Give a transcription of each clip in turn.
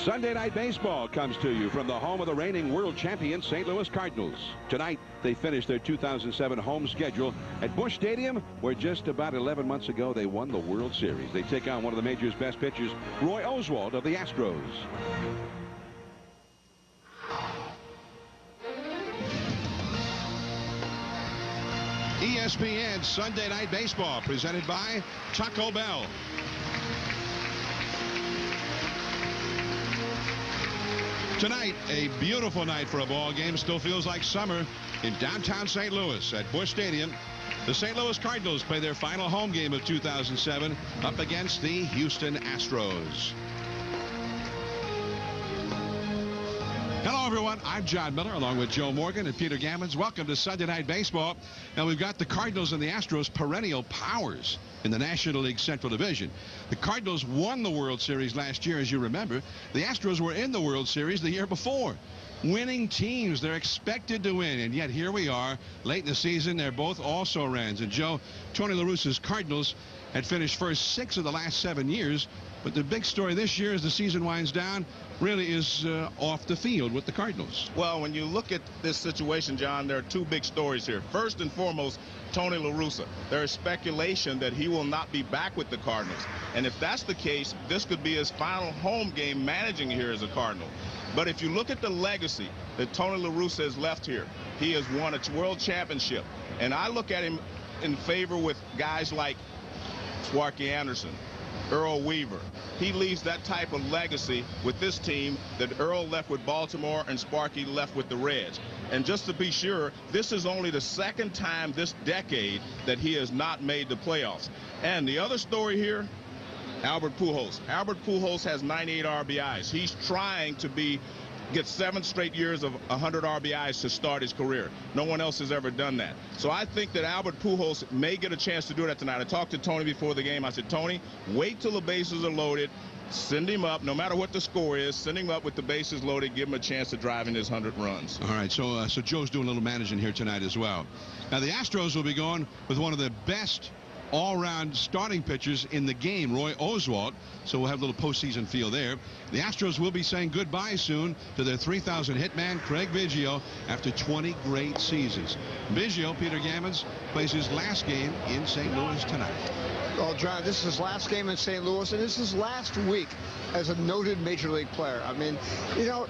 Sunday Night Baseball comes to you from the home of the reigning world champion St. Louis Cardinals. Tonight, they finished their 2007 home schedule at Busch Stadium, where just about 11 months ago they won the World Series. They take on one of the major's best pitchers, Roy Oswalt of the Astros. ESPN Sunday Night Baseball, presented by Taco Bell. Tonight, a beautiful night for a ball game. Still feels like summer in downtown St. Louis at Busch Stadium. The St. Louis Cardinals play their final home game of 2007 up against the Houston Astros. Hello, everyone. I'm John Miller, along with Joe Morgan and Peter Gammons. Welcome to Sunday Night Baseball. Now, we've got the Cardinals and the Astros, perennial powers in the National League Central Division. The Cardinals won the World Series last year, as you remember. The Astros were in the World Series the year before. Winning teams, they're expected to win, and yet here we are late in the season. They're both also runs. And Joe, Tony La Russa's Cardinals had finished first 6 of the last 7 years. But the big story this year, as the season winds down, really is off the field with the Cardinals. Well, when you look at this situation, John, there are two big stories here. First and foremost, Tony La Russa. There is speculation that he will not be back with the Cardinals. And if that's the case, this could be his final home game managing here as a Cardinal. But if you look at the legacy that Tony La Russa has left here, he has won a world championship. And I look at him in favor with guys like Sparky Anderson, Earl Weaver. He leaves that type of legacy with this team that Earl left with Baltimore and Sparky left with the Reds. And just to be sure, this is only the second time this decade that he has not made the playoffs. And the other story here, Albert Pujols. Albert Pujols has 98 RBIs. He's trying to get 7 straight years of 100 RBIs to start his career. No one else has ever done that. So I think that Albert Pujols may get a chance to do that tonight. I talked to Tony before the game. I said, Tony, wait till the bases are loaded. Send him up, no matter what the score is, send him up with the bases loaded, give him a chance to drive in his 100 runs. All right, so Joe's doing a little managing here tonight as well. Now, the Astros will be going with one of the best all-round starting pitchers in the game, Roy Oswalt. So we'll have a little postseason feel there. The Astros will be saying goodbye soon to their 3,000 hit man, Craig Biggio, after 20 great seasons. Biggio, Peter Gammons, plays his last game in St. Louis tonight. Well, John, this is his last game in St. Louis, and this is his last week as a noted Major League player. I mean, you know,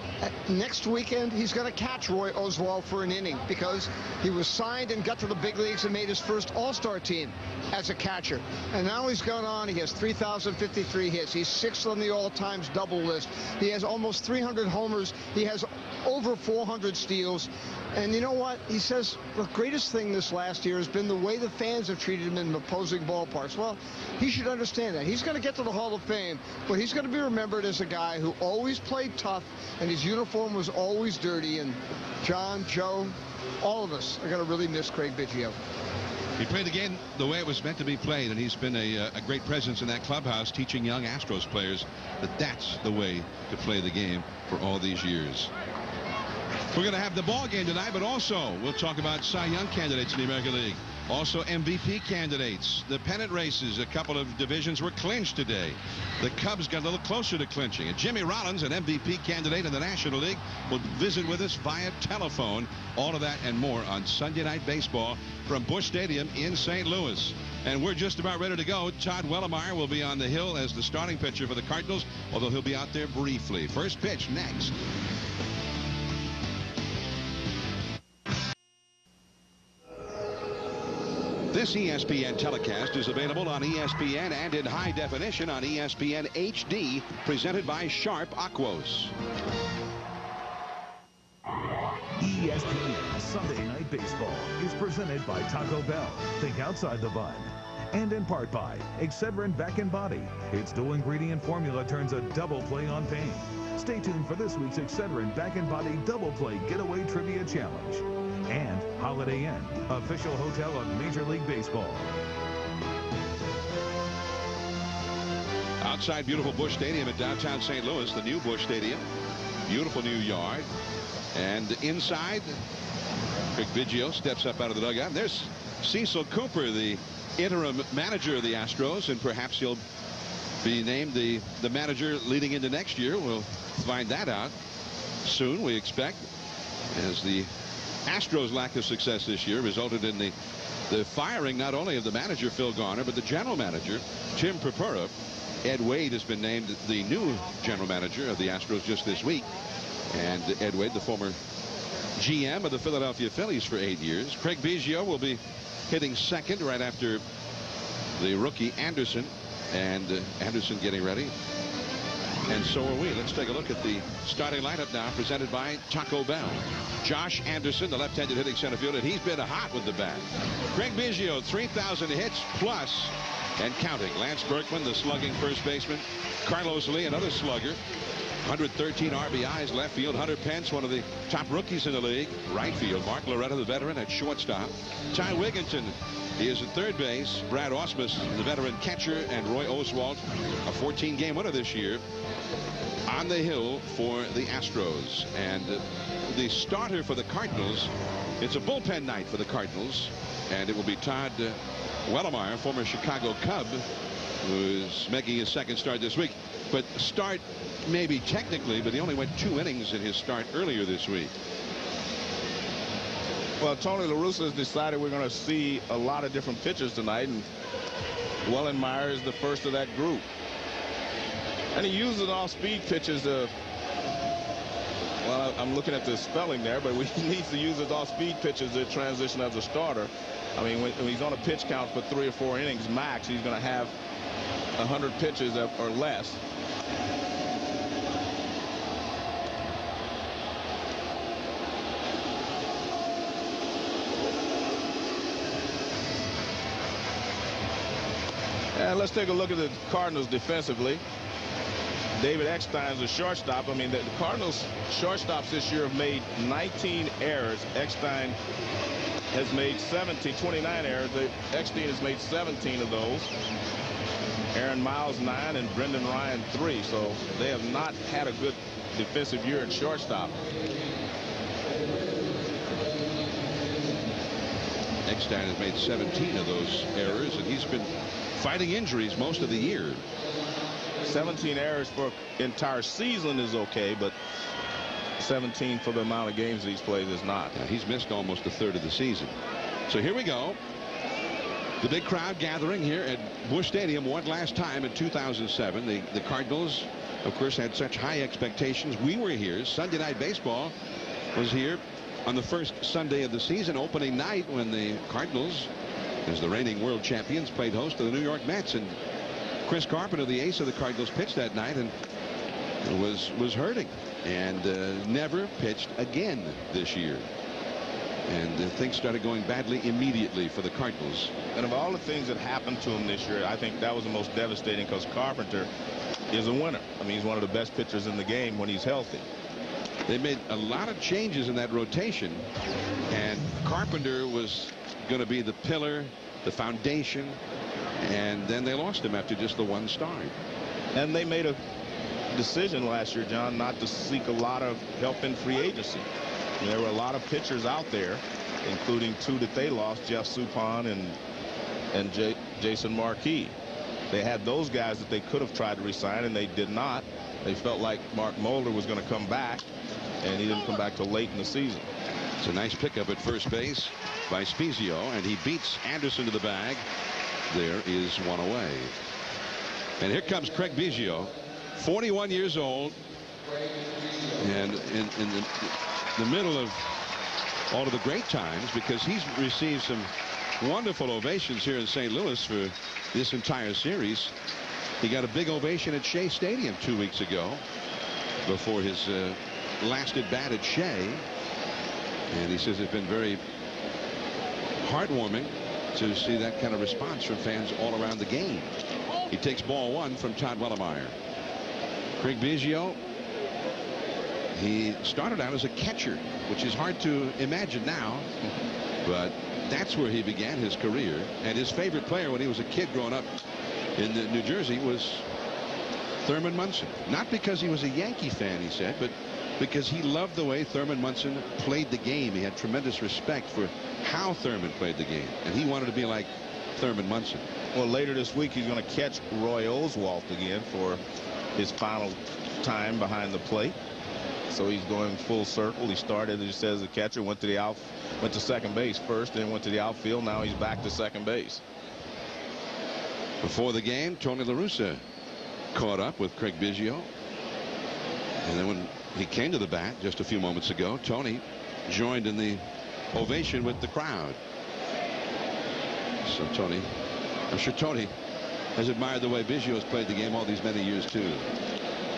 next weekend he's going to catch Roy Oswalt for an inning because he was signed and got to the big leagues and made his first All-Star team as a catcher. And now he's gone on. He has 3,053 hits. He's 6th on the all-times double list. He has almost 300 homers. He has over 400 steals. And you know what? He says the greatest thing this last year has been the way the fans have treated him in opposing ballparks. Well, he should understand that. He's going to get to the Hall of Fame, but he's going to be remembered as a guy who always played tough, and his uniform was always dirty. And John, Joe, all of us are going to really miss Craig Biggio. He played the game the way it was meant to be played, and he's been a great presence in that clubhouse, teaching young Astros players that that's the way to play the game for all these years. We're going to have the ball game tonight, but also we'll talk about Cy Young candidates in the American League. Also MVP candidates. The pennant races, a couple of divisions were clinched today. The Cubs got a little closer to clinching. And Jimmy Rollins, an MVP candidate in the National League, will visit with us via telephone. All of that and more on Sunday Night Baseball from Busch Stadium in St. Louis. And we're just about ready to go. Todd Wellemeyer will be on the hill as the starting pitcher for the Cardinals, although he'll be out there briefly. First pitch next. This ESPN telecast is available on ESPN and in high definition on ESPN HD, presented by Sharp Aquos. ESPN Sunday Night Baseball is presented by Taco Bell. Think outside the bun. And in part by Excedrin Back and Body. Its dual ingredient formula turns a double play on pain. Stay tuned for this week's Excedrin Back and Body Double Play Getaway Trivia Challenge. And Holiday Inn, official hotel of Major League Baseball. Outside beautiful Busch Stadium in downtown St. Louis, the new Busch Stadium. Beautiful new yard. And inside, Craig Biggio steps up out of the dugout. And there's Cecil Cooper, the interim manager of the Astros, and perhaps he'll be named the manager leading into next year. We'll find that out soon, we expect, as the Astros' lack of success this year resulted in the firing not only of the manager Phil Garner, but the general manager Tim Purpura. Ed Wade has been named the new general manager of the Astros just this week, and Ed Wade, the former GM of the Philadelphia Phillies for 8 years. Craig Biggio will be hitting second right after the rookie Anderson, and Anderson getting ready, and so are we. Let's take a look at the starting lineup now, presented by Taco Bell. Josh Anderson, the left-handed hitting center fielder, he's been hot with the bat. Craig Biggio, 3,000 hits plus and counting. Lance Berkman, the slugging first baseman. Carlos Lee, another slugger. 113 RBIs left field. Hunter Pence, one of the top rookies in the league. Right field. Mark Loretta, the veteran, at shortstop. Ty Wigginton, he is at third base. Brad Ausmus, the veteran catcher, and Roy Oswalt, a 14-game winner this year, on the hill for the Astros. And the starter for the Cardinals, it's a bullpen night for the Cardinals, and it will be Todd Wellemeyer, former Chicago Cub, who's making his second start this week. But start maybe technically, but he only went 2 innings in his start earlier this week. Well, Tony La Russa has decided we're going to see a lot of different pitchers tonight, and Wellemeyer is the first of that group. And he uses off-speed pitches. Well, I'm looking at the spelling there, but he needs to use his off-speed pitches to transition as a starter. I mean, when he's on a pitch count for 3 or 4 innings max, he's going to have 100 pitches or less. And let's take a look at the Cardinals defensively. David Eckstein's a shortstop. I mean, the Cardinals shortstops this year have made 19 errors. Eckstein has made 29 errors. Eckstein has made 17 of those. Aaron Miles 9 and Brendan Ryan 3. So they have not had a good defensive year at shortstop. Eckstein has made 17 of those errors, and he's been fighting injuries most of the year. 17 errors for an entire season is okay, but 17 for the amount of games he's played is not. Yeah, he's missed almost a third of the season. So here we go. The big crowd gathering here at Busch Stadium one last time in 2007. The Cardinals, of course, had such high expectations. We were here. Sunday Night Baseball was here on the first Sunday of the season, opening night, when the Cardinals, as the reigning world champions, played host to the New York Mets. And Chris Carpenter, the ace of the Cardinals, pitched that night and was hurting, and never pitched again this year. And things started going badly immediately for the Cardinals. And of all the things that happened to him this year, I think that was the most devastating, because Carpenter is a winner. I mean, he's one of the best pitchers in the game when he's healthy. They made a lot of changes in that rotation, and Carpenter was going to be the pillar, the foundation, and then they lost him after just the one start. And they made a decision last year, John, not to seek a lot of help in free agency. And there were a lot of pitchers out there, including 2 that they lost, Jeff Suppan and Jason Marquis. They had those guys that they could have tried to re-sign, and they did not. They felt like Mark Mulder was going to come back, and he didn't come back till late in the season. It's a nice pickup at first base by Spezio, and he beats Anderson to the bag. There is one away. And here comes Craig Biggio, 41 years old, and in the middle of all of the great times, because he's received some wonderful ovations here in St. Louis for this entire series. He got a big ovation at Shea Stadium 2 weeks ago before his last at bat at Shea, and he says it's been very heartwarming to see that kind of response from fans all around the game. He takes ball 1 from Todd Wellemeyer. Craig Biggio, he started out as a catcher, which is hard to imagine now, but that's where he began his career. And his favorite player when he was a kid growing up in New Jersey was Thurman Munson. Not because he was a Yankee fan, he said, but because he loved the way Thurman Munson played the game. He had tremendous respect for how Thurman played the game, and he wanted to be like Thurman Munson. Well, later this week, he's going to catch Roy Oswalt again for his final time behind the plate. So he's going full circle. He started, as he says, as a catcher, went to second base first, then went to the outfield. Now he's back to second base. Before the game, Tony La Russa caught up with Craig Biggio. And then when he came to the bat just a few moments ago, Tony joined in the ovation with the crowd. So Tony, I'm sure Tony has admired the way Biggio has played the game all these many years too.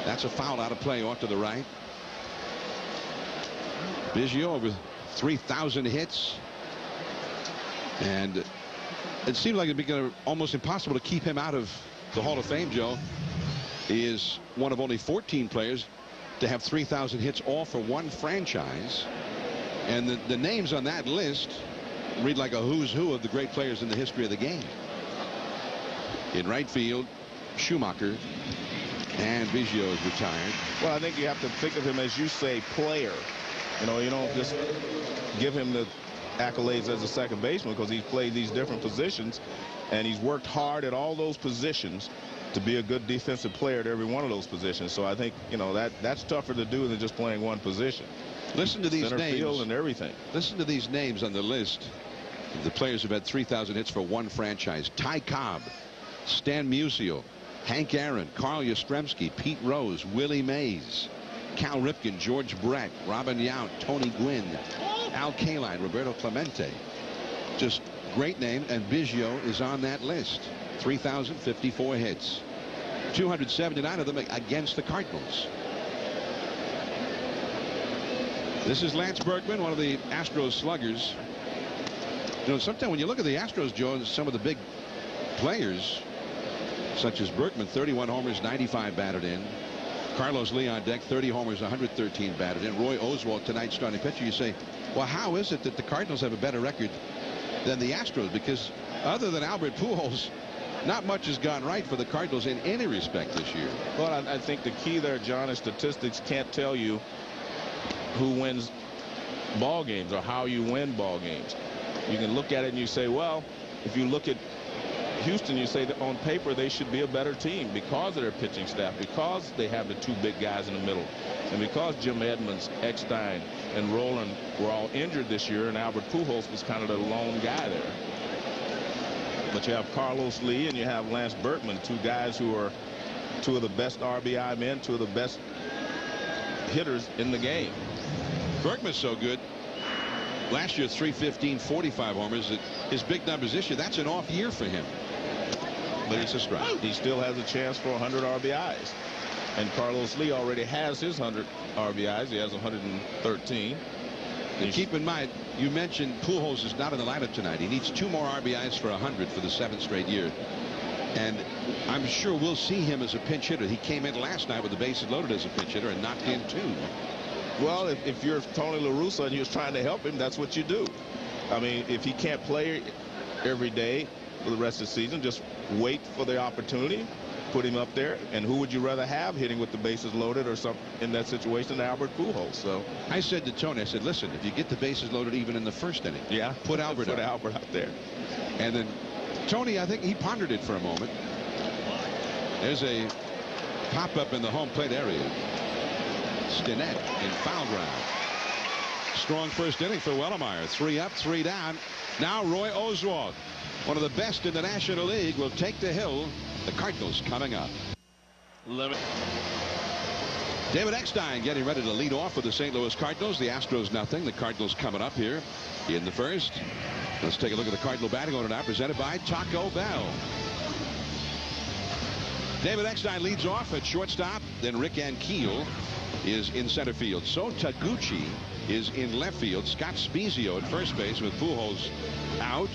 That's a foul out of play off to the right. Biggio over 3,000 hits. And it seemed like it'd be almost impossible to keep him out of the Hall of Fame, Joe. He is one of only 14 players to have 3,000 hits all for one franchise. And the names on that list read like a who's who of the great players in the history of the game. In right field, Schumacher, and Biggio is retired. Well, I think you have to think of him as, you say, player. You know, you don't just give him the accolades as a second baseman, because he's played these different positions and he's worked hard at all those positions to be a good defensive player at every one of those positions. So I think, you know, that's tougher to do than just playing one position. Listen to these Center names field and everything. Listen to these names on the list of the players who've had 3,000 hits for one franchise. Ty Cobb, Stan Musial, Hank Aaron, Carl Yastrzemski, Pete Rose, Willie Mays, Cal Ripken, George Brett, Robin Yount, Tony Gwynn, Al Kaline, Roberto Clemente. Just great name, and Biggio is on that list. 3,054 hits, 279 of them against the Cardinals. This is Lance Berkman, one of the Astros sluggers. You know, sometimes when you look at the Astros, Joe, some of the big players, such as Berkman, 31 homers, 95 batted in. Carlos Leon Deck, 30 homers, 113 batted in. Roy Oswalt, tonight's starting pitcher. You say, well, how is it that the Cardinals have a better record than the Astros? Because other than Albert Pujols, not much has gone right for the Cardinals in any respect this year. Well, I think the key there, John, is statistics can't tell you who wins ball games or how you win ball games. You can look at it and you say, well, if you look at Houston, you say that on paper they should be a better team because of their pitching staff, because they have the two big guys in the middle, and because Jim Edmonds, Eckstein, and Rolen were all injured this year, and Albert Pujols was kind of the lone guy there. But you have Carlos Lee and you have Lance Berkman, two guys who are two of the best RBI men, two of the best hitters in the game. Berkman's so good. Last year, 315, 45 homers. His big numbers this year, that's an off year for him. But it's a strike. He still has a chance for 100 RBIs. And Carlos Lee already has his 100 RBIs. He has 113. And keep in mind, you mentioned Pujols is not in the lineup tonight. He needs 2 more RBIs for 100 for the 7th straight year. And I'm sure we'll see him as a pinch hitter. He came in last night with the bases loaded as a pinch hitter and knocked in 2. Well, if you're Tony La Russa and you're trying to help him, that's what you do. I mean, if he can't play every day for the rest of the season, just wait for the opportunity, put him up there. And who would you rather have hitting with the bases loaded or something in that situation than Albert Pujols? So I said to Tony, I said, listen, if you get the bases loaded even in the first inning, yeah, put Albert out there. And then Tony, I think he pondered it for a moment. There's a pop-up in the home plate area. Stinnett in foul ground. Strong first inning for Wellemeyer. 3 up, 3 down. Now Roy Oswalt, one of the best in the National League, will take the hill. The Cardinals coming up. David Eckstein getting ready to lead off with the St. Louis Cardinals. The Astros nothing. The Cardinals coming up here in the first. Let's take a look at the Cardinal batting order now, presented by Taco Bell. David Eckstein leads off at shortstop. Then Rick Ankiel is in center field. So Taguchi is in left field. Scott Spiezio at first base with Pujols out.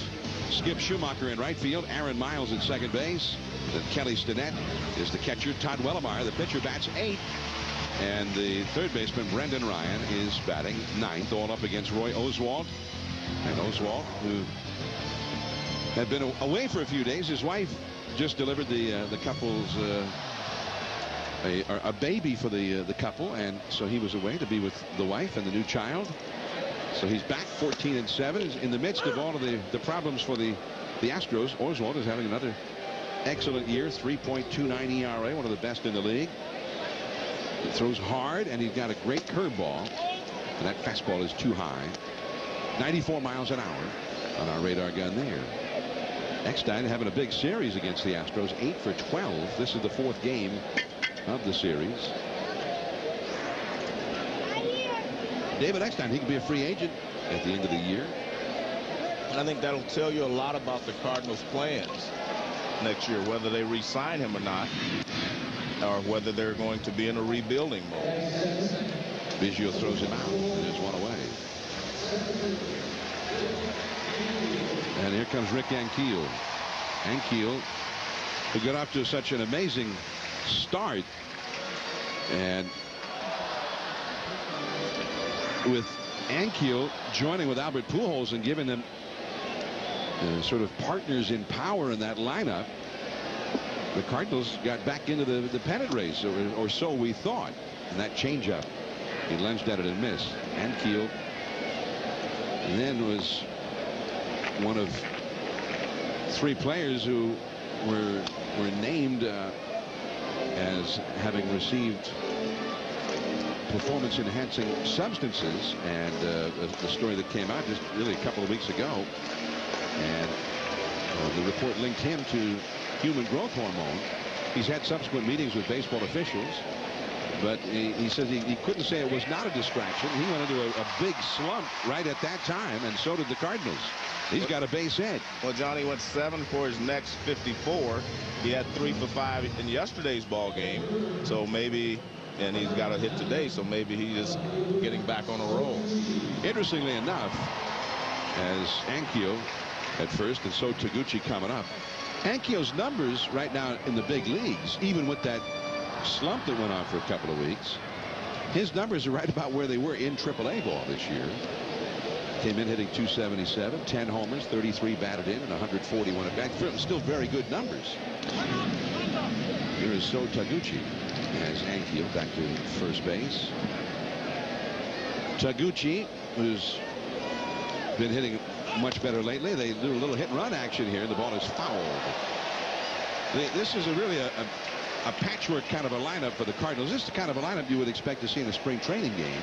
Skip Schumacher in right field. Aaron Miles at second base. Then Kelly Stinnett is the catcher. Todd Wellemeyer, the pitcher, bats 8th. And the third baseman, Brendan Ryan, is batting 9th, all up against Roy Oswalt. And Oswalt, who had been away for a few days. His wife just delivered the couple's a baby for the couple, and so he was away to be with the wife and the new child. So he's back 14-7 in the midst of all of the problems for the the Astros, Oswalt is having another excellent year. 3.29 ERA, one of the best in the league. He throws hard, and he's got a great curveball. And that fastball is too high. 94 miles an hour on our radar gun there. Eckstein having a big series against the Astros. 8 for 12. This is the 4th game of the series. David Eckstein, he could be a free agent at the end of the year. I think that'll tell you a lot about the Cardinals' plans next year, whether they re-sign him or not, or whether they're going to be in a rebuilding mode. Biggio throws him out, and there's one away. And here comes Rick Ankiel. Ankiel, who got off to such an amazing start, and with Ankiel joining with Albert Pujols and giving them sort of partners in power in that lineup, the Cardinals got back into the pennant race, or so we thought. And that changeup, he lunged at it and missed. Ankiel then was one of 3 players who were named as having received performance-enhancing substances, and the story that came out just really a couple of weeks ago, and the report linked him to human growth hormone. He's had subsequent meetings with baseball officials, but he says he couldn't say it was not a distraction. He went into a big slump right at that time, and so did the Cardinals. He's got a base hit. Well, Johnny went 7 for his next 54. He had 3 for 5 in yesterday's ball game, so maybe, and he's got a hit today, so maybe he's just getting back on a roll. Interestingly enough, as Ankiel at first, and so Taguchi coming up, Ankiel's numbers right now in the big leagues, even with that slump that went on for a couple of weeks, his numbers are right about where they were in AAA ball this year. Came in hitting .277, 10 homers, 33 batted in, and 141 at bat. Still very good numbers. Here is So Taguchi as Ankiel back to first base. Taguchi, who's been hitting much better lately. They do a little hit and run action here. The ball is fouled. This is really a patchwork kind of a lineup for the Cardinals. This is the kind of a lineup you would expect to see in a spring training game,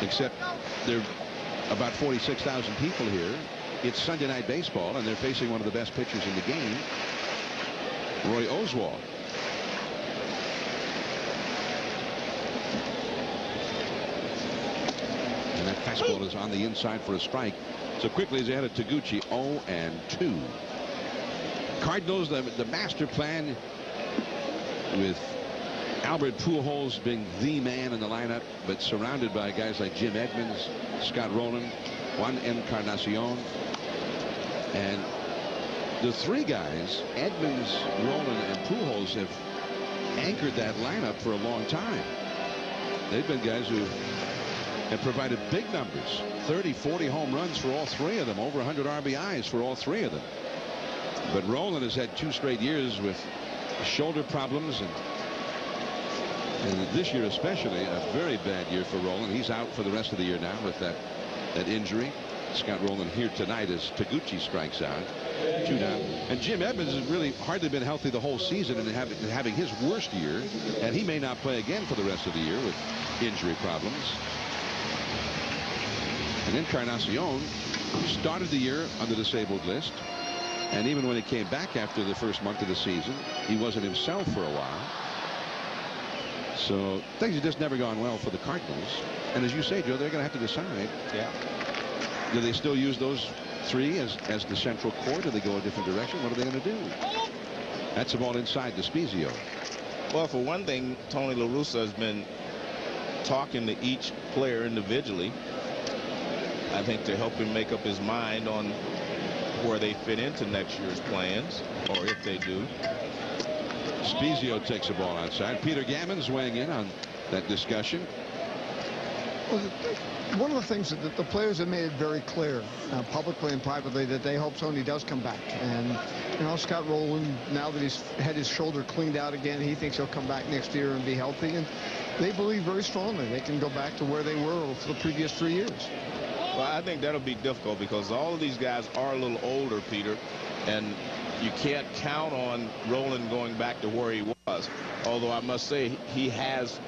except they're about 46,000 people here. It's Sunday night baseball, and they're facing one of the best pitchers in the game, Roy Oswalt. And that fastball is on the inside for a strike. So quickly as they had a Taguchi, 0-2. Cardinals, the master plan with Albert Pujols being the man in the lineup, but surrounded by guys like Jim Edmonds, Scott Rolen, Juan Encarnacion, and the 3 guys, Edmonds, Rolen, and Pujols, have anchored that lineup for a long time. They've been guys who have provided big numbers, 30, 40 home runs for all 3 of them, over 100 RBIs for all 3 of them. But Rolen has had 2 straight years with shoulder problems, and this year especially a very bad year for Rolen. He's out for the rest of the year now with that injury. Scott Rolen here tonight as Taguchi strikes out. 2 down. And Jim Edmonds has really hardly been healthy the whole season, and having his worst year, and he may not play again for the rest of the year with injury problems. And Encarnacion started the year on the disabled list, and even when he came back after the first month of the season, he wasn't himself for a while. So things have just never gone well for the Cardinals. And as you say, Joe, they're going to have to decide. Yeah. Do they still use those 3 as the central core? Do they go a different direction? What are they going to do? That's the ball inside to Spezio. Well, for one thing, Tony La Russa has been talking to each player individually, I think, to help him make up his mind on where they fit into next year's plans, or if they do. Spezio takes the ball outside. Peter Gammons weighing in on that discussion. Well, one of the things that the players have made it very clear, publicly and privately, that they hope Tony does come back. And, you know, Scott Rolen, now that he's had his shoulder cleaned out again, he thinks he'll come back next year and be healthy. And they believe very strongly they can go back to where they were for the previous 3 years. Well, I think that'll be difficult because all of these guys are a little older, Peter, and you can't count on Rolen going back to where he was. Although I must say he has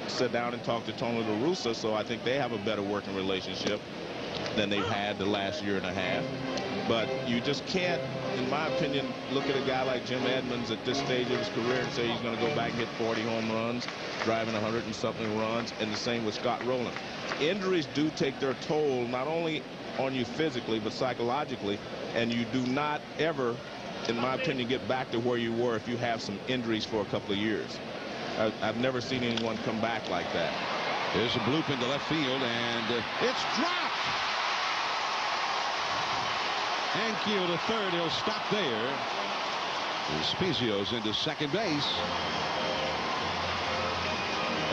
sat down and talked to Tony La Russa, so I think they have a better working relationship than they've had the last year and a half. But you just can't, in my opinion, look at a guy like Jim Edmonds at this stage of his career and say he's going to go back and hit 40 home runs, driving 100 and something runs, and the same with Scott Rolen. Injuries do take their toll not only on you physically but psychologically, and you do not ever, in my opinion, get back to where you were if you have some injuries for a couple of years. I've never seen anyone come back like that. There's a bloop into left field, and it's dropped. Ankiel to third. He'll stop there. And Spezio's into second base.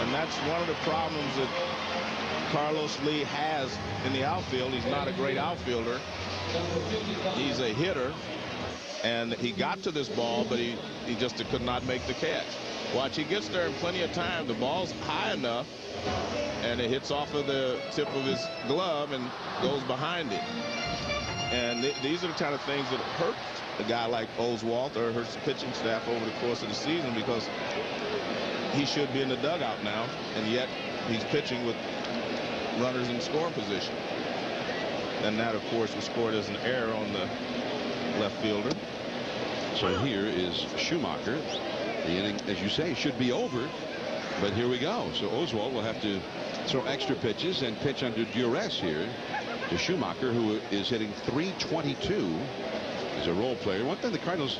And that's one of the problems that Carlos Lee has in the outfield. He's not a great outfielder. He's a hitter. And he got to this ball, but he just could not make the catch. Watch, he gets there in plenty of time. The ball's high enough, and it hits off of the tip of his glove and goes behind him. And these are the kind of things that hurt a guy like Oswalt or hurts the pitching staff over the course of the season, because he should be in the dugout now, and yet he's pitching with runners in scoring position. And that, of course, was scored as an error on the left fielder. So here is Schumacher. The inning, as you say, should be over, but here we go. So Oswalt will have to throw extra pitches and pitch under duress here to Schumacher, who is hitting .322. He's a role player. One thing the Cardinals,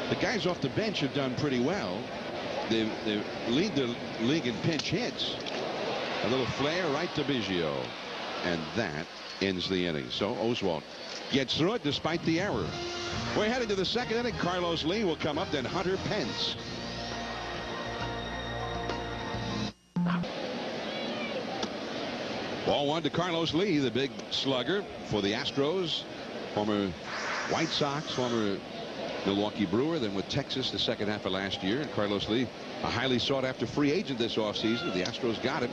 the guys off the bench have done pretty well. They lead the league in pinch hits. A little flare right to Biggio, and that ends the inning. So Oswalt gets through it despite the error. We're headed to the second inning. Carlos Lee will come up, then Hunter Pence. Ball one to Carlos Lee, the big slugger for the Astros, former White Sox, former Milwaukee Brewer, then with Texas the second half of last year. And Carlos Lee, a highly sought after free agent this offseason. The Astros got him.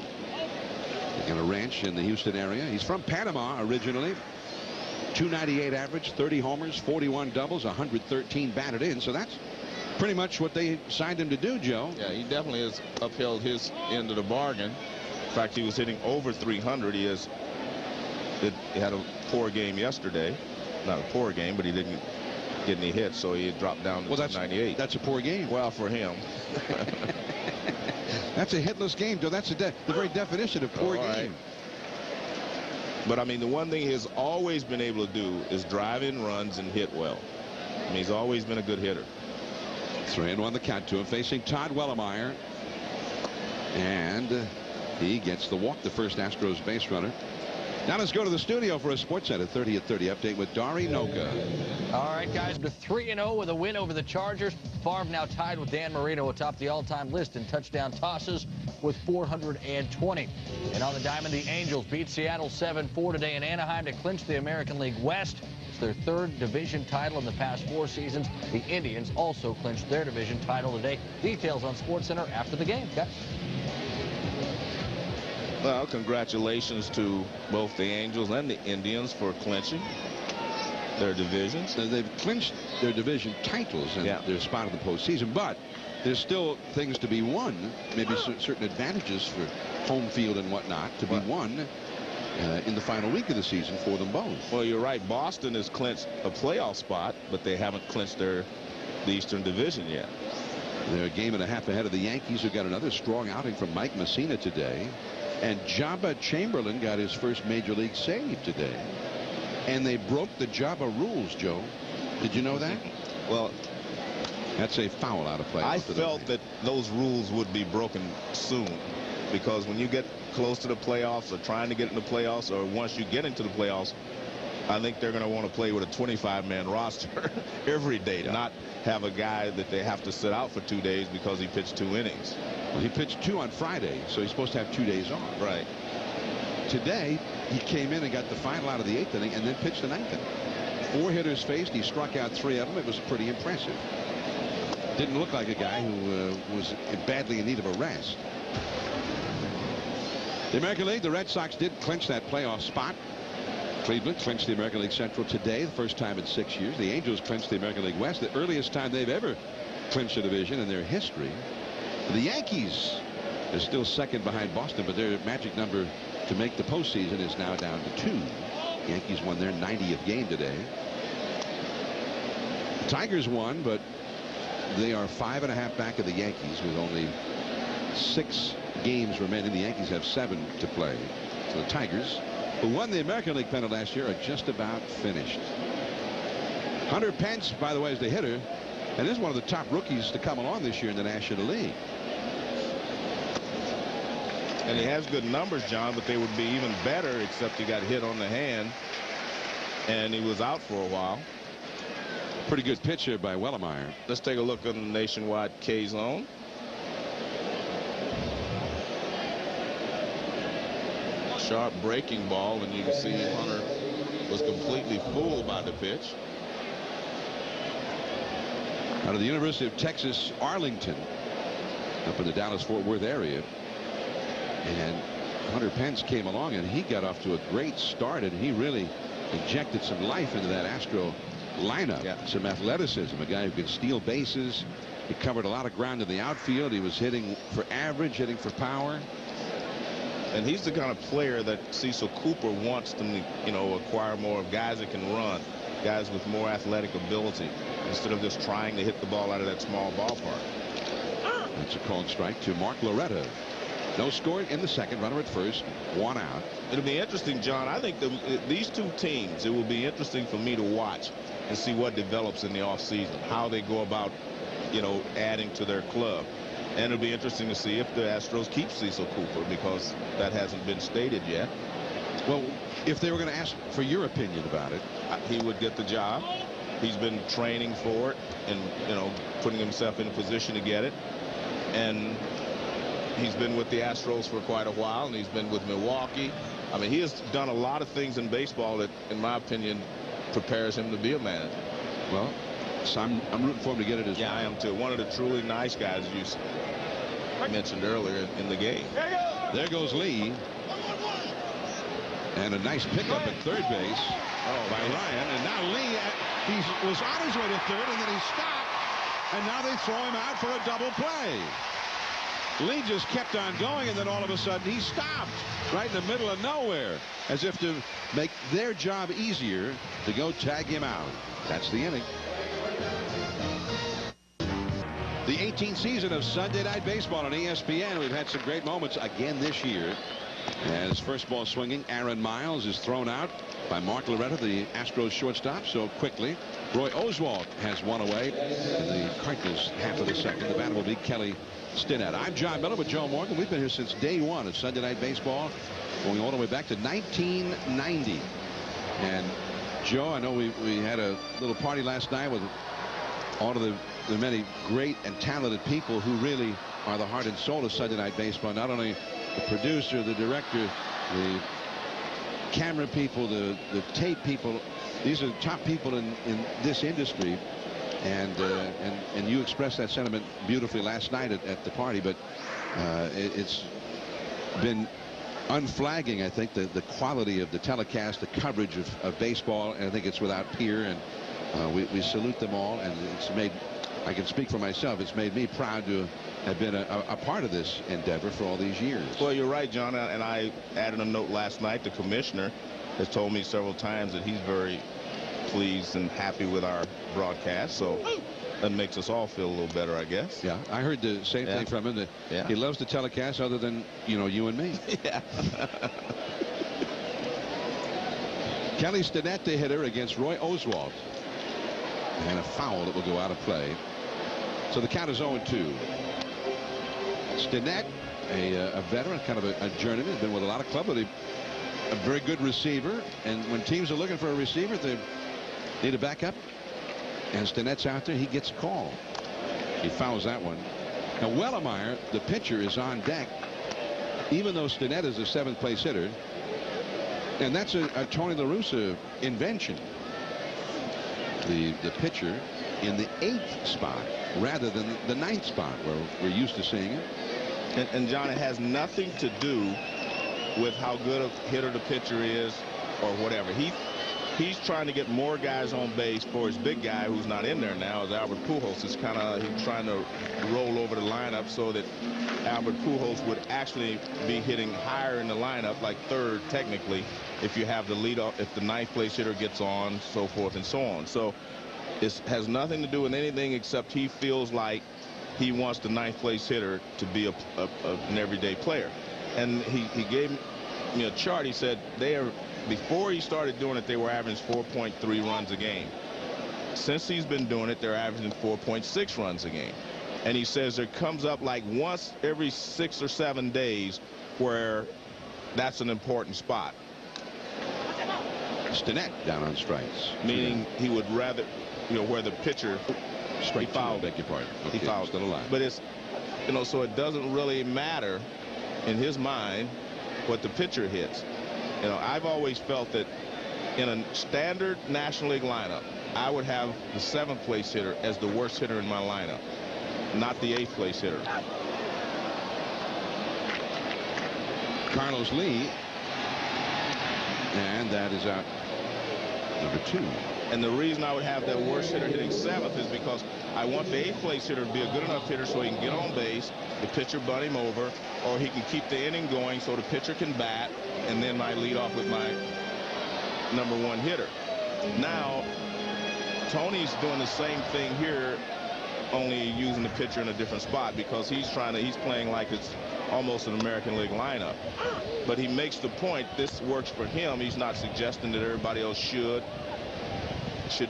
They got a ranch in the Houston area. He's from Panama originally. .298 average, 30 homers, 41 doubles, 113 batted in. So that's pretty much what they signed him to do, Joe. Yeah, he definitely has upheld his end of the bargain. In fact, he was hitting over 300. He had a poor game yesterday. Not a poor game, but he didn't get any hits, so he dropped down to 298. That's a poor game. Well, for him. That's a hitless game, Joe. That's the very definition of poor game. Right. But, I mean, the one thing he has always been able to do is drive in runs and hit well. I mean, he's always been a good hitter. 3-1 the count to him, facing Todd Wellemeyer. And he gets the walk, the first Astros base runner. Now let's go to the studio for a SportsCenter 30 at 30 update with Dari Noka. All right, guys, to 3-0 with a win over the Chargers. Favre now tied with Dan Marino atop the all-time list in touchdown tosses with 420. And on the diamond, the Angels beat Seattle 7-4 today in Anaheim to clinch the American League West. It's their third division title in the past 4 seasons. The Indians also clinched their division title today. Details on SportsCenter after the game, guys. Well, congratulations to both the Angels and the Indians for clinching their divisions. So they've clinched their division titles and their spot in the postseason, but there's still things to be won, maybe certain advantages for home field and whatnot to be won in the final week of the season for them both. Well, you're right. Boston has clinched a playoff spot, but they haven't clinched the Eastern Division yet. They're a game and a half ahead of the Yankees, who got another strong outing from Mike Mussina today. And Jabba Chamberlain got his first major league save today. And they broke the Jabba rules, Joe. Did you know that? Well, that's a foul out of play. I felt that those rules would be broken soon, because when you get close to the playoffs or trying to get in the playoffs, or once you get into the playoffs, I think they're going to want to play with a 25-man roster every day, not have a guy that they have to sit out for 2 days because he pitched 2 innings. Well, he pitched 2 on Friday, so he's supposed to have 2 days off. Right. Today, he came in and got the final out of the 8th inning and then pitched the 9th inning. 4 hitters faced. He struck out 3 of them. It was pretty impressive. Didn't look like a guy who was badly in need of a rest. The American League, the Red Sox did clinch that playoff spot. Cleveland clinched the American League Central today, the first time in 6 years. The Angels clinched the American League West, the earliest time they've ever clinched a division in their history. The Yankees are still second behind Boston, but their magic number to make the postseason is now down to 2. Yankees won their 90th game today. The Tigers won, but they are 5.5 back of the Yankees with only 6 games remaining. The Yankees have 7 to play. So the Tigers, who won the American League pennant last year, are just about finished. Hunter Pence, by the way, is the hitter, and is one of the top rookies to come along this year in the National League. And he has good numbers, John, but they would be even better except he got hit on the hand and he was out for a while. Pretty good pitcher by Wellemeyer. Let's take a look at the nationwide K zone. Sharp breaking ball, and you can see Hunter was completely fooled by the pitch. Out of the University of Texas, Arlington, up in the Dallas-Fort Worth area. And Hunter Pence came along and he got off to a great start, and he really injected some life into that Astro lineup. Yeah. Some athleticism, a guy who can steal bases. He covered a lot of ground in the outfield. He was hitting for average, hitting for power. And he's the kind of player that Cecil Cooper wants to, acquire more of, guys that can run, guys with more athletic ability, instead of just trying to hit the ball out of that small ballpark. That's a called strike to Mark Loretta. No score in the second, runner at first, 1 out. It'll be interesting, John. I think these two teams, it will be interesting for me to watch and see what develops in the offseason, how they go about, adding to their club. And it'll be interesting to see if the Astros keep Cecil Cooper, because that hasn't been stated yet. Well, if they were going to ask for your opinion about it, he would get the job. He's been training for it and, putting himself in a position to get it. And he's been with the Astros for quite a while, and he's been with Milwaukee. I mean, he has done a lot of things in baseball that, in my opinion, prepares him to be a manager. Well, so I'm rooting for him to get it as well. Yeah, I am too. One of the truly nice guys you mentioned earlier in the game. There goes Lee. And a nice pickup at third base by Ryan. And now Lee, he was on his way to third, and then he stopped. And now they throw him out for a double play. Lee just kept on going, and then all of a sudden he stopped right in the middle of nowhere, as if to make their job easier to go tag him out. That's the inning. The 18th season of Sunday Night Baseball on ESPN. We've had some great moments again this year. As first ball swinging, Aaron Miles is thrown out by Mark Loretta, the Astros shortstop, so quickly. Roy Oswalt has one away in the Cardinals half of the second. The batter will be Kelly Stinnett. I'm John Miller with Joe Morgan. We've been here since day one of Sunday Night Baseball, going all the way back to 1990. And Joe, I know we had a little party last night with all of the many great and talented people who really are the heart and soul of Sunday Night Baseball. Not only the producer, the director, the camera people, the tape people. These are top people in this industry. And you expressed that sentiment beautifully last night at the party, but it's been unflagging, I think, the quality of the telecast, the coverage of baseball, and I think it's without peer, and we salute them all, and it's made, I can speak for myself, it's made me proud to have been a part of this endeavor for all these years. Well, you're right, John, and I added a note last night. The commissioner has told me several times that he's very pleased and happy with our broadcast, so that makes us all feel a little better, I guess. Yeah, I heard the same thing from him, that he loves the telecast other than, you and me. Yeah. Kelly Stinnett, the hitter, against Roy Oswalt, and a foul that will go out of play. So the count is 0-2. Stinnett, a veteran, kind of a journeyman, has been with a lot of clubs, but a very good receiver, and when teams are looking for a receiver, they need a backup, and Stinnett's out there. He gets a call. He fouls that one. Now Wellemeyer, the pitcher, is on deck, even though Stinnett is a 7th place hitter, and that's a Tony La Russa invention. The pitcher in the 8th spot rather than the 9th spot where we're used to seeing it. And John, it has nothing to do with how good a hitter the pitcher is or whatever. He's trying to get more guys on base for his big guy who's not in there now, is Albert Pujols. He's trying to roll over the lineup so that Albert Pujols would actually be hitting higher in the lineup, like third technically, if you have the leadoff, if the ninth place hitter gets on, so forth and so on. So it has nothing to do with anything except he feels like he wants the ninth place hitter to be an everyday player. And he gave me a chart. He said before he started doing it, they were averaging 4.3 runs a game. Since he's been doing it, they're averaging 4.6 runs a game. And he says there comes up like once every 6 or 7 days where that's an important spot. Stinnett down on strikes. Meaning he would rather, where the pitcher straight foul. Beg your pardon. Okay, he fouled. Still alive. But it's, so it doesn't really matter in his mind what the pitcher hits. I've always felt that in a standard National League lineup, I would have the 7th place hitter as the worst hitter in my lineup, not the 8th place hitter. Carlos Lee, and that is out number 2. And the reason I would have that worst hitter hitting 7th is because I want the 8th place hitter to be a good enough hitter so he can get on base, the pitcher butt him over, or he can keep the inning going so the pitcher can bat, and then I lead off with my number 1 hitter. Now, Tony's doing the same thing here, only using the pitcher in a different spot, because he's playing like it's almost an American League lineup. But he makes the point this works for him. He's not suggesting that everybody else should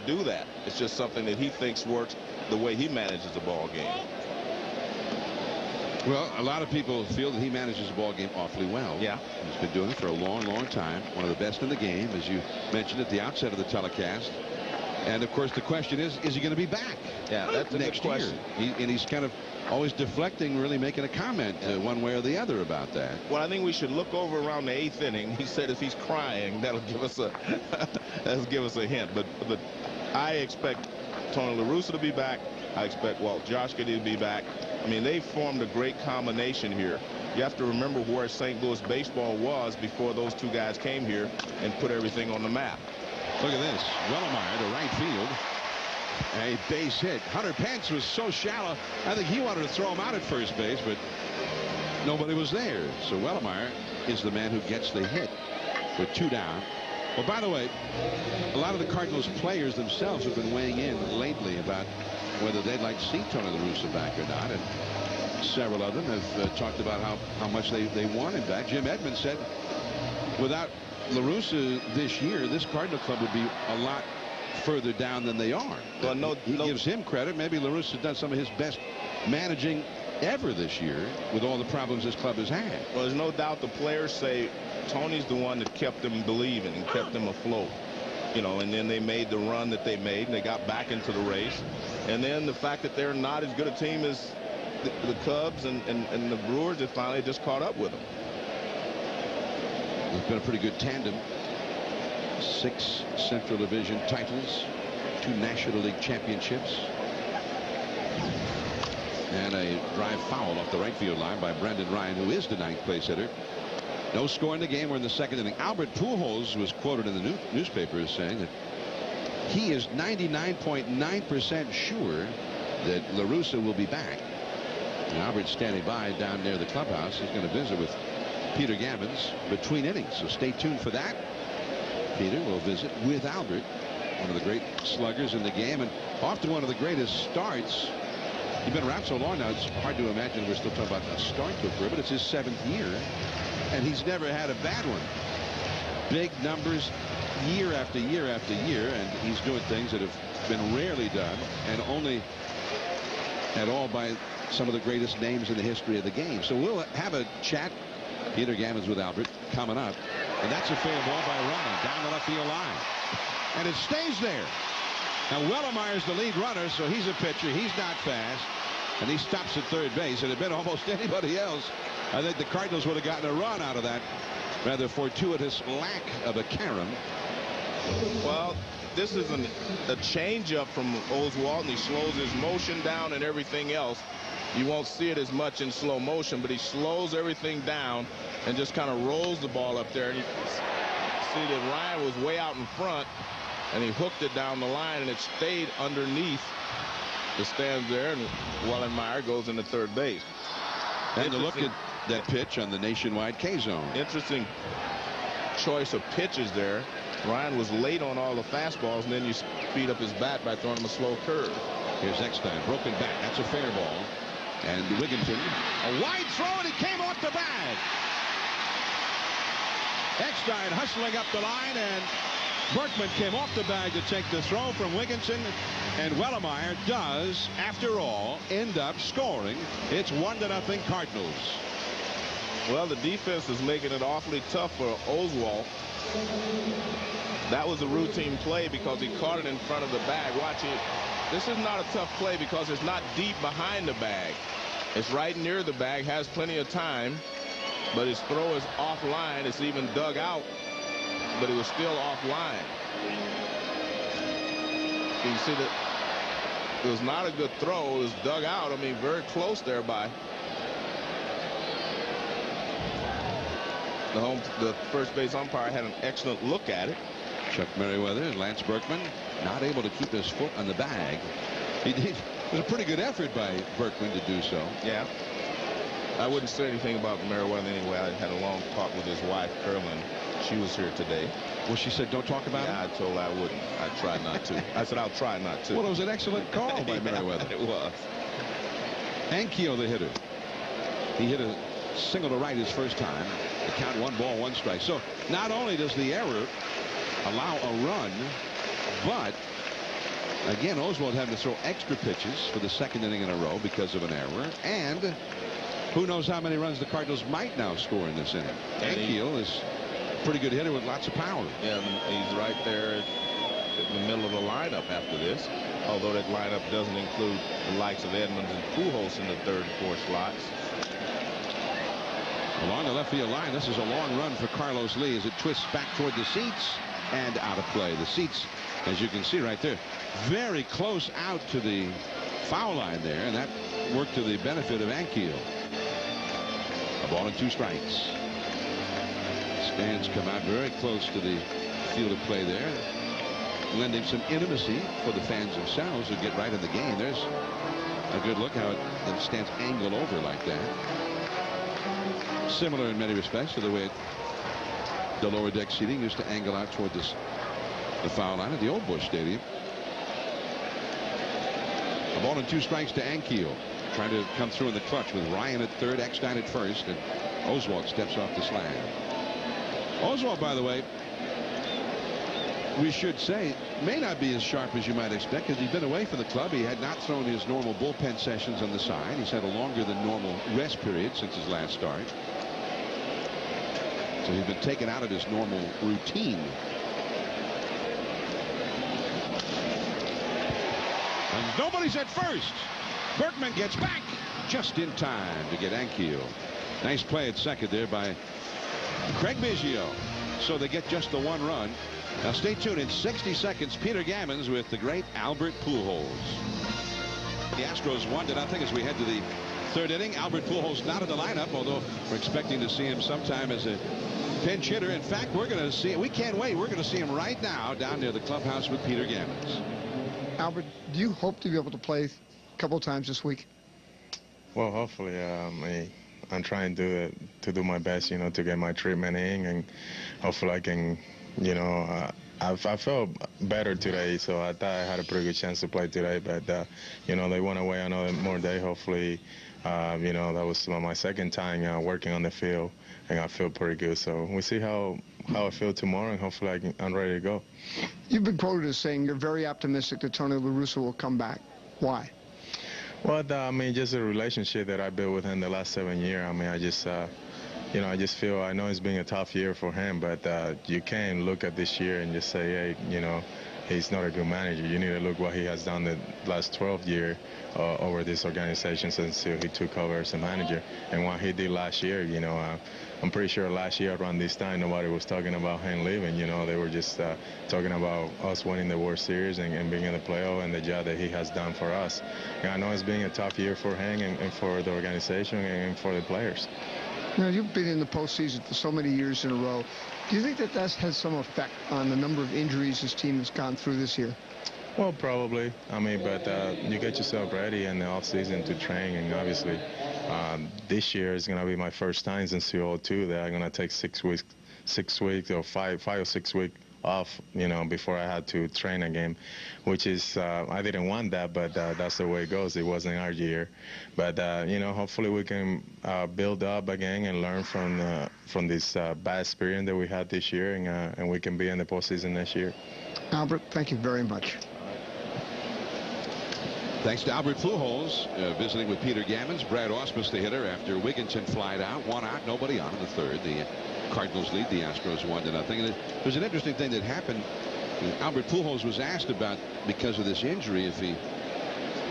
do that. It's just something that he thinks works the way he manages the ball game. Well, a lot of people feel that he manages the ball game awfully well. Yeah. He's been doing it for a long, long time. One of the best in the game, as you mentioned at the outset of the telecast. And, of course, the question is he going to be back? Yeah, that's a next good question. year? And he's kind of always deflecting, really making a comment one way or the other about that. Well, I think we should look over around the 8th inning. He said if he's crying, that'll give us a hint. But I expect Tony La Russa to be back. I expect Walt Jocketty to be back. I mean, they formed a great combination here. You have to remember where St. Louis baseball was before those two guys came here and put everything on the map. Look at this. Wellemeyer to right field. A base hit. Hunter Pence was so shallow, I think he wanted to throw him out at first base, but nobody was there. So Wellemeyer is the man who gets the hit with 2 down. Well, by the way, a lot of the Cardinals players themselves have been weighing in lately about whether they'd like to see Tony La Russa back or not. And several of them have talked about how much they want him back. Jim Edmonds said without La Russa this year, this Cardinal club would be a lot further down than they are. Well, he gives him credit. Maybe La Russa does some of his best managing ever this year with all the problems this club has had. Well, there's no doubt the players say Tony's the one that kept them believing and kept them afloat. And then they made the run that they made, and they got back into the race. And then the fact that they're not as good a team as the Cubs and the Brewers, it finally just caught up with them. It's been a pretty good tandem. 6 Central Division titles, 2 National League championships, and a drive foul off the right field line by Brendan Ryan, who is the 9th place hitter. No score in the game. We're in the 2nd inning. Albert Pujols was quoted in the newspaper as saying that he is 99.9% sure that La Russa will be back. And Albert's standing by down near the clubhouse. He's going to visit with Peter Gammons between innings, so stay tuned for that. Peter will visit with Albert, one of the great sluggers in the game, and often one of the greatest starts. He's been around so long now, it's hard to imagine we're still talking about a start to a career, but it's his 7th year, and he's never had a bad one. Big numbers year after year after year, and he's doing things that have been rarely done, and only at all by some of the greatest names in the history of the game. So we'll have a chat, Peter Gammons with Albert, coming up. And that's a fair ball by Rolen down the left field line. And it stays there. Now Wellemeyer's the lead runner, so he's a pitcher. He's not fast. And he stops at third base. And if it had been almost anybody else, I think the Cardinals would have gotten a run out of that rather fortuitous lack of a carom. Well, this is a changeup from Oswalt, and he slows his motion down and everything else. You won't see it as much in slow motion, but he slows everything down and just kind of rolls the ball up there. And see that Ryan was way out in front, and he hooked it down the line, and it stayed underneath the stands there, and Wellenmeyer goes into third base. And to look at that pitch on the nationwide K-zone. Interesting choice of pitches there. Ryan was late on all the fastballs, and then you speed up his bat by throwing him a slow curve. Here's Eckstein, broken back. That's a fair ball. And Wigginton, a wide throw, and it came off the bag. Eckstein hustling up the line, and Berkman came off the bag to take the throw from Wigginton, and Wellenmeyer does, after all, end up scoring. It's 1-0 Cardinals. Well, the defense is making it awfully tough for Oswalt. That was a routine play because he caught it in front of the bag. Watch it. This is not a tough play because it's not deep behind the bag. It's right near the bag, has plenty of time, but his throw is offline. It's even dug out, but it was still offline. You can see that it was not a good throw. It was dug out. I mean, very close there by the first base umpire. Had an excellent look at it. Chuck Merriweather and Lance Berkman not able to keep his foot on the bag. It was a pretty good effort by Berkman to do so. Yeah. I wouldn't say anything about Merriweather anyway. I had a long talk with his wife, Carolyn. She was here today. Well, she said don't talk about it? I told her I wouldn't. I tried not to. I said I'll try not to. Well, it was an excellent call by Merriweather. It was. Ankiel, the hitter. He hit a single to right his first time. The count 1 ball, 1 strike. So not only does the error allow a run, but again, Oswalt having to throw extra pitches for the second inning in a row because of an error. And who knows how many runs the Cardinals might now score in this inning. Ankiel is a pretty good hitter with lots of power. Yeah, he's right there in the middle of the lineup after this. Although that lineup doesn't include the likes of Edmonds and Pujols in the 3rd and 4th slots. Along the left field line, this is a long run for Carlos Lee as it twists back toward the seats and out of play. The seats, as you can see right there, very close out to the foul line there, and that worked to the benefit of Ankiel. A ball and 2 strikes. Stands come out very close to the field of play there, lending some intimacy for the fans themselves who get right in the game. There's a good look how the stands angle over like that. Similar in many respects to the way the lower deck seating used to angle out toward the foul line at the old Busch Stadium. A ball and 2 strikes to Ankiel, trying to come through in the clutch with Ryan at third, Eckstein at first, and Oswalt steps off the slag. Oswalt, by the way, we should say, may not be as sharp as you might expect because he's been away from the club. He had not thrown his normal bullpen sessions on the side. He's had a longer than normal rest period since his last start. So he's been taken out of his normal routine. And nobody's at first. Berkman gets back just in time to get Ankiel. Nice play at second there by Craig Biggio. So they get just the 1 run. Now stay tuned. In 60 seconds, Peter Gammons with the great Albert Pujols. The Astros 1-0 as we head to the 3rd inning. Albert Pujols not in the lineup, although we're expecting to see him sometime as a pinch hitter. In fact, we're going to see, we can't wait. We're going to see him right now down near the clubhouse with Peter Gammons. Albert, do you hope to be able to play a couple of times this week? Well, hopefully. I'm trying to do my best, to get my treatment in, and hopefully I can, I felt better today, so I thought I had a pretty good chance to play today, but, they went away another more day. Hopefully, that was my 2nd time working on the field, and I feel pretty good. So we'll see how I feel tomorrow, and hopefully I'm ready to go. You've been quoted as saying you're very optimistic that Tony La Russa will come back. Why? Well, just a relationship that I built with him the last 7 years. I just feel, I know it's been a tough year for him, but you can't look at this year and just say, hey, he's not a good manager. You need to look what he has done the last 12 years over this organization since he took over as a manager. And what he did last year, I'm pretty sure last year around this time, nobody was talking about him leaving. They were just talking about us winning the World Series and being in the playoff and the job that he has done for us. And I know it's been a tough year for him and for the organization and for the players. You know, you've been in the postseason for so many years in a row. Do you think that that's had some effect on the number of injuries this team has gone through this year? Well, probably. I mean, but you get yourself ready in the off season to train, and obviously this year is going to be my first time since 2002 that I'm going to take 6 weeks or five or 6 weeks off, you know, before I had to train again, which is I didn't want that, but that's the way it goes. It wasn't our year, but you know, hopefully we can build up again and learn from this bad experience that we had this year, and we can be in the postseason next year. Albert, thank you very much. Thanks to Albert Pujols, visiting with Peter Gammons. Brad Ausmus, the hitter, after Wigginton flied out. 1 out, nobody on in the third. The Cardinals lead the Astros 1-0. And there's an interesting thing that happened. Albert Pujols was asked about, because of this injury, if he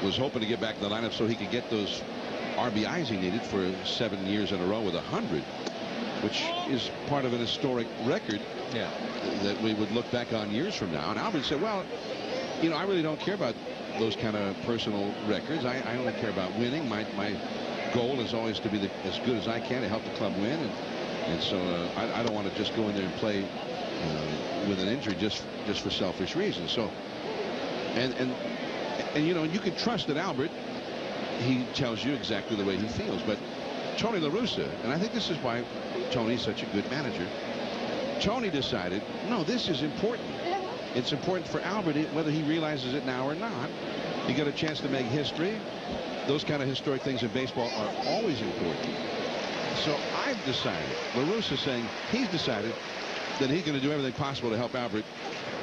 was hoping to get back in the lineup so he could get those RBIs he needed for 7 years in a row with 100, which is part of an historic record that we would look back on years from now. And Albert said, well, you know, I really don't care about those kind of personal records. I only care about winning. My goal is always to be as good as I can to help the club win. And so I don't want to just go in there and play with an injury just for selfish reasons. So, and you know, you can trust that Albert, he tells you exactly the way he feels. But Tony La Russa, and I think this is why Tony's such a good manager, Tony decided, no, this is important. It's important for Albert, whether he realizes it now or not. He got a chance to make history. Those kind of historic things in baseball are always important. So I've decided, La Russa saying he's decided that he's going to do everything possible to help Albert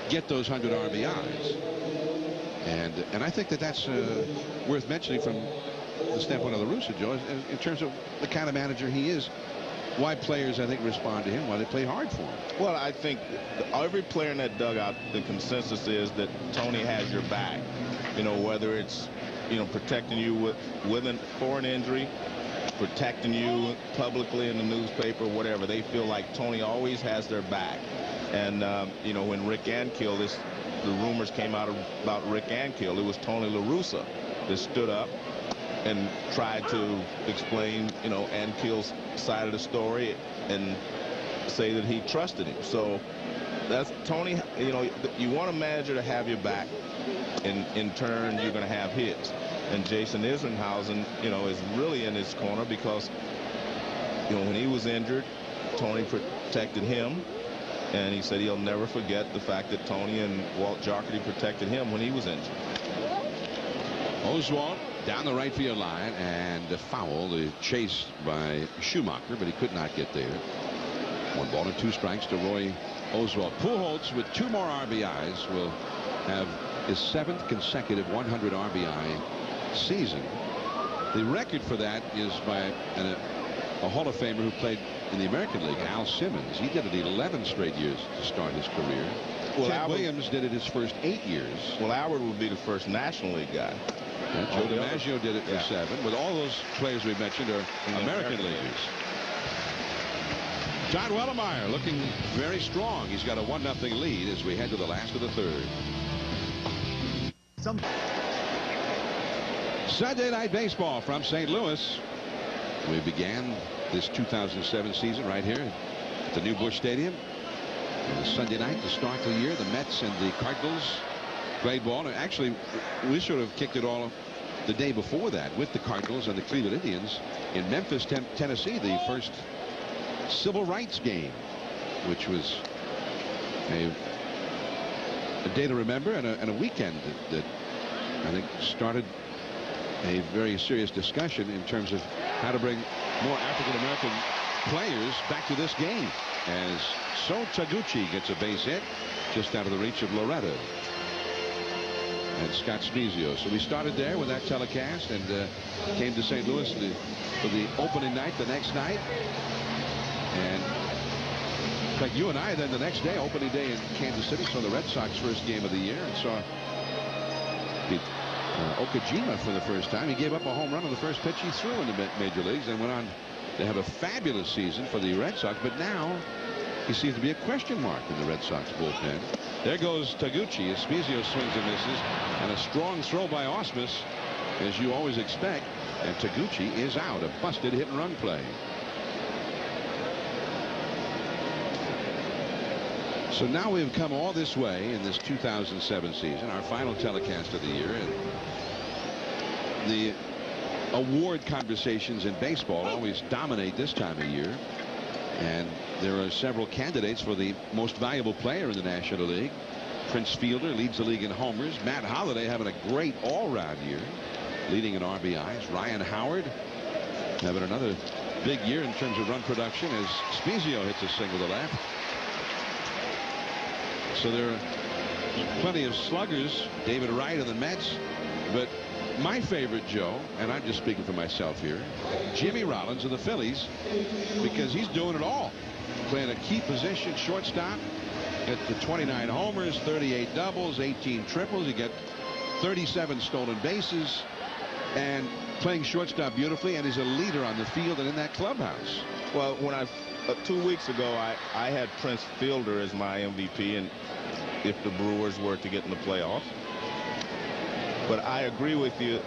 get those 100 RBIs. And I think that that's worth mentioning from the standpoint of La Russa, Joe, in terms of the kind of manager he is. Why players, I think, respond to him, why they play hard for him. Well, I think every player in that dugout, the consensus is that Tony has your back. You know, whether it's, you know, protecting you for an injury, protecting you publicly in the newspaper, whatever. They feel like Tony always has their back. And, you know, when Rick Ankiel, the rumors came out about Rick Ankiel, it was Tony La Russa that stood up and tried to explain, you know, Ankiel's side of the story and say that he trusted him. So that's Tony. You know, you want a manager to have your back, and in turn you're going to have his. And Jason Isringhausen, you know, is really in his corner because, you know, when he was injured, Tony protected him, and he said he'll never forget the fact that Tony and Walt Jocketty protected him when he was injured. Oswalt down the right field line, and a foul, the chase by Schumacher, but he could not get there. 1 ball and 2 strikes to Roy Oswalt. Pujols with 2 more RBIs will have his 7th consecutive 100 RBI season. The record for that is by a Hall of Famer who played in the American League, Al Simmons. He did it 11 straight years to start his career. Well, Ted Williams did it his first 8 years. Well, Albert would be the first National League guy. Yeah, Joe DiMaggio did it for 7. With all those players we mentioned are American leaguers. John Wellemeyer looking very strong. He's got a 1-0 lead as we head to the last of the third. Sunday night baseball from St. Louis. We began this 2007 season right here at the new Busch Stadium. And Sunday night to start the year, the Mets and the Cardinals played ball. And actually, we sort of kicked it all the day before that with the Cardinals and the Cleveland Indians in Memphis, Tennessee, the first civil rights game, which was a day to remember and a weekend that I think started a very serious discussion in terms of how to bring more African-American players back to this game, as Taguchi gets a base hit just out of the reach of Loretta and Scott Spezio. So we started there with that telecast and came to St. Louis for the opening night the next night. And in fact, you and I then the next day, opening day in Kansas City, saw the Red Sox first game of the year and saw Okajima for the first time. He gave up a home run on the first pitch he threw in the major leagues and went on to have a fabulous season for the Red Sox. But now he seems to be a question mark in the Red Sox bullpen. There goes Taguchi as Spezio swings and misses, and a strong throw by Ausmus, as you always expect, and Taguchi is out. A busted hit and run play. So now we've come all this way in this 2007 season, our final telecast of the year, and the award conversations in baseball always dominate this time of year, and there are several candidates for the most valuable player in the National League. Prince Fielder leads the league in homers. Matt Holliday having a great all-round year, leading in RBIs. Ryan Howard having another big year in terms of run production as Spezio hits a single to left. So there are plenty of sluggers. David Wright of the Mets, but my favorite, Joe, and I'm just speaking for myself here, Jimmy Rollins of the Phillies, because he's doing it all. Playing a key position, shortstop, at the 29 homers, 38 doubles, 18 triples. You get 37 stolen bases, and playing shortstop beautifully, and he's a leader on the field and in that clubhouse. Well, when 2 weeks ago, I had Prince Fielder as my MVP, and if the Brewers were to get in the playoffs. But I agree with you.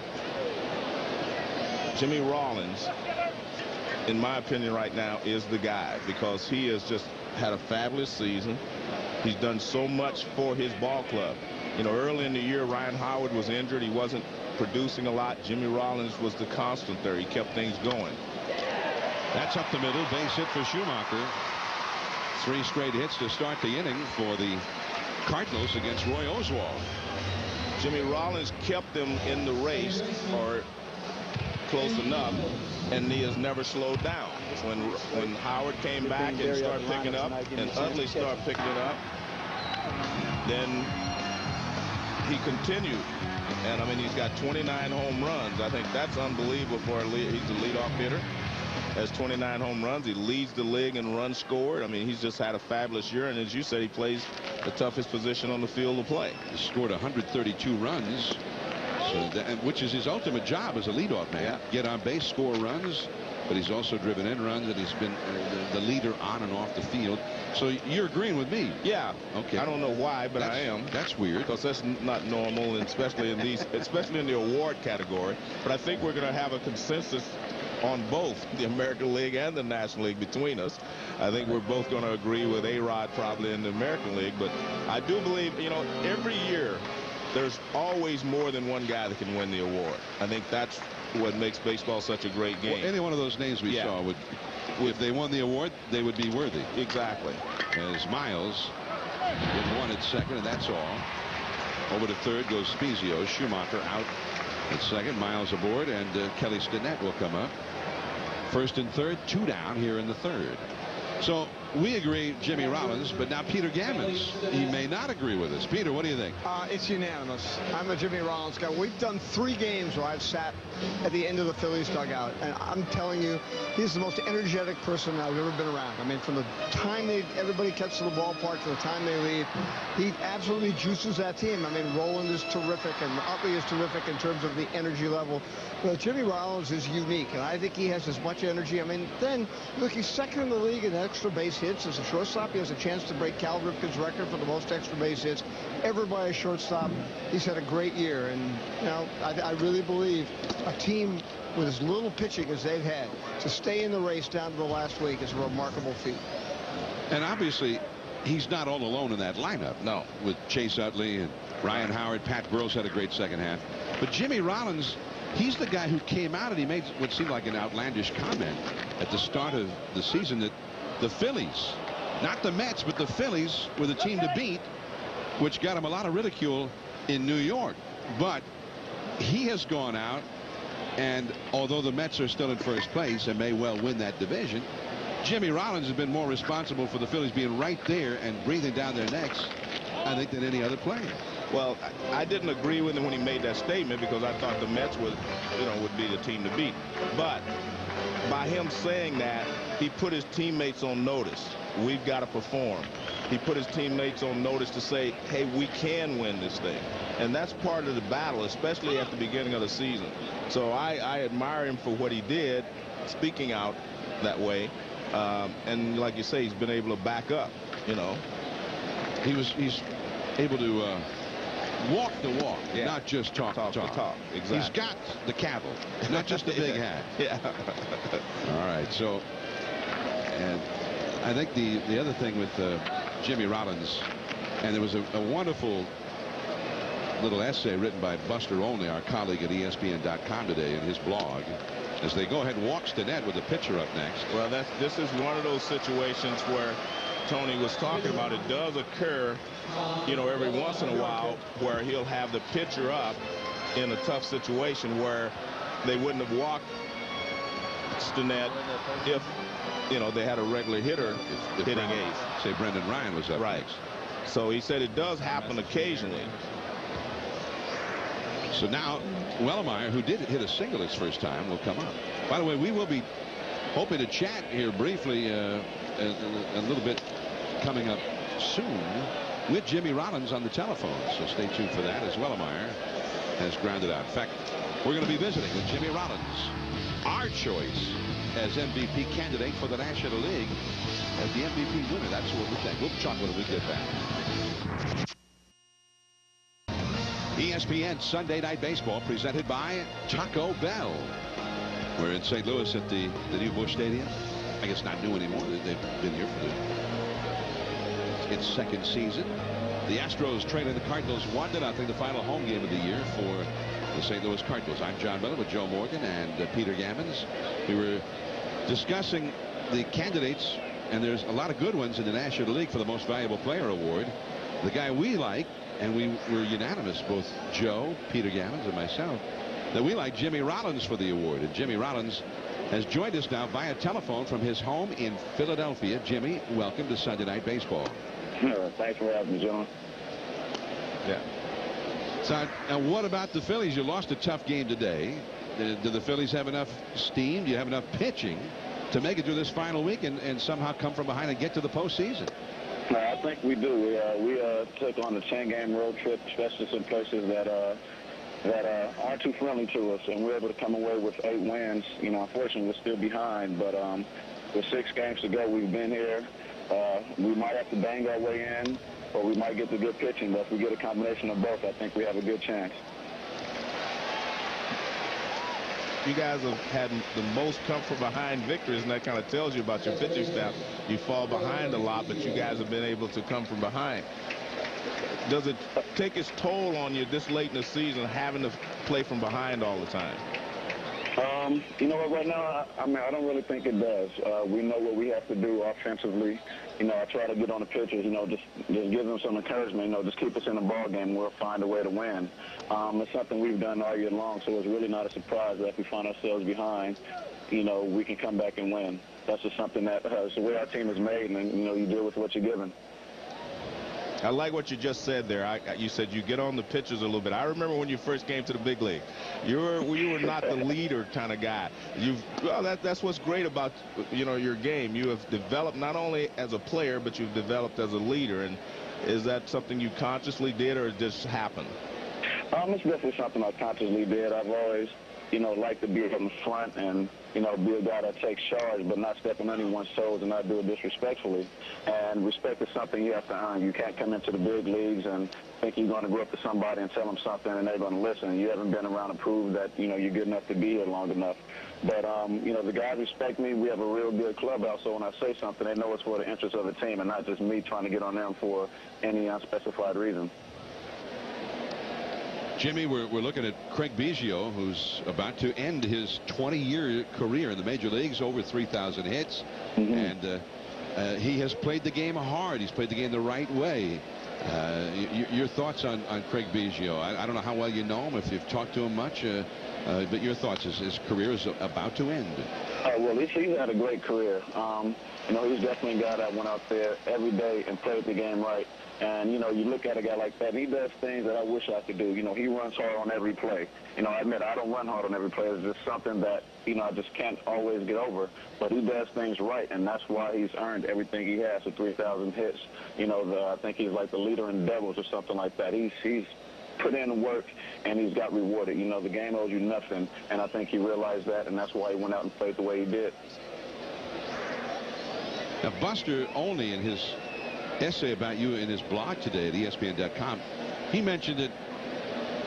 Jimmy Rollins, in my opinion right now, is the guy, because he has just had a fabulous season. He's done so much for his ball club. You know, early in the year, Ryan Howard was injured. He wasn't producing a lot. Jimmy Rollins was the constant there. He kept things going. That's up the middle, base hit for Schumacher. 3 straight hits to start the inning for the Cardinals against Roy Oswalt. Jimmy Rollins kept them in the race, or close enough, and he has never slowed down. When Howard came back and started picking up, and Utley started picking it up, then he continued. And I mean, he's got 29 home runs. I think that's unbelievable for a lead. He's a leadoff hitter. Has 29 home runs. He leads the league in runs scored. I mean, he's just had a fabulous year, and as you said, he plays the toughest position on the field to play. He scored 132 runs, which is his ultimate job as a leadoff man. Yeah. Get on base, score runs, but he's also driven in runs, and he's been the leader on and off the field. So you're agreeing with me? Yeah. Okay. I don't know why, but I am. That's weird, because that's not normal, and especially in the award category. But I think we're going to have a consensus on both the American League and the National League between us. I think we're both going to agree with A-Rod probably in the American League, but I do believe, you know, every year there's always more than one guy that can win the award. I think that's what makes baseball such a great game. Well, any one of those names we saw would, if they won the award, they would be worthy. Exactly. As Miles with 1 at second, and that's all. Over to third goes Spezio. Schumacher out at second. Miles aboard, and Kelly Stinnett will come up. First and third, 2 down here in the third. So we agree Jimmy Rollins, but now Peter Gammons, he may not agree with us. Peter, what do you think? It's unanimous. I'm a Jimmy Rollins guy. We've done 3 games where I've sat at the end of the Phillies dugout, and I'm telling you, he's the most energetic person I've ever been around. I mean, from the time everybody gets to the ballpark to the time they leave, he absolutely juices that team. I mean, Roland is terrific, and Utley is terrific in terms of the energy level. But Jimmy Rollins is unique, and I think he has as much energy. I mean, then, look, he's second in the league in extra base hits. As a shortstop, he has a chance to break Cal Ripken's record for the most extra base hits ever by a shortstop. He's had a great year, and you know, I really believe a team with as little pitching as they've had to stay in the race down to the last week is a remarkable feat. And obviously, he's not all alone in that lineup. No. With Chase Utley and Ryan Howard. Pat Burrell's had a great second half. But Jimmy Rollins, he's the guy who came out and he made what seemed like an outlandish comment at the start of the season that the Phillies, not the Mets, but the Phillies were the team to beat, which got him a lot of ridicule in New York. But he has gone out, and although the Mets are still in first place and may well win that division, Jimmy Rollins has been more responsible for the Phillies being right there and breathing down their necks, I think, than any other player. Well, I didn't agree with him when he made that statement, because I thought the Mets would be the team to beat. But by him saying that, he put his teammates on notice. We've got to perform. He put his teammates on notice to say, hey, we can win this thing. And that's part of the battle, especially at the beginning of the season. So I admire him for what he did, speaking out that way. And like you say, he's been able to back up, you know. He's able to walk the walk, not just talk the talk. Exactly. He's got the cattle, not just the big hat. Yeah. All right. So, and I think the other thing with Jimmy Rollins. And there was a wonderful little essay written by Buster Olney, our colleague at ESPN.com today, in his blog, as they go ahead and walks the net with the pitcher up next. Well, this is one of those situations where Tony was talking about. It does occur, you know, every once in a while, where he'll have the pitcher up in a tough situation where they wouldn't have walked the net if, you know, they had a regular hitter hitting eighth. Say Brendan Ryan was up next. So he said it does happen occasionally. So now Wellemeyer, who did hit a single his first time, will come up. By the way, we will be hoping to chat here briefly a little bit coming up soon with Jimmy Rollins on the telephone. So stay tuned for that as Wellemeyer has grounded out. In fact, we're going to be visiting with Jimmy Rollins, our choice as MVP candidate for the National League, as the MVP winner. That's what we think. We'll talk when we get back. ESPN Sunday Night Baseball presented by Taco Bell. We're in St. Louis at the new Busch Stadium. I guess not new anymore. They've been here for its second season. The Astros trailing the Cardinals 1-0, the final home game of the year for the St. Louis Cardinals. I'm John Miller with Joe Morgan and Peter Gammons. We were discussing the candidates, and there's a lot of good ones in the National League for the Most Valuable Player Award. The guy we like, and we were unanimous, both Joe, Peter Gammons, and myself, that we like Jimmy Rollins for the award. And Jimmy Rollins has joined us now via telephone from his home in Philadelphia. Jimmy, welcome to Sunday Night Baseball. Thanks for having me, John. Yeah. So now what about the Phillies? You lost a tough game today. Do the Phillies have enough steam? Do you have enough pitching to make it through this final week and somehow come from behind and get to the postseason? I think we do. We took on a 10-game road trip, especially some places that aren't too friendly to us, and we're able to come away with 8 wins. You know, unfortunately, we're still behind, but with 6 games to go, we've been here. We might have to bang our way in, or we might get the good pitching, but if we get a combination of both, I think we have a good chance. You guys have had the most come from behind victories, and that kind of tells you about your pitching staff. You fall behind a lot, but you guys have been able to come from behind. Does it take its toll on you this late in the season, having to play from behind all the time? You know what, right now, I mean, I don't really think it does. We know what we have to do offensively. You know, I try to get on the pitchers, you know, just give them some encouragement, you know, just keep us in the ball game. We'll find a way to win. It's something we've done all year long, so it's really not a surprise that if we find ourselves behind, you know, we can come back and win. That's just something that it's the way our team is made, and, you know, you deal with what you're given. I like what you just said there. You said you get on the pitchers a little bit. I remember when you first came to the big league. You were not the leader kind of guy. That's what's great about, you know, your game. You have developed not only as a player, but you've developed as a leader. And is that something you consciously did, or it just happened? It's definitely something I consciously did. I've always, you know, liked to be in the front and, you know, be a guy that takes charge, but not step on anyone's toes and not do it disrespectfully. And respect is something you have to earn. You can't come into the big leagues and think you're going to go up to somebody and tell them something and they're going to listen. You haven't been around to prove that, you know, you're good enough to be here long enough. But, you know, the guys respect me. We have a real good clubhouse, so when I say something, they know it's for the interest of the team and not just me trying to get on them for any unspecified reason. Jimmy, we're looking at Craig Biggio, who's about to end his 20-year career in the major leagues, over 3,000 hits. And he has played the game hard. He's played the game the right way. Your thoughts on Craig Biggio? I don't know how well you know him, if you've talked to him much, but your thoughts. His career is about to end. Well, he's had a great career. You know, he's definitely a guy that went out there every day and played the game right. And, you know, you look at a guy like that, and he does things that I wish I could do. You know, he runs hard on every play. You know, I admit I don't run hard on every play. It's just something that, you know, I just can't always get over. But he does things right, and that's why he's earned everything he has with 3,000 hits. You know, I think he's like the leader in Devils or something like that. He's put in the work, and he's got rewarded. You know, the game owes you nothing, and I think he realized that, and that's why he went out and played the way he did. Now, Buster Olney, in his essay about you in his blog today at ESPN.com, he mentioned that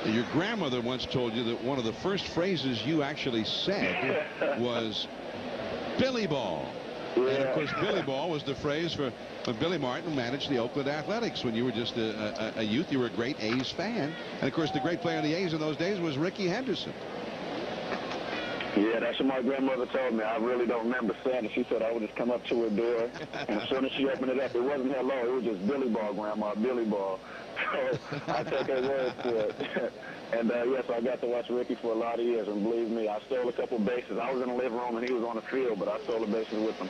your grandmother once told you that one of the first phrases you actually said was Billy Ball. And of course, Billy Ball was the phrase for when Billy Martin managed the Oakland Athletics. When you were just a youth, you were a great A's fan. And of course, the great player on the A's in those days was Ricky Henderson. Yeah, that's what my grandmother told me. I really don't remember saying it. She said I would just come up to her door, and as soon as she opened it up, it wasn't hello. It was just Billy Ball, Grandma, Billy Ball. So I take her word for it. And, yes, I got to watch Ricky for a lot of years, and believe me, I stole a couple bases. I was in the living room, and he was on the field, but I stole the bases with him.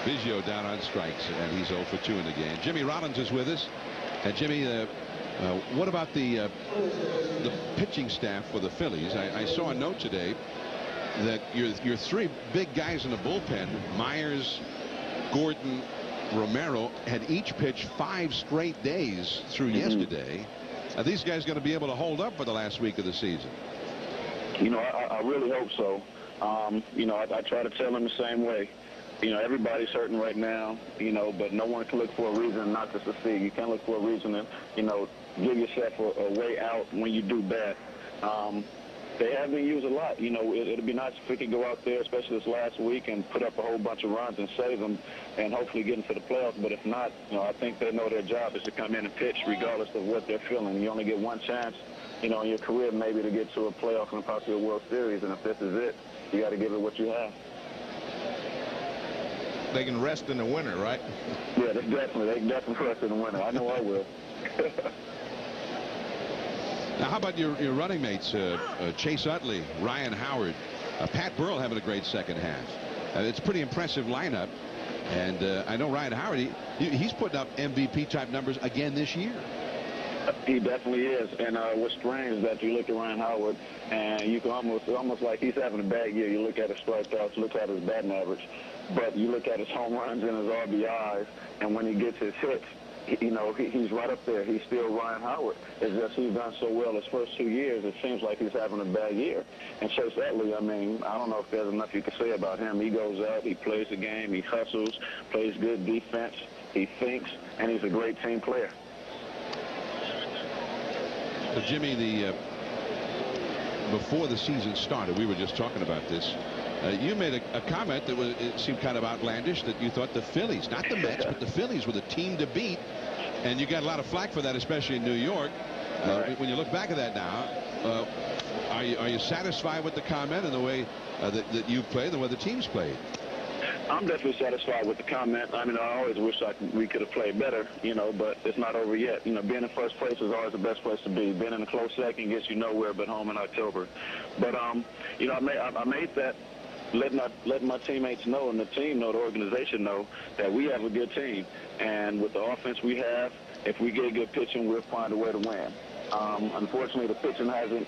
Biggio down on strikes, and he's 0 for 2 in the game. Jimmy Rollins is with us. And, Jimmy, what about the pitching staff for the Phillies? I saw a note today that your three big guys in the bullpen, Myers, Gordon, Romero, had each pitched 5 straight days through yesterday. Are these guys going to be able to hold up for the last week of the season? You know, I really hope so. You know, I try to tell them the same way. You know, everybody's hurting right now, you know, but no one can look for a reason not to succeed. You can't look for a reason to, you know, give yourself a way out when you do bad. They have been used a lot. You know, it'd be nice if we could go out there, especially this last week, and put up a whole bunch of runs and save them and hopefully get into the playoffs. But if not, you know, I think they know their job is to come in and pitch regardless of what they're feeling. You only get one chance, you know, in your career maybe to get to a playoff and possibly a World Series. And if this is it, you got to give it what you have. They can rest in the winter, right? Yeah, they can definitely rest in the winter. I know I will. Now, how about your running mates, Chase Utley, Ryan Howard, Pat Burrell having a great second half? It's a pretty impressive lineup. And I know Ryan Howard, he's putting up MVP-type numbers again this year. He definitely is. And what's strange is that you look at Ryan Howard, and you can almost like he's having a bad year. You look at his strikeouts, look at his batting average, but you look at his home runs and his RBIs, and when he gets his hits, you know, he's right up there. He's still Ryan Howard. It's just he's done so well his first 2 years, it seems like he's having a bad year. And Chase Utley, I mean, I don't know if there's enough you can say about him. He goes out, he plays the game, he hustles, plays good defense, he thinks, and he's a great team player. So, Jimmy, before the season started, we were just talking about this. You made a comment that it seemed kind of outlandish, that you thought the Phillies, not the Mets, but the Phillies were the team to beat. And you got a lot of flack for that, especially in New York. When you look back at that now, are you satisfied with the comment and the way that you played, the way the teams played? I'm definitely satisfied with the comment. I mean, I always wish we could have played better, you know, but it's not over yet. You know, being in first place is always the best place to be. Being in a close second gets you nowhere but home in October. But, you know, I made that letting my teammates know and the team know, the organization know, that we have a good team. And with the offense we have, if we get good pitching, we'll find a way to win. Unfortunately, the pitching hasn't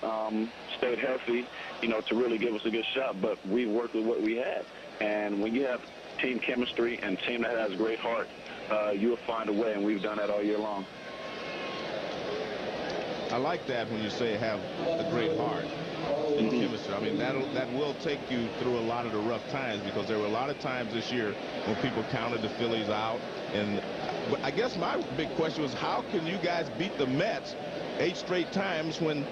stayed healthy, you know, to really give us a good shot, but we worked with what we had. And when you have team chemistry and a team that has great heart, you'll find a way, and we've done that all year long. I like that when you say have a great heart and chemistry. I mean, that will take you through a lot of the rough times, because there were a lot of times this year when people counted the Phillies out. And but I guess my big question was, how can you guys beat the Mets 8 straight times when,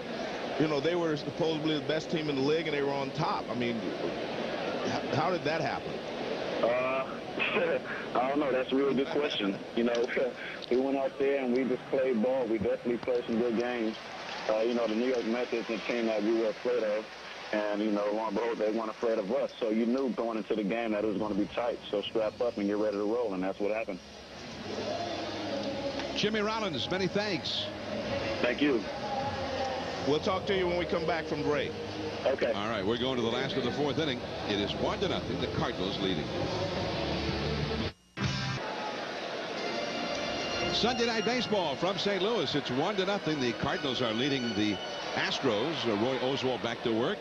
you know, they were supposedly the best team in the league and they were on top? I mean, how did that happen? I don't know. That's a really good question. You know, we went out there and we just played ball. We definitely played some good games. You know, the New York Mets is a team that we were afraid of. And, you know, lo and behold, they weren't afraid of us. So you knew going into the game that it was going to be tight. So strap up and get ready to roll, and that's what happened. Jimmy Rollins, many thanks. Thank you. We'll talk to you when we come back from break. Okay. All right, we're going to the last of the 4th inning. It is 1-0, the Cardinals leading. Sunday Night Baseball from St. Louis. It's 1-0. The Cardinals are leading the Astros. Roy Oswalt back to work,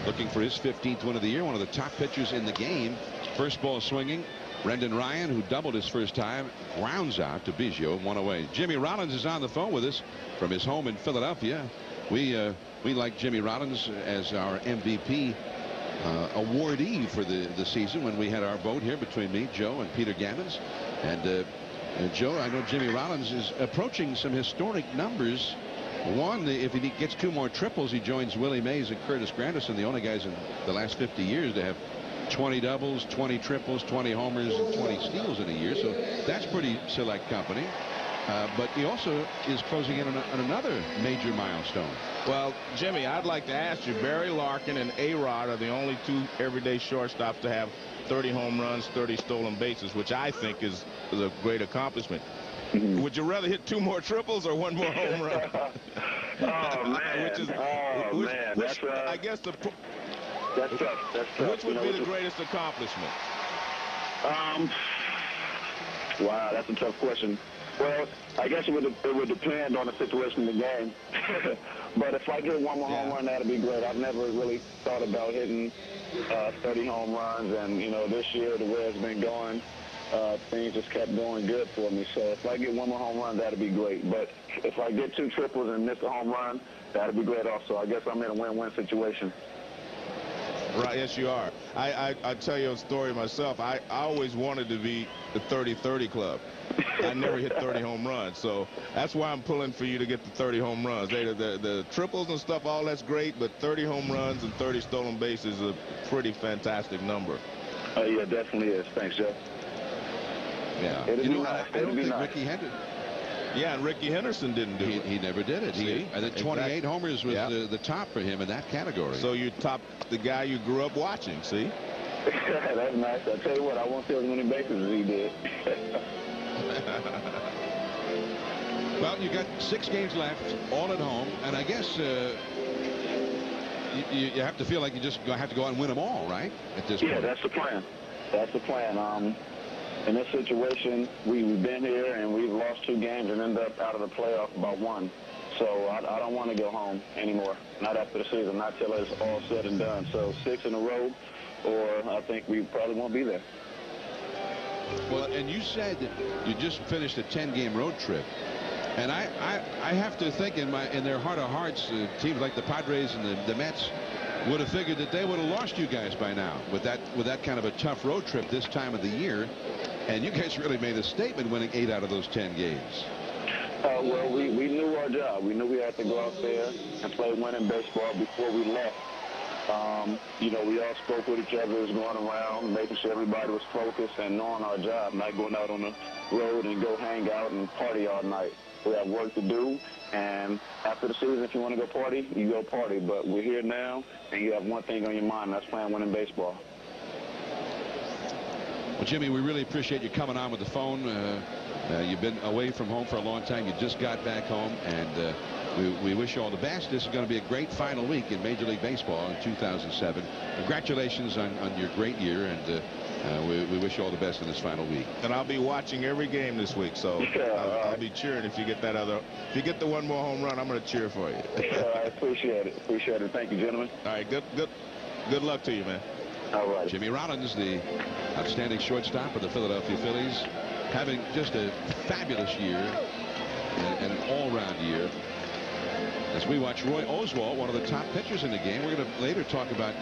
looking for his 15th win of the year. One of the top pitchers in the game. First ball swinging. Brendan Ryan, who doubled his first time, grounds out to Biggio, 1 away. Jimmy Rollins is on the phone with us from his home in Philadelphia. We like Jimmy Rollins as our MVP awardee for the season when we had our vote here between me, Joe, and Peter Gammons. And Joe, I know Jimmy Rollins is approaching some historic numbers. One, if he gets 2 more triples, he joins Willie Mays and Curtis Granderson, the only guys in the last 50 years to have 20 doubles, 20 triples, 20 homers, and 20 steals in a year. So that's pretty select company. But he also is closing in on another major milestone. Well, Jimmy, I'd like to ask you, Barry Larkin and A-Rod are the only two everyday shortstops to have 30 home runs, 30 stolen bases, which I think is a great accomplishment. Would you rather hit 2 more triples or 1 more home run? Oh, man. I guess that's tough. That's tough. Which would be the greatest accomplishment? Wow, that's a tough question. Well, I guess it would depend on the situation in the game. But if I get 1 more home run, that'd be great. I've never really thought about hitting 30 home runs, and this year the way it's been going, things just kept going good for me. So if I get 1 more home run, that'd be great. But if I get 2 triples and miss a home run, that'd be great also. I guess I'm in a win-win situation. Right, yes, you are. I tell you a story myself. I always wanted to be the 30-30 club. I never hit 30 home runs, so that's why I'm pulling for you to get the 30 home runs. The triples and stuff, all that's great, but 30 home runs and 30 stolen bases is a pretty fantastic number. Oh, yeah, definitely is. Thanks, Jeff. Yeah. I don't think Ricky Henderson. Yeah, and Ricky Henderson didn't do it. He never did it. I think 28 homers was the top for him in that category. So you topped the guy you grew up watching, see? That's nice. I tell you what, I won't steal as many bases as he did. Well, you got 6 games left, all at home, and I guess you have to feel like you just have to go out and win them all, right? At this point. Yeah, that's the plan. That's the plan. In this situation, we've been here and we've lost 2 games and ended up out of the playoff by 1. So I don't want to go home anymore. Not after the season, not till it's all said and done. So 6 in a row, or I think we probably won't be there. Well, and you said you just finished a 10-game road trip, and I have to think in their heart of hearts, teams like the Padres and the Mets would have figured that they would have lost you guys by now with that kind of a tough road trip this time of the year, and you guys really made a statement winning 8 out of those 10 games. Well, we knew our job. We knew we had to go out there and play winning baseball before we left. We all spoke with each other, was going around, making sure everybody was focused and knowing our job, not going out on the road and go hang out and party all night. We have work to do, and after the season, if you want to go party, you go party. But we're here now, and you have one thing on your mind, and that's playing winning baseball. Well, Jimmy, we really appreciate you coming on with the phone. You've been away from home for a long time. You just got back home, and we wish you all the best. This is going to be a great final week in Major League Baseball in 2007. Congratulations on your great year, and we wish you all the best in this final week. And I'll be watching every game this week, so I'll be cheering if you get that other. If you get the 1 more home run, I'm going to cheer for you. I appreciate it. Appreciate it. Thank you, gentlemen. All right, good luck to you, man. All right. Jimmy Rollins, the outstanding shortstop of the Philadelphia Phillies, having just a fabulous year and an all-round year. As we watch Roy Oswalt, one of the top pitchers in the game. We're going to later talk about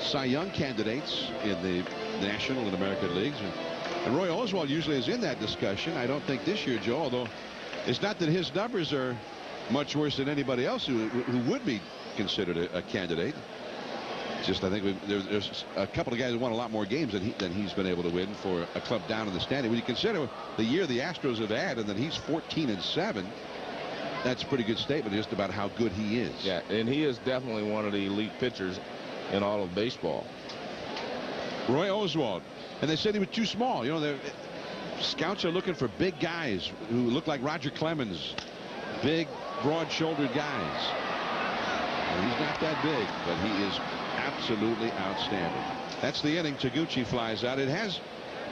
Cy Young candidates in the National and American Leagues. And Roy Oswalt usually is in that discussion. I don't think this year, Joe, although it's not that his numbers are much worse than anybody else who would be considered a candidate. Just I think there's a couple of guys who won a lot more games than he's been able to win for a club down in the standing. When you consider the year the Astros have had, and then he's 14-7, that's a pretty good statement just about how good he is. Yeah, and he is definitely one of the elite pitchers in all of baseball. Roy Oswalt, and they said he was too small. Scouts are looking for big guys who look like Roger Clemens, big, broad-shouldered guys. And he's not that big, but he is absolutely outstanding. That's the inning. Taguchi flies out. It has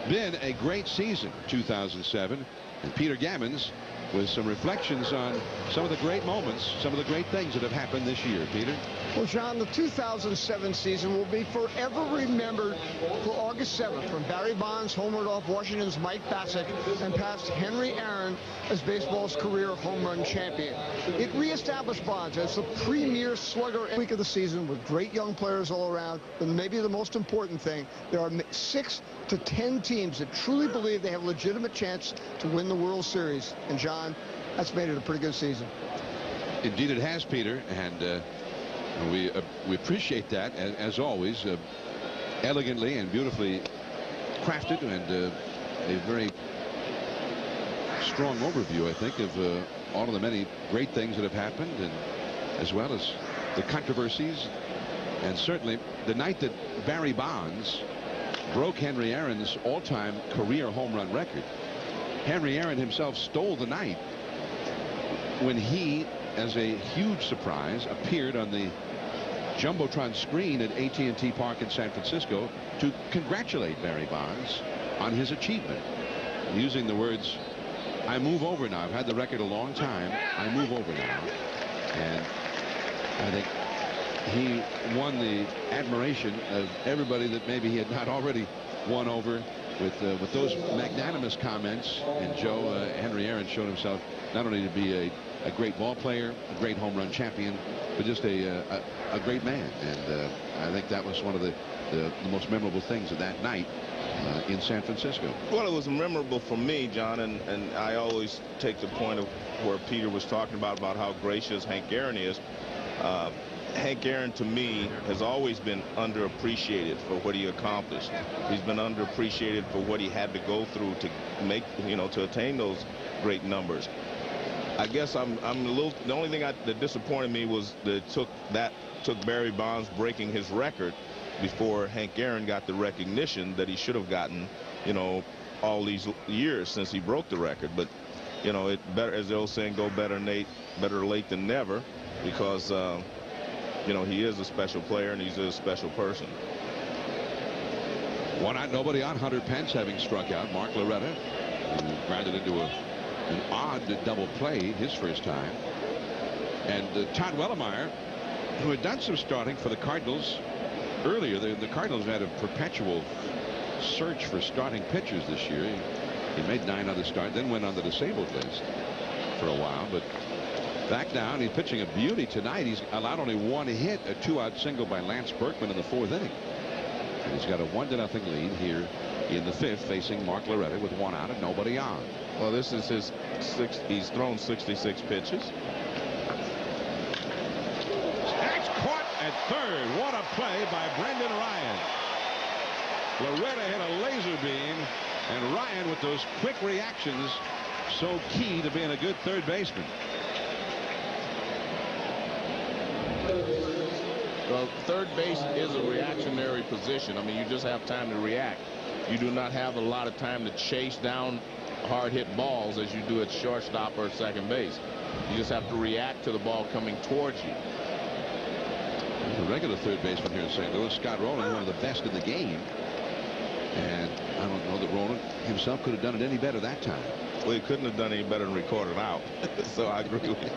been a great season, 2007, and Peter Gammons with some reflections on some of the great moments, some of the great things that have happened this year. Peter? Well, John, the 2007 season will be forever remembered for August 7th, when Barry Bonds homered off Washington's Mike Bassett and passed Henry Aaron as baseball's career home run champion. It reestablished Bonds as the premier slugger week of the season with great young players all around. And maybe the most important thing, there are 6 to 10 teams that truly believe they have a legitimate chance to win the World Series. And John, that's made it a pretty good season. Indeed it has, Peter, and we appreciate that, as always. elegantly and beautifully crafted, and a very strong overview, I think, of all of the many great things that have happened, and as well as the controversies. And certainly the night that Barry Bonds broke Henry Aaron's all-time career home run record, Henry Aaron himself stole the night when he, as a huge surprise, appeared on the Jumbotron screen at AT&T Park in San Francisco to congratulate Barry Bonds on his achievement, using the words, "I move over now. I've had the record a long time. I move over now." And I think he won the admiration of everybody that maybe he had not already won over with those magnanimous comments. And Joe, Henry Aaron showed himself not only to be a great ball player, a great home run champion, but just a great man. And I think that was one of the most memorable things of that night in San Francisco. Well, it was memorable for me, John, and I always take the point of where Peter was talking about how gracious Hank Aaron is. Hank Aaron, to me, has always been underappreciated for what he accomplished. He's been underappreciated for what he had to go through to make, to attain those great numbers. I guess I'm a little. The only thing that disappointed me was that took Barry Bonds breaking his record before Hank Aaron got the recognition that he should have gotten, all these years since he broke the record. But it better, as the old saying, go better late than never, because he is a special player and he's a special person. 1 out, nobody on. Hunter Pence having struck out. Mark Loretta, who grounded into an odd double play his first time. And Todd Wellemeyer, who had done some starting for the Cardinals earlier. The Cardinals had a perpetual search for starting pitchers this year. He made 9 other starts, then went on the disabled list for a while, but back down. He's pitching a beauty tonight. He's allowed only 1 hit, a 2-out single by Lance Berkman in the 4th inning. And he's got a 1-0 lead here in the 5th, facing Mark Loretta with 1 out and nobody on. Well, this is his 6th. He's thrown 66 pitches. That's caught at third. What a play by Brendan Ryan. Loretta hit a laser beam, and Ryan, with those quick reactions, so key to being a good third baseman. Well, third base is a reactionary position. I mean, you just have time to react. You do not have a lot of time to chase down hard hit balls as you do at shortstop or second base. You just have to react to the ball coming towards you. The regular third baseman here in St. Louis, Scott Rolen, one of the best in the game. And I don't know that Rolen himself could have done it any better that time. Well, he couldn't have done any better than recorded out. So I agree with you.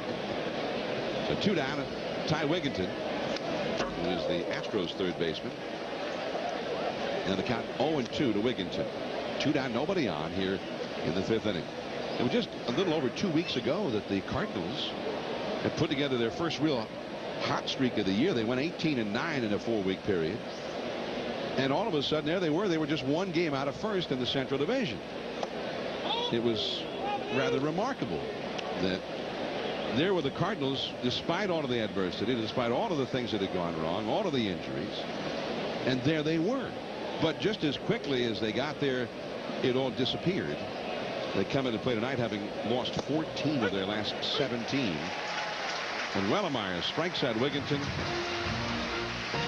So 2 down. Ty Wigginton, who is the Astros third baseman. And the count 0-2 to Wigginton. 2 down, nobody on here in the 5th inning. It was just a little over 2 weeks ago that the Cardinals had put together their first real hot streak of the year. They went 18-9 in a 4-week period. And all of a sudden, there they were. They were just 1 game out of first in the Central Division. It was rather remarkable that there were the Cardinals, despite all of the adversity, despite all of the things that had gone wrong, all of the injuries, and there they were. But just as quickly as they got there, it all disappeared. They come in and play tonight having lost 14 of their last 17. And Wellemeyer strikes out Wigginton.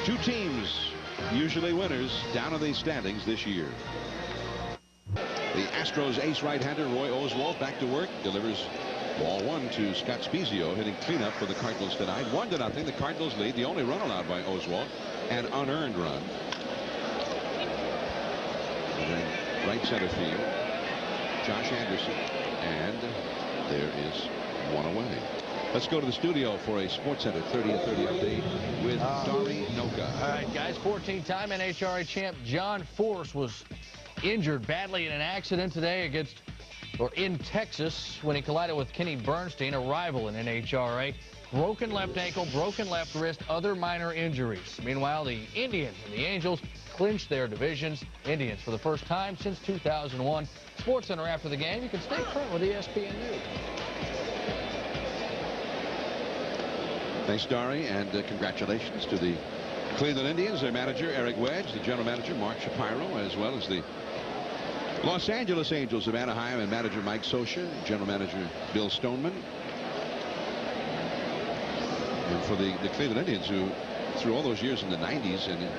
2 teams, usually winners, down in the standings this year. The Astros ace right-hander Roy Oswalt back to work, delivers ball 1 to Scott Spezio, hitting cleanup for the Cardinals tonight. 1-0. The Cardinals lead. The only run allowed by Oswalt, an unearned run. And then right center field, Josh Anderson, and there is 1 away. Let's go to the studio for a SportsCenter 30-30 update with Dari Noka. All right, guys, 14-time NHRA champ John Force was injured badly in an accident today in Texas when he collided with Kenny Bernstein, a rival in NHRA. Broken left ankle, broken left wrist, other minor injuries. Meanwhile, the Indians and the Angels clinched their divisions. Indians for the first time since 2001. SportsCenter after the game. You can stay current with ESPN News. Thanks, Dari, and congratulations to the Cleveland Indians, their manager Eric Wedge, the general manager Mark Shapiro, as well as the Los Angeles Angels of Anaheim and manager Mike Scioscia, general manager Bill Stoneman. And for the Cleveland Indians, who through all those years in the 90s and in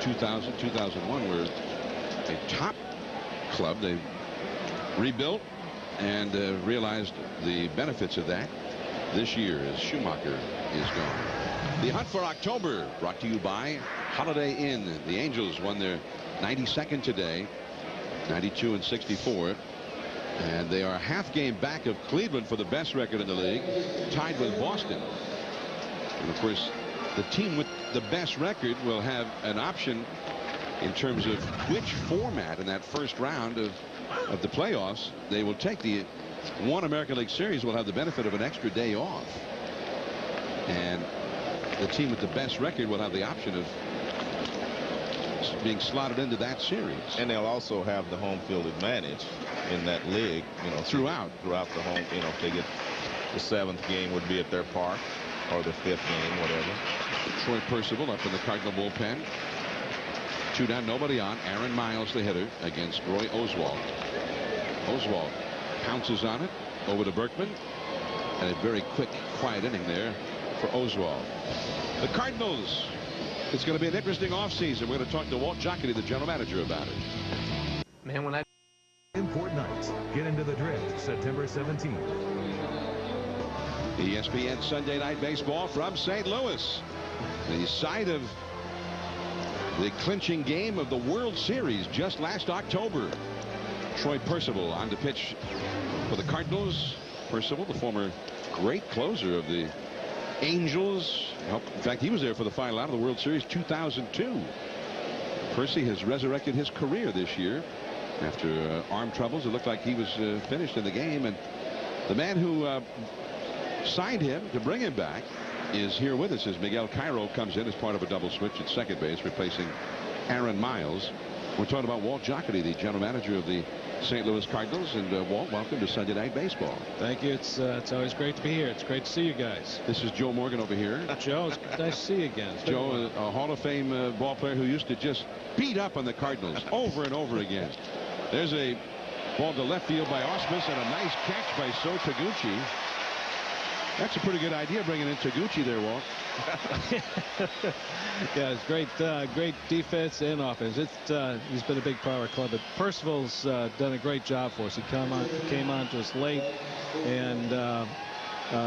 2000, 2001 were a top club, they rebuilt and realized the benefits of that this year as Schumacher is gone. The hunt for October brought to you by Holiday Inn. The Angels won their 92nd today, 92-64, and they are a half game back of Cleveland for the best record in the league, tied with Boston. And of course, the team with the best record will have an option in terms of which format in that first round of the playoffs they will take. The one American League Series will have the benefit of an extra day off, and the team with the best record will have the option of being slotted into that series. And they'll also have the home field advantage in that league, you know, throughout the home. You know, if they get the 7th game would be at their park, or the 5th game, whatever. Troy Percival up in the Cardinal bullpen. 2 down, nobody on. Aaron Miles, the hitter, against Roy Oswalt. Oswalt pounces on it over to Berkman, and a very quick, quiet inning there for Oswalt. The Cardinals, it's going to be an interesting offseason. We're going to talk to Walt Jocketty, the general manager, about it. Man, when I import nights get into the drift September 17th. ESPN Sunday Night Baseball from St. Louis, the site of the clinching game of the World Series just last October. Troy Percival on to pitch for the Cardinals. Percival, the former great closer of the Angels. In fact, he was there for the final out of the World Series 2002. Percy has resurrected his career this year after arm troubles. It looked like he was finished in the game, and the man who signed him to bring him back is here with us as Miguel Cairo comes in as part of a double switch at second base, replacing Aaron Miles. We're talking about Walt Jocketty, the general manager of the St. Louis Cardinals. And Walt, welcome to Sunday Night Baseball. Thank you. It's always great to be here. It's great to see you guys. This is Joe Morgan over here. Joe, it's nice to see you again. Joe, a Hall of Fame ball player who used to just beat up on the Cardinals over and over again. There's a ball to left field by Ausmus, and a nice catch by Taguchi. That's a pretty good idea, bringing in Taguchi there, Walt. Yeah, it's great defense and offense. He's been a big part of our club. But Percival's done a great job for us. He came on to us late, and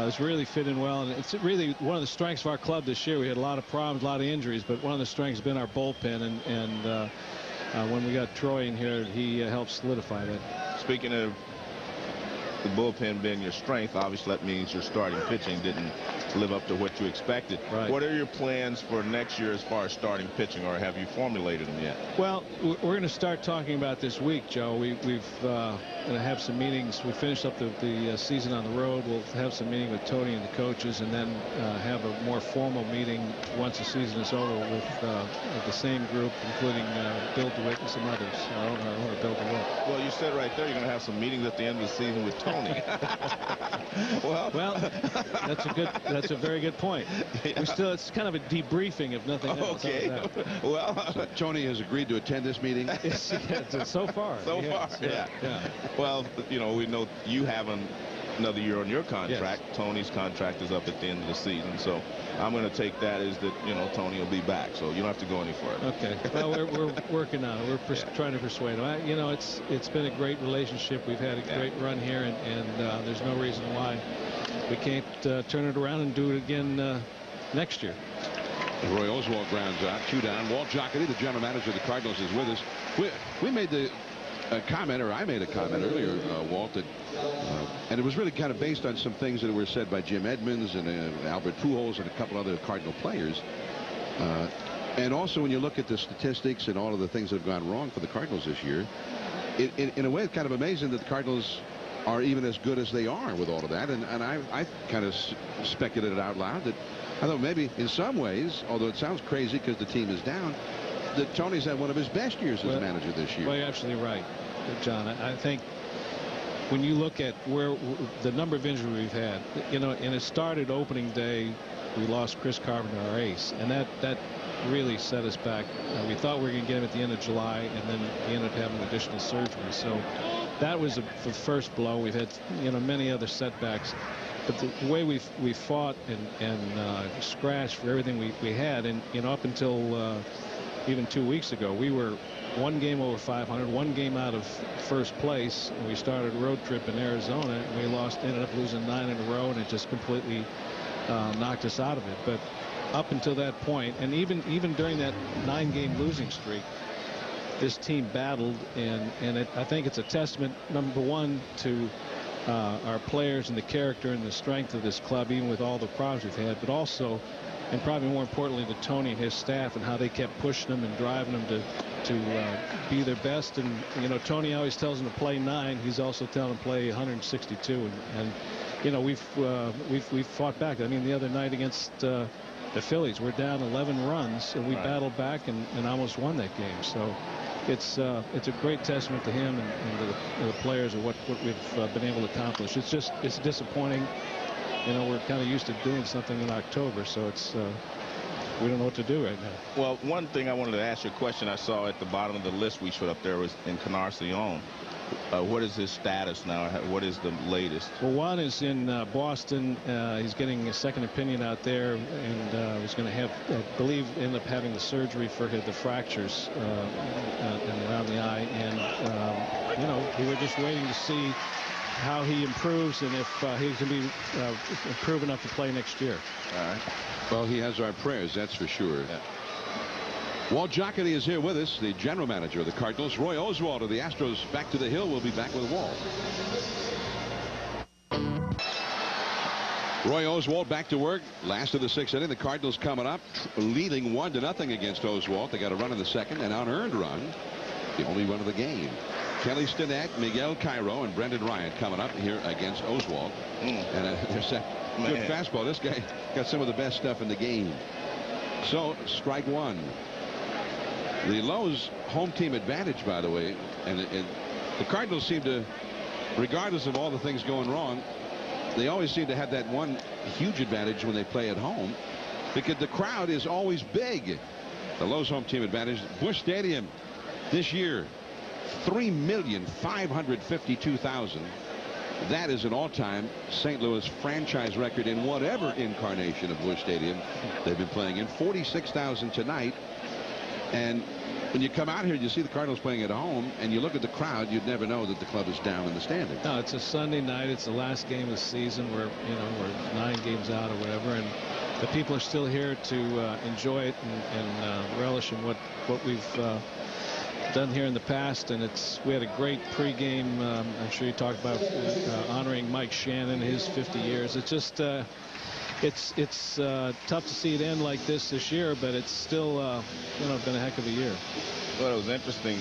it's really fitting well. And it's really one of the strengths of our club this year. We had a lot of problems, a lot of injuries, but one of the strengths has been our bullpen. And when we got Troy in here, he helped solidify that. Speaking of the bullpen being your strength, obviously that means your starting pitching didn't live up to what you expected. Right. What are your plans for next year as far as starting pitching, or have you formulated them yet? Well, we're going to start talking about this week, Joe. We've going to have some meetings. We finished up the season on the road. We'll have some meeting with Tony and the coaches, and then have a more formal meeting once the season is over with the same group, including Bill DeWitt and some others. Our owner, Bill DeWitt. Well, you said right there you're going to have some meetings at the end of the season with Tony. well, that's a very good point. Yeah. It's kind of a debriefing, if nothing else. Okay. Well, so Tony has agreed to attend this meeting. So far. Yeah. Well, you know, we know you have another year on your contract. Yes. Tony's contract is up at the end of the season, so I'm going to take that as that, you know, Tony will be back, so you don't have to go any further. Okay. Well, we're working on it. We're trying to persuade him. You know, it's been a great relationship. We've had a great run here, and there's no reason why we can't turn it around and do it again next year. Roy Oswalt grounds out, 2 down. Walt Jocketty, the general manager of the Cardinals, is with us. We made a comment, or I made a comment earlier, Walt, that, and it was really kind of based on some things that were said by Jim Edmonds and Albert Pujols and a couple other Cardinal players. And also, when you look at the statistics and all of the things that have gone wrong for the Cardinals this year, in a way, it's kind of amazing that the Cardinals are even as good as they are with all of that. And I kind of speculated out loud that I thought maybe in some ways, although it sounds crazy because the team is down, that Tony's had one of his best years as manager this year. Well, you're absolutely right, John. I think when you look at where the number of injuries we've had, you know, and it started opening day, we lost Chris Carpenter, our ace, and that really set us back. We thought we were going to get him at the end of July, and then he ended up having additional surgery. So that was the first blow. We've had many other setbacks, but the way we fought and scratched for everything we had, and up until even 2 weeks ago, we were 1 game over 500, 1 game out of first place, and we started a road trip in Arizona, and we ended up losing 9 in a row, and it just completely knocked us out of it. But up until that point, and even during that 9-game losing streak, this team battled, and I think it's a testament, number one, to our players and the character and the strength of this club, even with all the problems we've had, but also, and probably more importantly, to Tony and his staff and how they kept pushing them and driving them to be their best. And Tony always tells them to play 9. He's also telling them to play 162. And we've fought back. I mean, the other night against the Phillies, we're down 11 runs, and we battled back and almost won that game. So it's a great testament to him and to the players of what we've been able to accomplish. It's disappointing. We're kind of used to doing something in October, so we don't know what to do right now. Well, one thing I wanted to ask you a question I saw at the bottom of the list we showed up there was Encarnacion. What is his status now? What is the latest? Well, Juan is in Boston. He's getting a second opinion out there, and he's going to have, I believe, end up having the surgery for the fractures around the eye. And, we were just waiting to see how he improves and if he's going to be improve enough to play next year. All right. Well, he has our prayers, that's for sure. Yeah. Walt Jocketty is here with us, the general manager of the Cardinals. Roy Oswalt of the Astros back to the hill. We'll be back with Walt. Roy Oswalt back to work. Last of the 6th inning. The Cardinals coming up, leading 1-0 against Oswalt. They got a run in the second, an unearned run, the only run of the game. Kelly Stinnett, Miguel Cairo, and Brendan Ryan coming up here against Oswalt. And there's that good fastball. This guy got some of the best stuff in the game. So, strike 1. The Lowe's home team advantage, by the way, and the Cardinals seem to, regardless of all the things going wrong, they always seem to have that one huge advantage when they play at home, because the crowd is always big. The Lowe's home team advantage. Busch Stadium this year, 3,552,000. That is an all-time St. Louis franchise record in whatever incarnation of Busch Stadium they've been playing in. 46,000 tonight. And when you come out here, you see the Cardinals playing at home, and you look at the crowd, you'd never know that the club is down in the standings. No, it's a Sunday night. It's the last game of the season. We're 9 games out or whatever, and the people are still here to enjoy it and relish in what we've done here in the past. And we had a great pregame. I'm sure you talked about honoring Mike Shannon, his 50 years. It's just it's tough to see it end like this year, but it's still been a heck of a year. Well, it was interesting.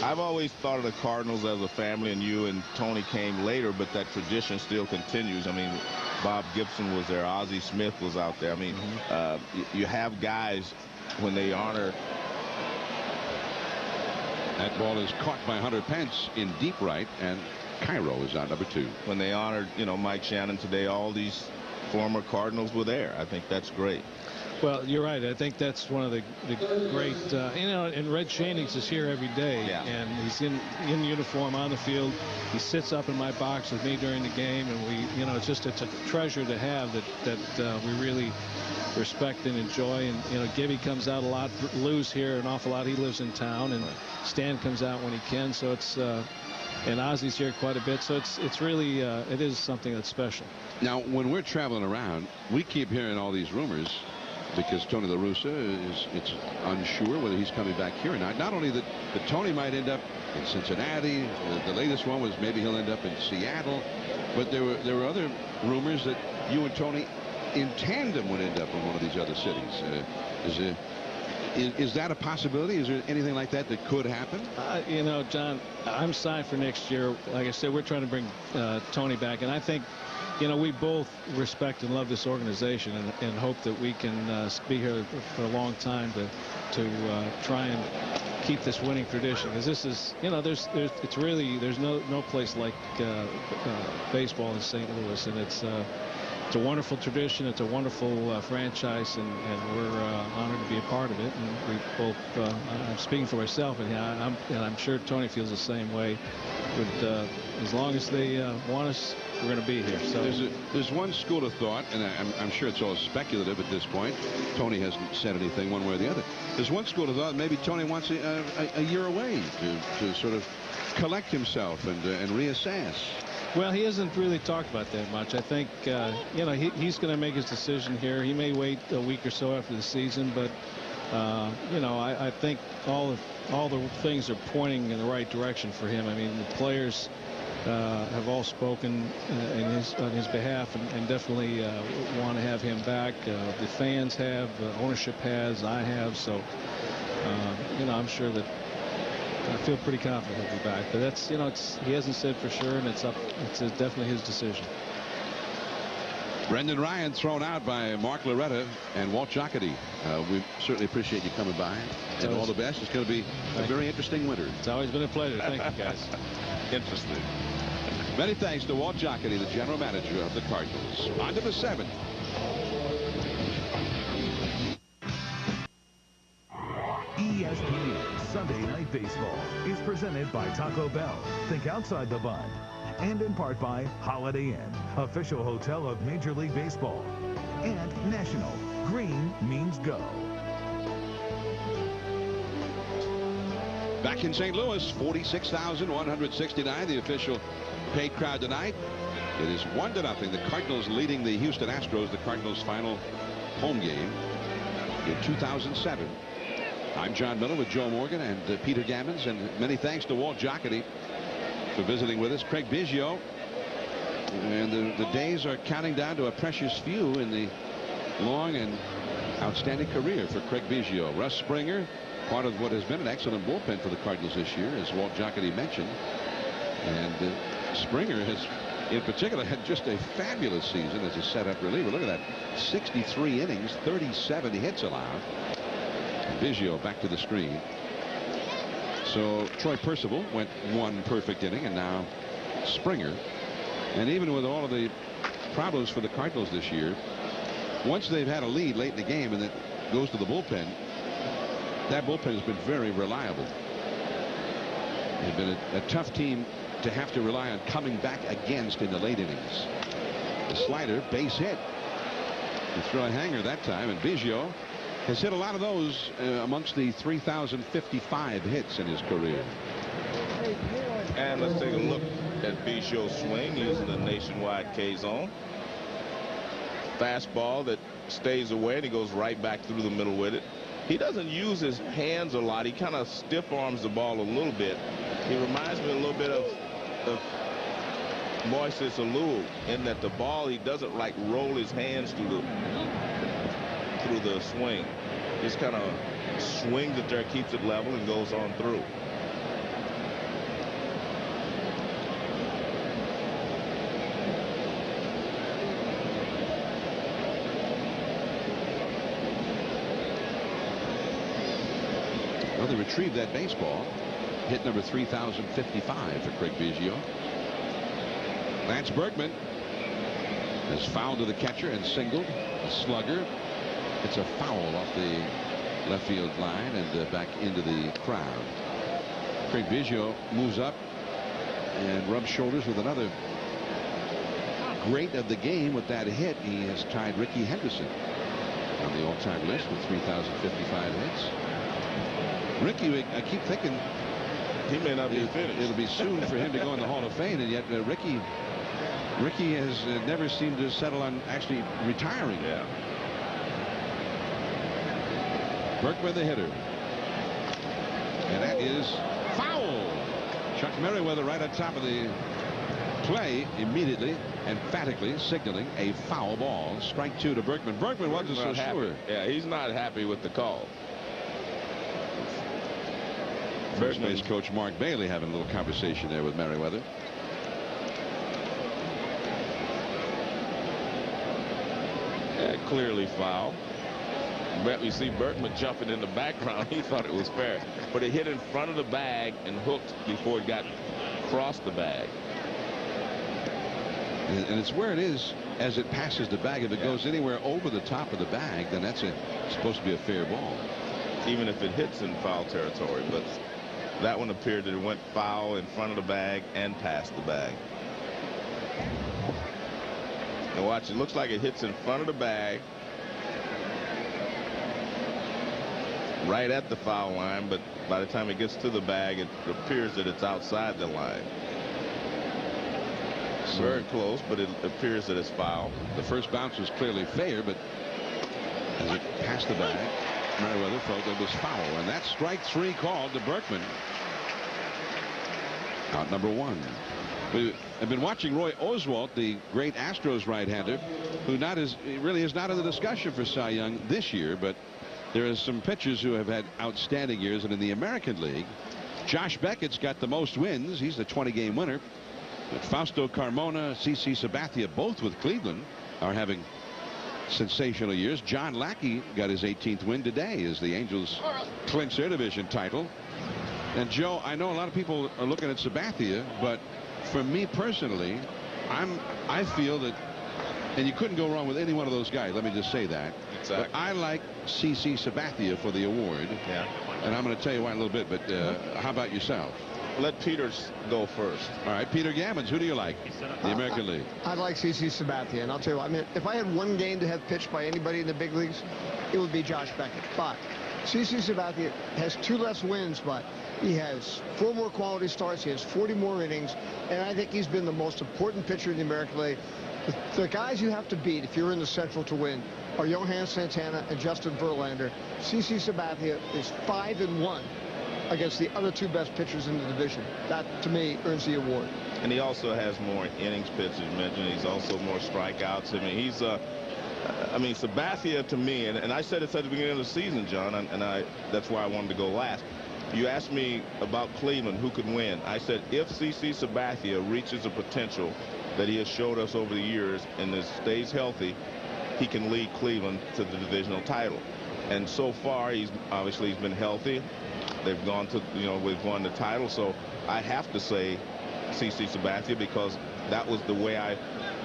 I've always thought of the Cardinals as a family, and you and Tony came later, but that tradition still continues. I mean, Bob Gibson was there, Ozzie Smith was out there. I mean, you have guys when they honor. That ball is caught by Hunter Pence in deep right, and Cairo is on number 2. When they honored, Mike Shannon today, all these former Cardinals were there. I think that's great. Well, you're right. I think that's one of the great, and Red Shannings is here every day, and he's in uniform on the field. He sits up in my box with me during the game, and it's a treasure to have that we really respect and enjoy. And Gibby comes out a lot, Lou's here an awful lot. He lives in town, and Stan comes out when he can. So it's and Ozzie's here quite a bit. So it's really it is something that's special. Now, when we're traveling around, we keep hearing all these rumors, because Tony La Russa it's unsure whether he's coming back here or not. Not only that Tony might end up in Cincinnati, the latest one was maybe he'll end up in Seattle, but there were other rumors that you and Tony in tandem would end up in one of these other cities. Is that a possibility? Is there anything like that could happen? John, I'm signed for next year. Like I said, we're trying to bring Tony back, and I think we both respect and love this organization, and hope that we can be here for a long time to try and keep this winning tradition. Because this is, there's no place like baseball in St. Louis, and it's a wonderful tradition. It's a wonderful franchise, and we're honored to be a part of it. And we both, I'm speaking for myself, and I'm sure Tony feels the same way. But as long as they want us, we're going to be here. So there's one school of thought, and I'm sure it's all speculative at this point. Tony hasn't said anything one way or the other. There's one school of thought. Maybe Tony wants a year away to sort of collect himself and reassess. Well, he hasn't really talked about that much. I think he's going to make his decision here. He may wait a week or so after the season, but I think all the things are pointing in the right direction for him. I mean, the players have all spoken on his behalf, and definitely want to have him back. The fans have, ownership has, I have. So I'm sure that I feel pretty confident he'll be back. But that's he hasn't said for sure, and it's definitely his decision. Brendan Ryan thrown out by Mark Loretta and Walt Jocketty. We certainly appreciate you coming by, and all the best. It's going to be a very interesting winter. It's always been a pleasure. Thank you, guys. Interesting. Many thanks to Walt Jocketty, the general manager of the Cardinals. On to the 7th. ESPN Sunday Night Baseball is presented by Taco Bell. Think outside the bun. And in part by Holiday Inn, official hotel of Major League Baseball. And National. Green means go. Back in St. Louis, 46,169, the official paid crowd tonight. It is 1-0. The Cardinals leading the Houston Astros, the Cardinals' final home game in 2007. I'm John Miller with Joe Morgan and Peter Gammons, and many thanks to Walt Jocketty for visiting with us. Craig Biggio, and the days are counting down to a precious few in the long and outstanding career for Craig Biggio. Russ Springer, part of what has been an excellent bullpen for the Cardinals this year, as Walt Jocketty mentioned. And Springer has, in particular, had just a fabulous season as a setup reliever. Look at that, 63 innings, 37 hits allowed. And Biggio back to the screen. So Troy Percival went 1 perfect inning, and now Springer. And even with all of the problems for the Cardinals this year, once they've had a lead late in the game and it goes to the bullpen, that bullpen has been very reliable. They've been a tough team to have to rely on coming back against in the late innings. The slider, base hit. He threw a hanger that time, and Biggio has hit a lot of those amongst the 3,055 hits in his career. And let's take a look at Biggio's swing using the nationwide K-zone. Fastball that stays away, and he goes right back through the middle with it. He doesn't use his hands a lot. He kind of stiff arms the ball a little bit. He reminds me a little bit of Moises Alou, in that the ball, he doesn't like roll his hands through the swing. Just kind of swings it there, keeps it level, and goes on through. Well, they retrieved that baseball. Hit number 3,055 for Craig Biggio. Lance Berkman has fouled to the catcher and singled. A slugger. It's a foul off the left field line and back into the crowd. Craig Biggio moves up and rubs shoulders with another great of the game with that hit. He has tied Rickey Henderson on the all-time list with 3,055 hits. Rickey, I keep thinking he may not be finished. It'll be soon for him to go in the Hall of Fame, and yet Rickey has never seemed to settle on actually retiring. Yeah. Berkman the hitter. And that is foul. Chuck Merriweather right on top of the play immediately, emphatically signaling a foul ball. Strike 2 to Berkman. Berkman wasn't so sure. Yeah, he's not happy with the call. First base coach Mark Bailey having a little conversation there with Merriweather. Yeah, clearly foul. But you see Berkman jumping in the background. He thought it was fair, but it hit in front of the bag and hooked before it got across the bag. And it's where it is as it passes the bag. If it goes anywhere over the top of the bag, then that's supposed to be a fair ball. Even if it hits in foul territory. But that one appeared that it went foul in front of the bag and past the bag. And watch, it looks like it hits in front of the bag, right at the foul line, but by the time it gets to the bag, it appears that it's outside the line. So very close, but it appears that it's foul. The first bounce was clearly fair, but as it passed the bag, Merriweather felt it was foul, and that's strike 3 called to Berkman. Out number 1. We have been watching Roy Oswalt, the great Astros right-hander, who really is not in the discussion for Cy Young this year, but there are some pitchers who have had outstanding years, and in the American League, Josh Beckett's got the most wins. He's the 20-game winner. But Fausto Carmona, CC Sabathia, both with Cleveland, are having sensational years. John Lackey got his 18th win today as the Angels clinch their division title. And Joe, I know a lot of people are looking at Sabathia, but for me personally, I feel that, and you couldn't go wrong with any one of those guys. Let me just say that. Exactly. But I like CC Sabathia for the award. Yeah. And I'm going to tell you why in a little bit. But how about yourself? Let Peters go first. All right, Peter Gammons, who do you like? The American League. I like CC Sabathia, and I'll tell you what, I mean, if I had one game to have pitched by anybody in the big leagues, it would be Josh Beckett. But CC Sabathia has 2 less wins, but he has 4 more quality starts. He has 40 more innings, and I think he's been the most important pitcher in the American League. The guys you have to beat if you're in the Central to win are Johan Santana and Justin Verlander. CC Sabathia is 5-1 against the other 2 best pitchers in the division. That, to me, earns the award. And he also has more innings pitched, as mentioned. He's also more strikeouts. I mean, he's Sabathia, to me, and I said it at the beginning of the season, John, and that's why I wanted to go last. You asked me about Cleveland, who could win. I said if CC Sabathia reaches the potential that he has showed us over the years and stays healthy, he can lead Cleveland to the divisional title. And so far, he's been healthy. They've gone to, we've won the title. So I have to say CC Sabathia, because that was the way I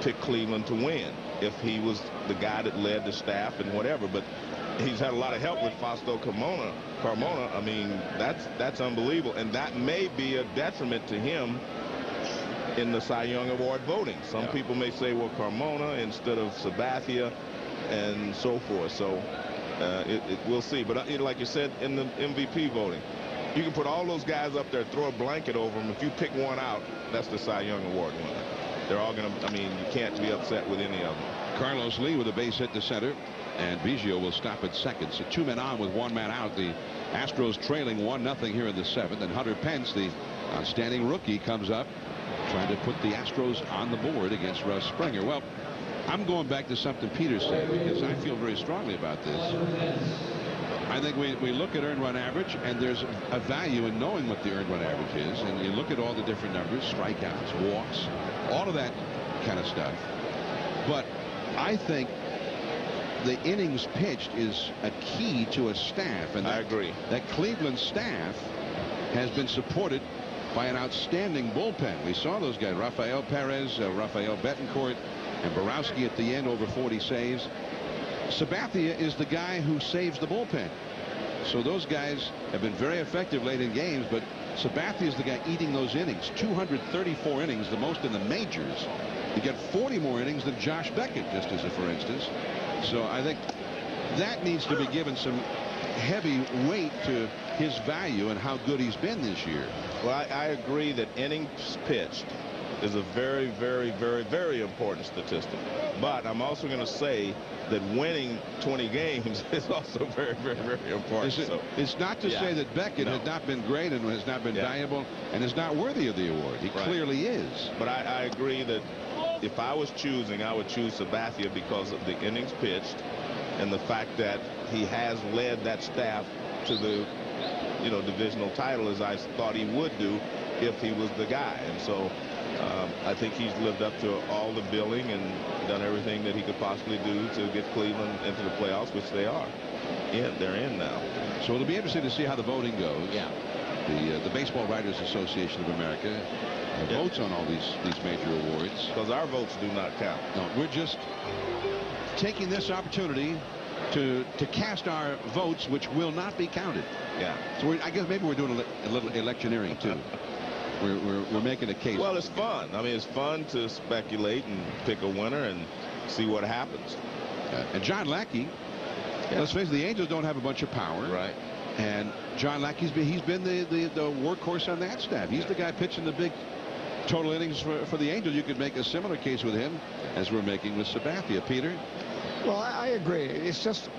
picked Cleveland to win. If he was the guy that led the staff and whatever, but he's had a lot of help with Fausto Carmona. I mean, that's unbelievable, and that may be a detriment to him in the Cy Young Award voting. Some people may say, well, Carmona instead of Sabathia, and so forth. So we'll see. But like you said, in the MVP voting, you can put all those guys up there, throw a blanket over them. If you pick one out, that's the Cy Young Award winner. They're all going to, you can't be upset with any of them. Carlos Lee with a base hit to center, and Biggio will stop at second. So 2 men on with 1 man out. The Astros trailing 1-0 here in the 7th, and Hunter Pence, the outstanding rookie, comes up trying to put the Astros on the board against Russ Springer. Well, I'm going back to something Peter said, because I feel very strongly about this. I think we look at earned run average, and there's a value in knowing what the earned run average is, and you look at all the different numbers, strikeouts, walks, all of that kind of stuff. But I think the innings pitched is a key to a staff, and I agree. That Cleveland staff has been supported by an outstanding bullpen. We saw those guys, Rafael Perez, Rafael Betancourt, and Borowski at the end, over 40 saves. Sabathia is the guy who saves the bullpen. So those guys have been very effective late in games, but Sabathia is the guy eating those innings. 234 innings, the most in the majors. He got 40 more innings than Josh Beckett, just as a for instance. So I think that needs to be given some heavy weight to his value and how good he's been this year. Well, I agree that innings pitched is a very, very, very, very important statistic. But I'm also going to say that winning 20 games is also very, very, very important. It's not to say that Beckett has not been great and has not been valuable and is not worthy of the award. He clearly is. But I agree that if I was choosing, I would choose Sabathia because of the innings pitched and the fact that he has led that staff to the divisional title, as I thought he would do if he was the guy. And so I think he's lived up to all the billing and done everything that he could possibly do to get Cleveland into the playoffs, which they are. Yeah, they're in now. So it'll be interesting to see how the voting goes. Yeah. The Baseball Writers Association of America votes on all these major awards. Because our votes do not count. No, we're just taking this opportunity to cast our votes, which will not be counted. Yeah. So I guess maybe we're doing a little electioneering too. We're making a case. Well, it's fun. I mean, it's fun to speculate and pick a winner and see what happens. And John Lackey, let's face it, the Angels don't have a bunch of power. Right. And John Lackey's been the workhorse on that staff. He's the guy pitching the big total innings for the Angels. You could make a similar case with him as we're making with Sabathia. Peter? Well, I agree. It's just,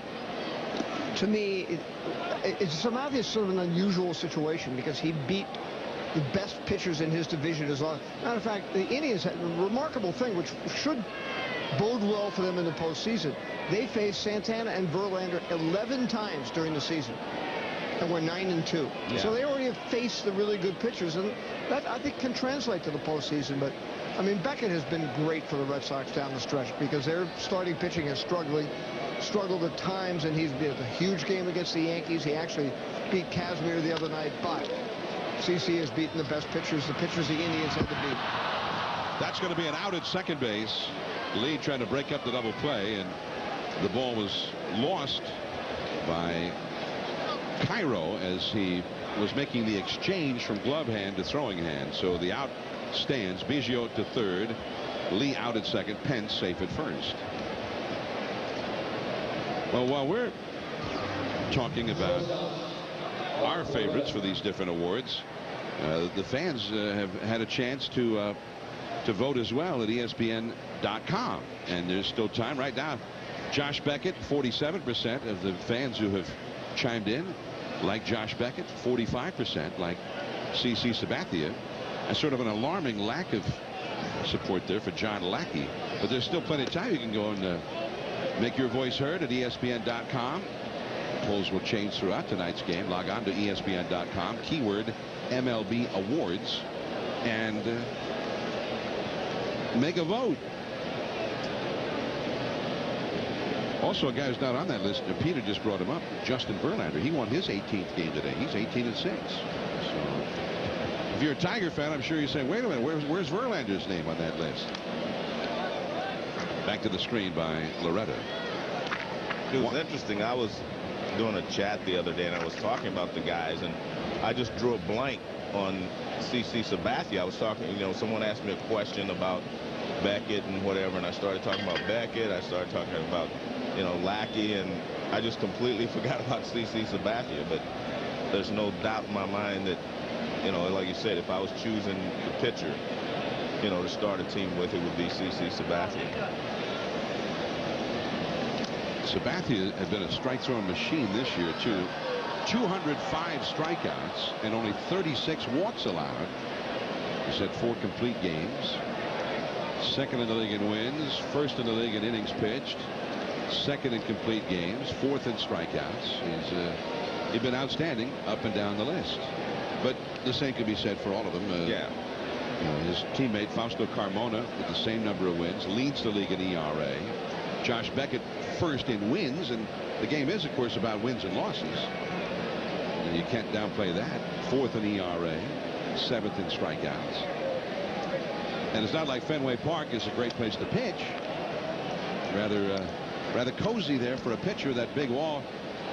to me, Sabathia is sort of an unusual situation because he beat the best pitchers in his division as well. Matter of fact, the Indians had a remarkable thing, which should bode well for them in the postseason. They faced Santana and Verlander 11 times during the season, and were 9-2. Yeah. So they already have faced the really good pitchers, and that, I think, can translate to the postseason. But I mean, Beckett has been great for the Red Sox down the stretch because their starting pitching has struggled at times, and he's been a huge game against the Yankees. He actually beat Kazmir the other night, but CC has beaten the best pitchers, the Indians had to beat. That's going to be an out at second base. Lee trying to break up the double play, and the ball was lost by Cairo as he was making the exchange from glove hand to throwing hand. So the out stands. Biggio to third, Lee out at second, Pence safe at first. Well, while we're talking about our favorites for these different awards, the fans have had a chance to vote as well at ESPN.com, and there's still time right now. Josh Beckett, 47% of the fans who have chimed in like Josh Beckett, 45% like CC Sabathia. A sort of an alarming lack of support there for John Lackey, but there's still plenty of time. You can go and make your voice heard at ESPN.com. Polls will change throughout tonight's game. Log on to ESPN.com, keyword MLB Awards, and make a vote. Also, a guy who's not on that list, Peter just brought him up, Justin Verlander. He won his 18th game today. He's 18-6. So if you're a Tiger fan, I'm sure you're saying, wait a minute, where's Verlander's name on that list? Back to the screen by Loretta. It was interesting. I was doing a chat the other day, and I was talking about the guys, and I just drew a blank on CC Sabathia. I was talking, someone asked me a question about Beckett and whatever, and I started talking about Beckett. I started talking about, Lackey, and I just completely forgot about CC Sabathia. But there's no doubt in my mind that, like you said, if I was choosing the pitcher, to start a team with, it would be CC Sabathia. Sabathia had been a strike throwing machine this year too. 205 strikeouts and only 36 walks allowed. He's had 4 complete games. Second in the league in wins, first in the league in innings pitched, second in complete games, 4th in strikeouts. He's been outstanding up and down the list. But the same could be said for all of them. His teammate Fausto Carmona with the same number of wins leads the league in ERA. Josh Beckett first in wins, and the game is, of course, about wins and losses. And you can't downplay that. 4th in ERA, 7th in strikeouts. And it's not like Fenway Park is a great place to pitch. Rather cozy there for a pitcher. That big wall.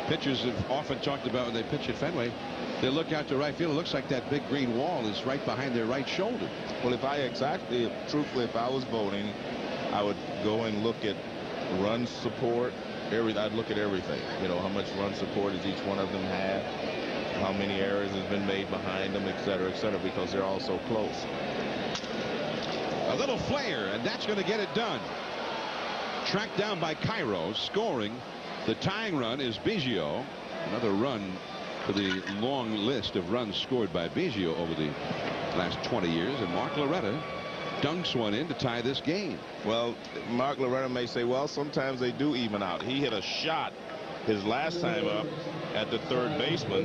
Pitchers have often talked about when they pitch at Fenway. They look out to right field. It looks like that big green wall is right behind their right shoulder. Well, truthfully, if I was voting, I would go and look at run support. I'd look at everything. How much run support does each one of them have? How many errors has been made behind them, et cetera, because they're all so close. A little flare, and that's going to get it done. Tracked down by Cairo, scoring. The tying run is Biggio. Another run to the long list of runs scored by Biggio over the last 20 years. And Mark Loretta dunks one in to tie this game. Well, Mark Loretta may say, well, sometimes they do even out. He hit a shot his last time up at the third baseman,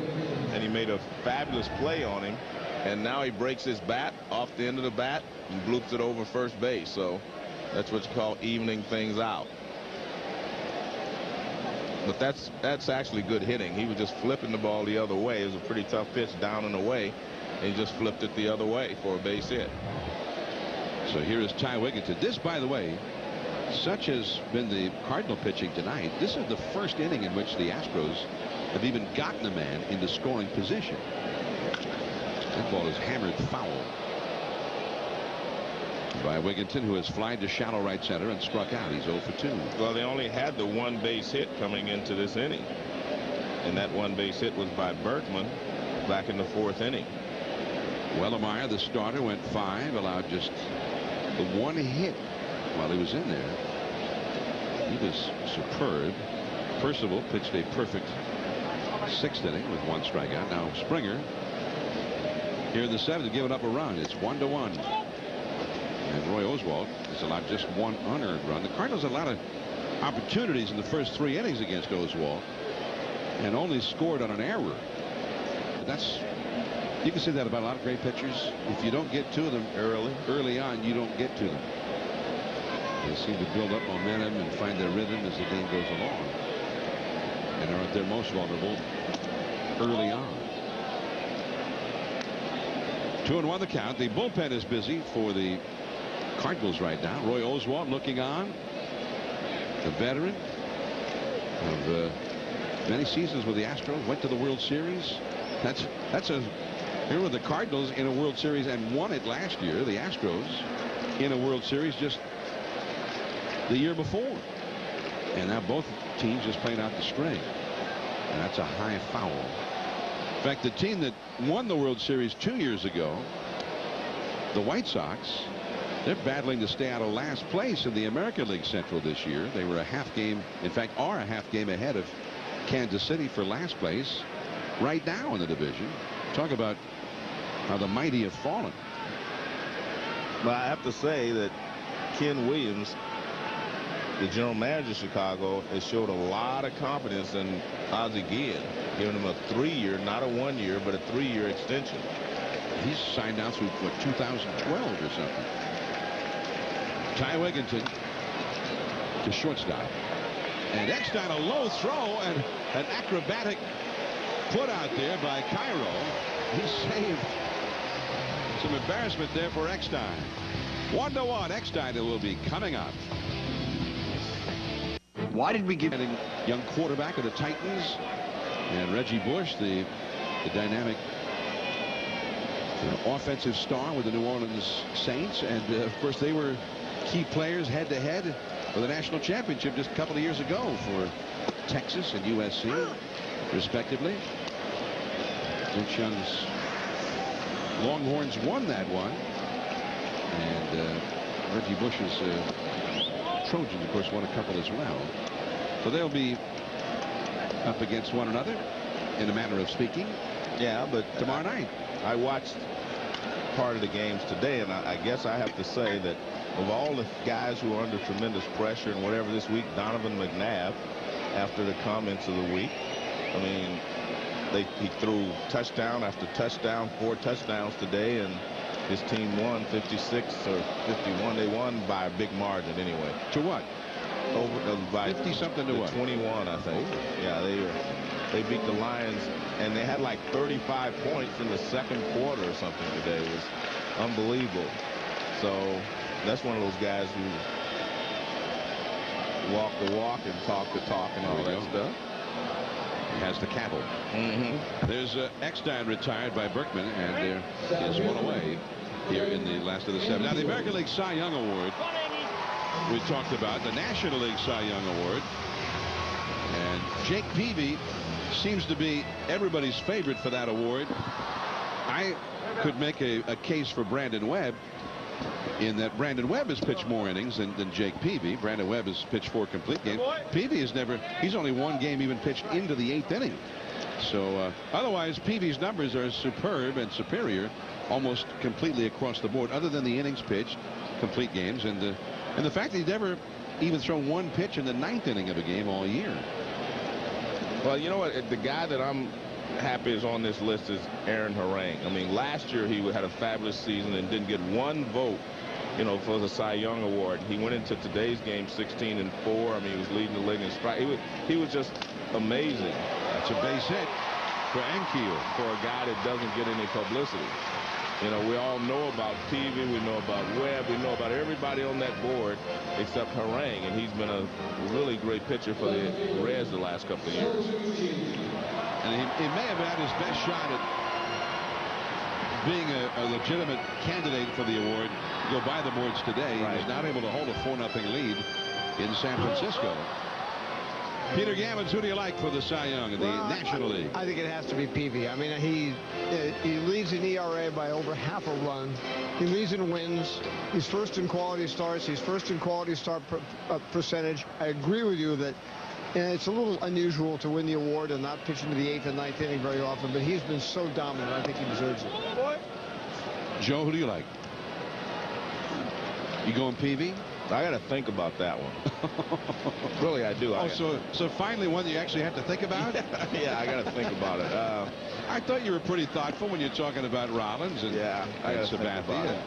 and he made a fabulous play on him. And now he breaks his bat off the end of the bat and bloops it over first base. So that's what you call evening things out. But that's actually good hitting. He was just flipping the ball the other way. It was a pretty tough pitch down and away, and he just flipped it the other way for a base hit. So here is Ty Wigginton. This, by the way, such has been the Cardinal pitching tonight. This is the first inning in which the Astros have even gotten a man into scoring position. That ball is hammered foul by Wigginton, who has flied to shallow right center and struck out. He's 0 for 2. Well, they only had the one base hit coming into this inning, and that one base hit was by Berkman back in the 4th inning. Wellemeyer, the starter, went 5, allowed just the one hit while he was in there. He was superb. Percival pitched a perfect 6th inning with 1 strikeout. Now Springer here in the 7th, giving up a run. It's 1-1. And Roy Oswalt has allowed just 1 unearned run. The Cardinals had a lot of opportunities in the first 3 innings against Oswalt and only scored on an error. But you can say that about a lot of great pitchers. If you don't get to them early on, you don't get to them. They seem to build up momentum and find their rhythm as the game goes along, and are at their most vulnerable early on. 2-1 the count. The bullpen is busy for the Cardinals right now. Roy Oswalt looking on, the veteran of many seasons with the Astros, went to the World Series. Here were the Cardinals in a World Series and won it last year. The Astros in a World Series just the year before. And now both teams just playing out the string. And that's a high foul. In fact, the team that won the World Series 2 years ago, the White Sox, they're battling to stay out of last place in the American League Central this year. They were a half game, in fact, are a half game ahead of Kansas City for last place right now in the division. Talk about how the mighty have fallen. Well, I have to say that Ken Williams, the general manager of Chicago, has showed a lot of confidence in Ozzie Guillen, giving him a 3-year, not a 1-year, but a 3-year extension. He's signed out through, what, 2012 or something. Ty Wigginton to shortstop. And Eckstein, a low throw and an acrobatic put out there by Cairo. He saved some embarrassment there for Eckstein. 1-1. Eckstein will be coming up. Why did we give young quarterback of the Titans, and Reggie Bush, the dynamic offensive star with the New Orleans Saints, and of course they were key players head to head for the national championship just a couple of years ago for Texas and USC respectively. Vince Young's Longhorns won that one, and Reggie Bush's Trojans, of course, won a couple as well. So they'll be up against one another in a manner of speaking. Yeah, but tomorrow night. I watched part of the games today, and I guess I have to say that of all the guys who are under tremendous pressure and whatever this week, Donovan McNabb, after the comments of the week, I mean, he threw touchdown after touchdown, 4 touchdowns today, and his team won 56 or 51. They won by a big margin anyway. To what? Over by 50 something to what? 21, I think. Yeah, they beat the Lions, and they had like 35 points in the second quarter or something today. It was unbelievable. So that's one of those guys who walk the walk and talk the talk and all that stuff. He has the cattle. There's Eckstein retired by Berkman, and there is one away here in the last of the 7. Now the American League Cy Young Award we talked about, the National League Cy Young Award, and Jake Peavy seems to be everybody's favorite for that award. I could make a case for Brandon Webb, in that Brandon Webb has pitched more innings than Jake Peavy. Brandon Webb has pitched 4 complete games. Peavy has he's only 1 game even pitched into the 8th inning. So otherwise Peavy's numbers are superb and superior almost completely across the board, other than the innings pitched, complete games, and the fact that he's never even thrown 1 pitch in the 9th inning of a game all year. Well, you know what, the guy that I'm happy is on this list is Aaron Harang. I mean, last year he had a fabulous season and didn't get 1 vote, you know, for the Cy Young Award. He went into today's game 16-4. I mean, he was leading the league in strike. He was just amazing. That's a base hit for Enkiel. For a guy that doesn't get any publicity. You know, we all know about Peavy, we know about Webb, we know about everybody on that board except Harang, and he's been a really great pitcher for the Reds the last couple of years. And he may have had his best shot at being a legitimate candidate for the award. Go by the boards today. Right. He was not able to hold a 4-0 lead in San Francisco. Peter Gammons, who do you like for the Cy Young in the National League? I think it has to be Peavy. I mean, he leads in ERA by over half a run. He leads in wins. He's first in quality starts. He's first in quality start percentage. I agree with you that it's a little unusual to win the award and not pitch into the 8th and 9th inning very often, but he's been so dominant. I think he deserves it. Joe, who do you like? You going Peavy? I got to think about that one. Really, I do. So finally one you actually have to think about? Yeah, I got to think about it. I thought you were pretty thoughtful when you're talking about Rollins and Sabathia.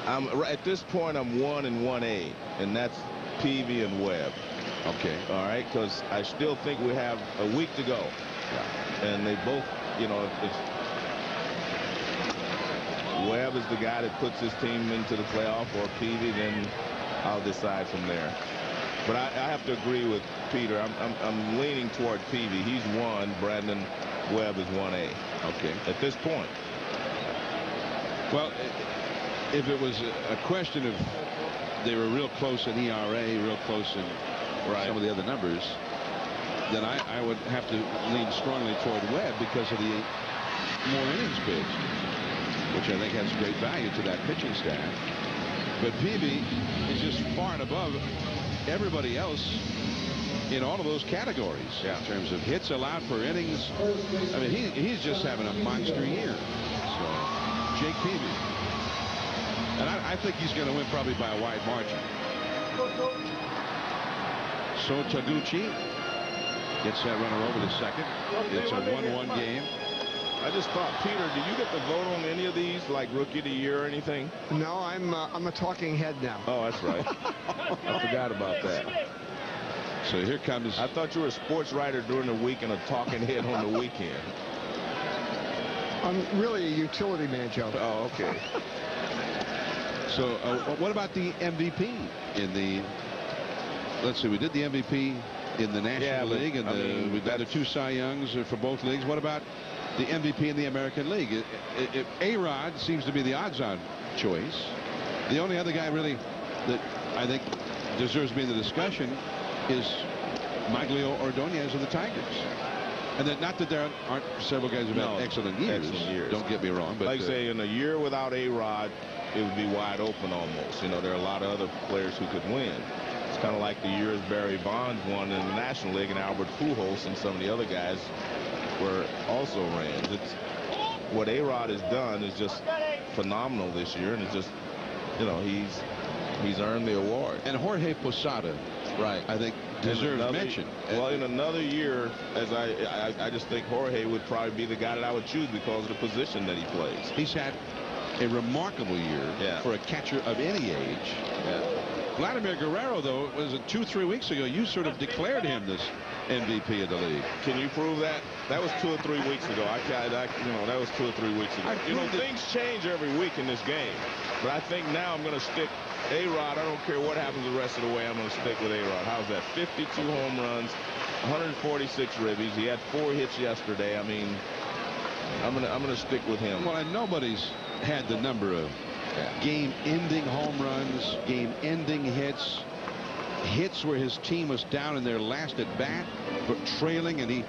At this point, I'm 1 and 1A, and that's Peavy and Webb. Okay. All right, because I still think we have a week to go. Yeah. And they both, you know, Webb is the guy that puts his team into the playoff, or Peavy, then I'll decide from there. But I have to agree with Peter. I'm leaning toward Peavy. He's 1. Brandon Webb is 1A. Okay. At this point. Well, if it was a question of they were real close in ERA, real close in some of the other numbers, then I would have to lean strongly toward Webb because of the more innings pitched, which I think has great value to that pitching staff. But Peavy is just far and above everybody else in all of those categories in terms of hits allowed per innings. I mean, he's just having a monster year. So Jake Peavy, and I think he's going to win probably by a wide margin. So Taguchi gets that runner over to second. It's a 1-1 game. I just thought, Peter, do you get the vote on any of these, like Rookie of the Year or anything? No, I'm a talking head now. Oh, that's right. I forgot about that. So here comes. I thought you were a sports writer during the week and a talking head on the weekend. I'm really a utility man, Joe. Oh, okay. So what about the MVP in the? Let's see, we did the MVP in the National League, and we've got the 2 Cy Youngs for both leagues. What about the MVP in the American League? A-Rod seems to be the odds-on choice. The only other guy really that I think deserves to be in the discussion is Maglio Ordonez of the Tigers. And that, not that there aren't several guys who've had excellent years. Don't get me wrong, but like I say, in a year without A-Rod, it would be wide open almost. You know, there are a lot of other players who could win. It's kind of like the years Barry Bonds won in the National League and Albert Pujols and some of the other guys were also Rams. It's what A-Rod has done is just phenomenal this year, and it's just, you know, he's earned the award. And Jorge Posada, I think, deserves mention. Well, in another year, as I just think Jorge would probably be the guy that I would choose because of the position that he plays. He's had a remarkable year for a catcher of any age. Vladimir Guerrero, though, was it 2-3 weeks ago, you sort of declared him this MVP of the league. Can you prove that? That was 2 or 3 weeks ago. You know, that was 2 or 3 weeks ago. You know, things change every week in this game. But I think now I'm going to stick A-Rod. I don't care what happens the rest of the way. I'm going to stick with A-Rod. How's that? 52 home runs, 146 ribbies. He had 4 hits yesterday. I mean, I'm gonna stick with him. Well, and nobody's had the number of game-ending home runs, game-ending hits, hits where his team was down in their last at bat, but trailing, and he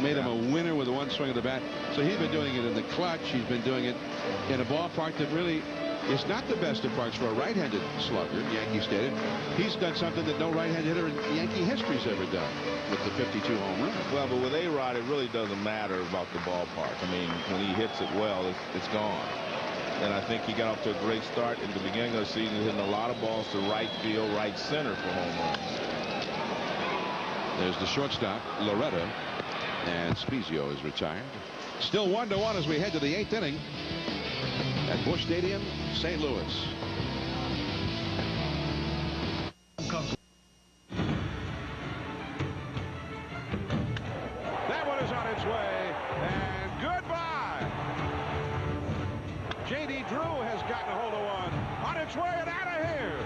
made him a winner with one swing of the bat. So he's been doing it in the clutch. He's been doing it in a ballpark that really is not the best of parks for a right-handed slugger, Yankee Stadium. He's done something that no right-handed hitter in Yankee history's ever done with the 52 home runs. Well, but with A-Rod, it really doesn't matter about the ballpark. I mean, when he hits it well, it's gone. And I think he got off to a great start at the beginning of the season, hitting a lot of balls to right field, right center for home runs. There's the shortstop, Loretta, and Spezio is retired. Still 1-1 as we head to the 8th inning at Busch Stadium, St. Louis. LaRue has gotten a hold of one. On its way and out of here.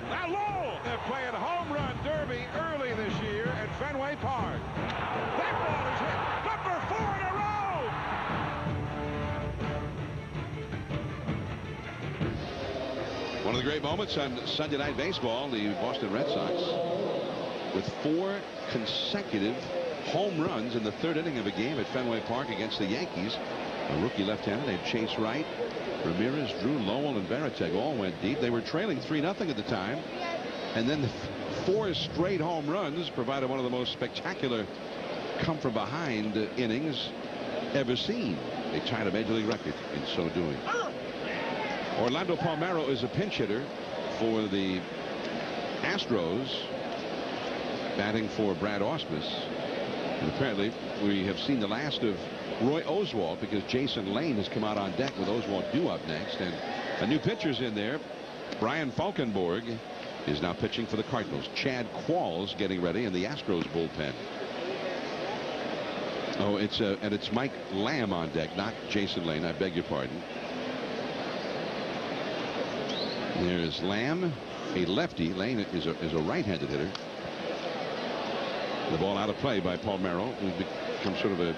Now Lowell, they're playing home run derby early this year at Fenway Park. That ball is hit. Number 4 in a row. One of the great moments on Sunday Night Baseball, the Boston Red Sox, with 4 consecutive home runs in the 3rd inning of a game at Fenway Park against the Yankees. A rookie left-hander named Chase Wright, Ramirez, Drew, Lowell, and Varitek all went deep. They were trailing 3-0 at the time. And then the 4 straight home runs provided one of the most spectacular come-from-behind innings ever seen. They tied a Major League record in so doing. Orlando Palmeiro is a pinch hitter for the Astros, batting for Brad Ausmus. And apparently we have seen the last of Roy Oswalt because Jason Lane has come out on deck with Oswalt due up next. And a new pitcher's in there. Brian Falkenborg is now pitching for the Cardinals. Chad Qualls getting ready in the Astros bullpen. Oh, it's Mike Lamb on deck, not Jason Lane. I beg your pardon. There's Lamb, a lefty. Lane is a right-handed hitter. The ball out of play by Palmeiro, who's become sort of a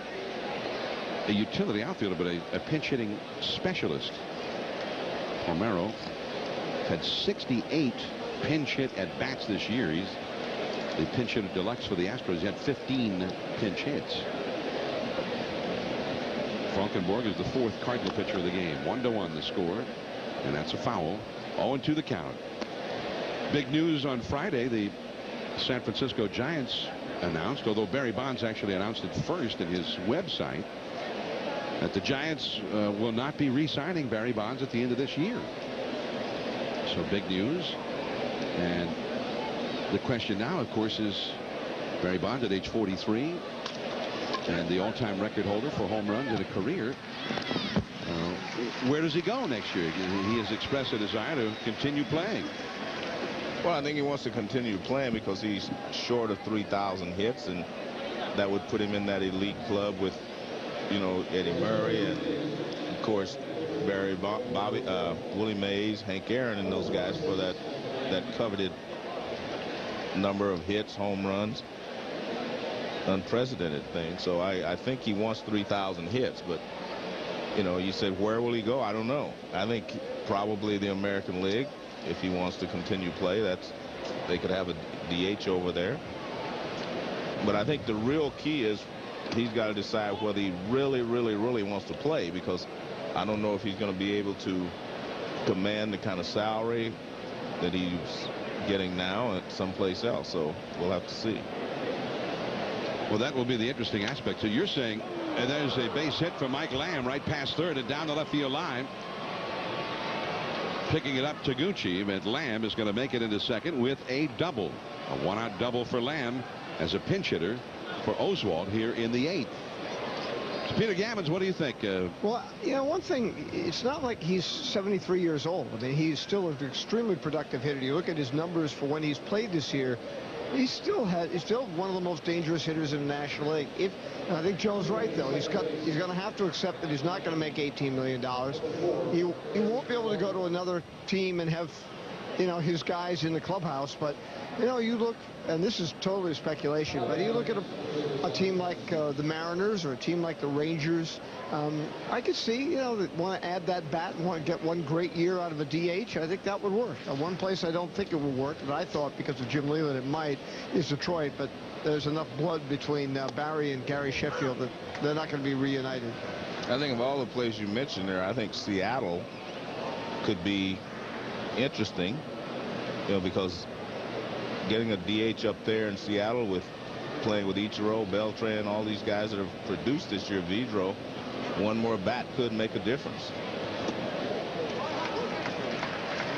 utility outfielder, but a pinch hitting specialist. Palmeiro had 68 pinch hit at bats this year. He's the pinch hitter deluxe for the Astros. He had 15 pinch hits. Falkenborg is the 4th Cardinal pitcher of the game. 1-1 the score, and that's a foul. 0-2 the count. Big news on Friday. The San Francisco Giants announced, although Barry Bonds actually announced it first in his website, that the Giants will not be re-signing Barry Bonds at the end of this year. So big news. And the question now, of course, is Barry Bonds at age 43 and the all-time record holder for home runs in a career. Where does he go next year? He has expressed a desire to continue playing. Well, I think he wants to continue playing because he's short of 3,000 hits, and that would put him in that elite club with, you know, Eddie Murray and, of course, Barry, Willie Mays, Hank Aaron, and those guys for that coveted number of hits, home runs, unprecedented thing. So I think he wants 3,000 hits, but, you know, you said where will he go? I don't know. I think probably the American League. If he wants to continue play, they could have a DH over there. But I think the real key is he's got to decide whether he really wants to play, because I don't know if he's going to be able to command the kind of salary that he's getting now at someplace else. So we'll have to see. Well, that will be the interesting aspect. So you're saying there's a base hit from Mike Lamb right past third and down the left field line. Picking it up, Taguchi, but Lamb is going to make it into second with a double. A 1-out double for Lamb as a pinch hitter for Oswalt here in the 8th. So Peter Gammons, what do you think? Well, you know, one thing, it's not like he's 73 years old. I mean, he's still an extremely productive hitter. You look at his numbers for when he's played this year, he's still one of the most dangerous hitters in the National League. I think Joe's right, though. He's going to have to accept that he's not going to make $18 million. He won't be able to go to another team and have, you know, his guys in the clubhouse. But, you know, you look, and this is totally speculation, but you look at a team like the Mariners or a team like the Rangers. I could see, you know, that want to add that bat and want to get one great year out of a DH. I think that would work. One place I don't think it will work, but I thought because of Jim Leland it might, is Detroit. But there's enough blood between Barry and Gary Sheffield that they're not going to be reunited. I think of all the places you mentioned there, I think Seattle could be interesting, you know, because getting a DH up there in Seattle with playing with Ichiro, Beltran, all these guys that have produced this year, Vidro, one more bat could make a difference.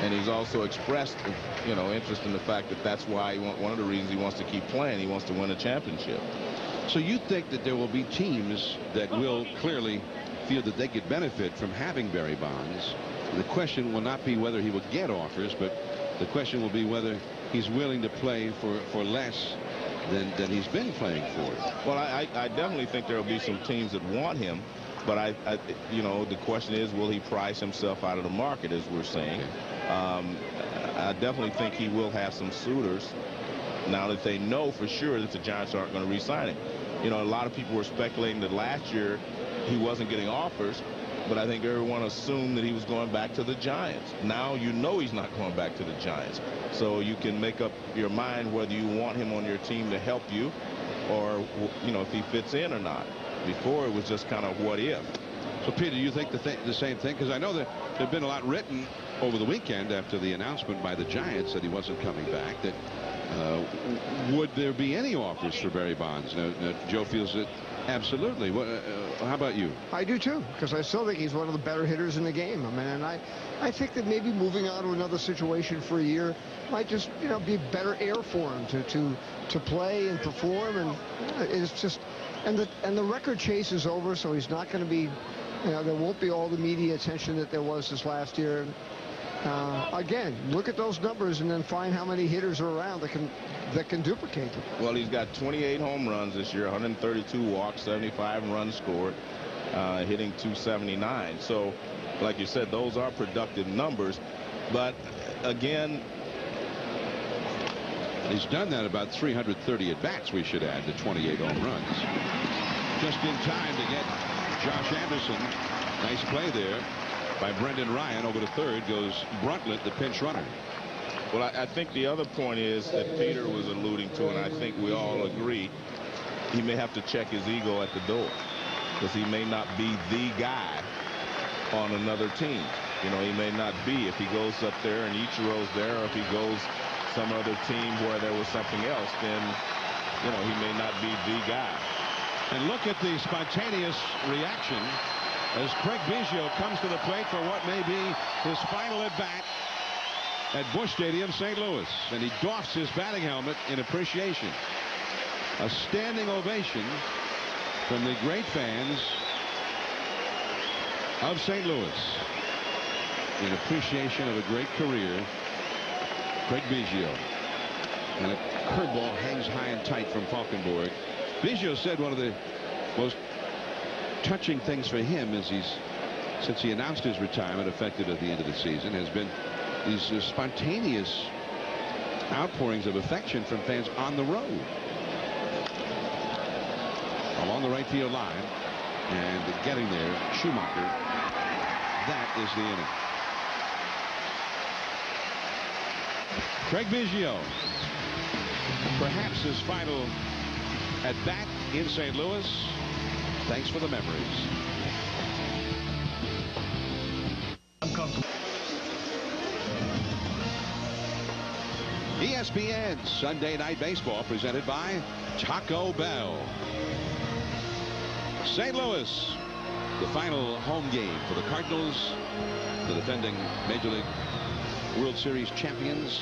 And he's also expressed, you know, interest in the fact that that's why one of the reasons he wants to keep playing. He wants to win a championship. So you think that there will be teams that will clearly feel that they could benefit from having Barry Bonds. The question will not be whether he will get offers, but the question will be whether he's willing to play for less than he's been playing for. Well, I definitely think there will be some teams that want him. But you know, the question is, will he price himself out of the market, as we're saying? I definitely think he will have some suitors now that they know for sure that the Giants aren't going to re-sign him. You know, a lot of people were speculating that last year he wasn't getting offers, but I think everyone assumed that he was going back to the Giants. Now you know he's not going back to the Giants. So you can make up your mind whether you want him on your team to help you or, you know, if he fits in or not. Before it was just kind of what if. So, Peter, you think the same thing? Because I know that there's been a lot written over the weekend after the announcement by the Giants that he wasn't coming back, that would there be any offers for Barry Bonds? Now, Joe feels that absolutely. How about you? I do too, because I still think he's one of the better hitters in the game. I mean, and I think that maybe moving on to another situation for a year might just, you know, be better air for him to play and perform, and it's just, and the record chase is over, so he's not going to be, you know, there won't be all the media attention that there was this last year. Again, look at those numbers and then find how many hitters are around that can duplicate them. Well, he's got 28 home runs this year, 132 walks, 75 runs scored, hitting .279. So, like you said, those are productive numbers. But again, he's done that about 330 at bats. We should add the 28 home runs. Just in time to get Josh Anderson. Nice play there by Brendan Ryan. Over to third goes Bruntlett, the pinch runner. Well, I think the other point is that Peter was alluding to, and I think we all agree, he may have to check his ego at the door, because he may not be the guy on another team. You know, he may not be if he goes up there and Ichiro's there, or if he goes some other team where there was something else, then, you know, he may not be the guy. And look at the spontaneous reaction as Craig Biggio comes to the plate for what may be his final at bat at Busch Stadium, St. Louis, and he doffs his batting helmet in appreciation. A standing ovation from the great fans of St. Louis in appreciation of a great career. Craig Biggio, and a curveball hangs high and tight from Falkenborg. Biggio said one of the most touching things for him is since he announced his retirement effective at the end of the season, has been these spontaneous outpourings of affection from fans on the road. Along the right field line, and getting there, Schumacher. That is the inning. Craig Biggio, perhaps his final at bat in St. Louis. Thanks for the memories. ESPN Sunday Night Baseball presented by Taco Bell. St. Louis, the final home game for the Cardinals, the defending Major League World Series champions.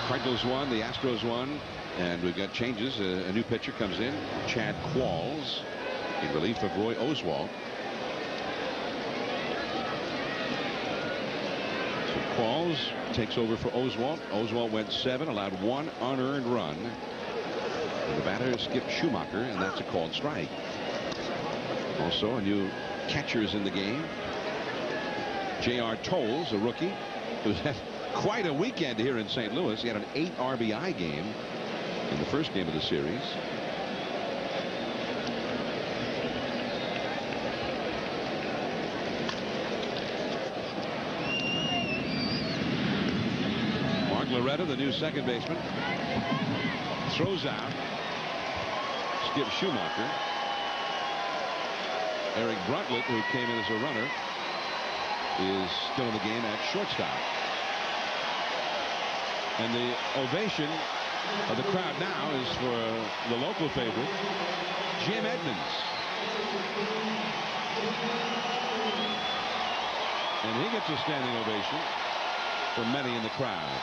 Cardinals won, the Astros won, and we've got changes. A new pitcher comes in, Chad Qualls, in relief of Roy Oswalt. So Qualls takes over for Oswalt. Oswalt went 7, allowed 1 unearned run. And the batter Skip Schumacher, and that's a called strike. Also a new catcher is in the game. J.R. Tolles, a rookie, who's had quite a weekend here in St. Louis. He had an 8 RBI game in the first game of the series. Mark Loretta, the new second baseman, throws out Skip Schumacher. Eric Bruntlett, who came in as a runner, is still in the game at shortstop. And the ovation of the crowd now is for the local favorite, Jim Edmonds. And he gets a standing ovation from many in the crowd.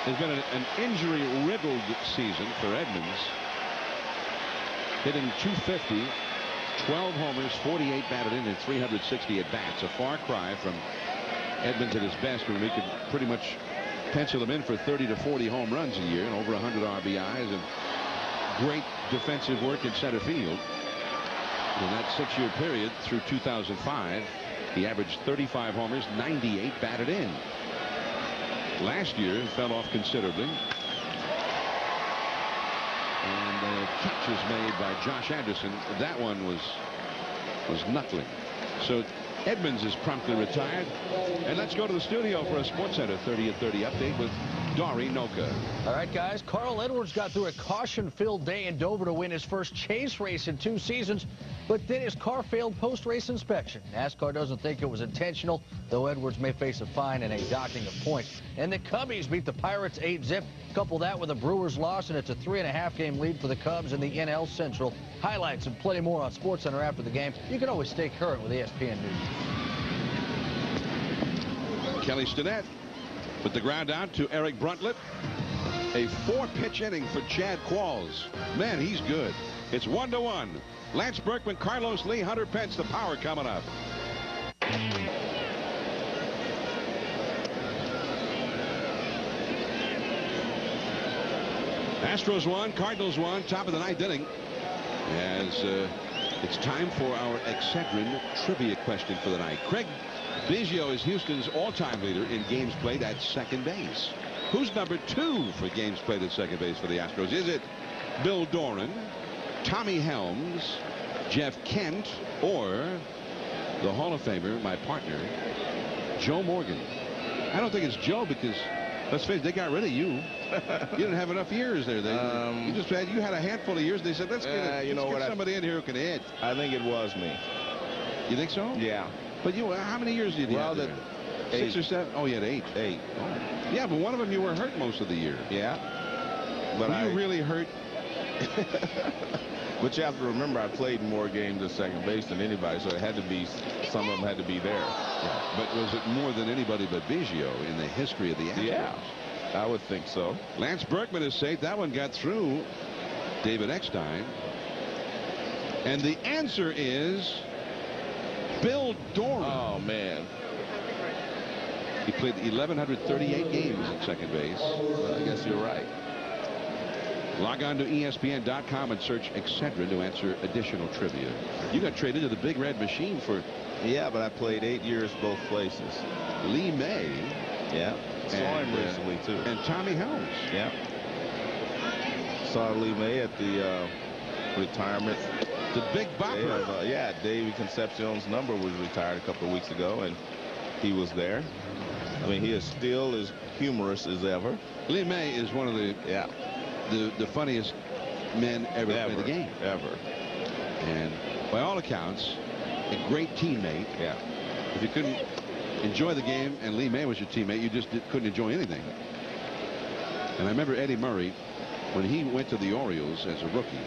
There's been an injury-riddled season for Edmonds, hitting .250, 12 homers, 48 batted in, and 360 at bats. A far cry from Edmonds at his best, when we could pretty much pencil him in for 30 to 40 home runs a year and over 100 RBIs and great defensive work in center field. In that 6-year period through 2005, he averaged 35 homers, 98 batted in. Last year fell off considerably. And the catch was made by Josh Anderson. That one was knuckling. So Edmonds is promptly retired. And let's go to the studio for a SportsCenter 30 at 30 update with Dory Noka. All right, guys. Carl Edwards got through a caution-filled day in Dover to win his first chase race in 2 seasons, but then his car failed post-race inspection. NASCAR doesn't think it was intentional, though Edwards may face a fine and a docking of points. And the Cubbies beat the Pirates 8-zip. Couple that with a Brewers loss, and it's a 3.5-game lead for the Cubs in the NL Central. Highlights and plenty more on SportsCenter after the game. You can always stay current with ESPN News. Kelly Stinnett with the ground out to Eric Bruntlett. A 4-pitch inning for Chad Qualls. Man, he's good. It's 1-1. Lance Berkman, Carlos Lee, Hunter Pence, the power coming up. Astros won, Cardinals won, top of the 9th inning. As it's time for our Excedrin trivia question for the night. Craig Biggio is Houston's all-time leader in games played at second base. Who's number 2 for games played at second base for the Astros? Is it Bill Doran, Tommy Helms, Jeff Kent, or the Hall of Famer, my partner, Joe Morgan? I don't think it's Joe because, let's face it, they got rid of you. You didn't have enough years there. You had a handful of years. They said, let's get somebody in here who can hit. I think it was me. You think so? Yeah. But how many years did you have there? 6 or 7? Oh, you had 8. 8. Oh. Yeah, but one of them you were hurt most of the year. Yeah. But were you really hurt? But you have to remember, I played more games at second base than anybody, so it had to be, some of them had to be there. Yeah. But was it more than anybody but Biggio in the history of the Astros? Yeah, I would think so. Lance Berkman is safe. That one got through David Eckstein. And the answer is Bill Doran. Oh, man. He played 1,138 games at second base. Well, I guess you're right. Log on to ESPN.com and search Excedrin to answer additional trivia. You got traded to the Big Red Machine for... Yeah, but I played 8 years both places. Lee May. Yeah. Saw him recently, too. And Tommy Helms. Yeah. Saw Lee May at the retirement. The Big Bopper. Yeah, Davey Concepcion's number was retired a couple of weeks ago, and he was there. I mean, he is still as humorous as ever. Lee May is one of the funniest men ever play the game. Ever. And by all accounts, a great teammate. Yeah. If you couldn't enjoy the game and Lee May was your teammate, you just couldn't enjoy anything. And I remember Eddie Murray, when he went to the Orioles as a rookie,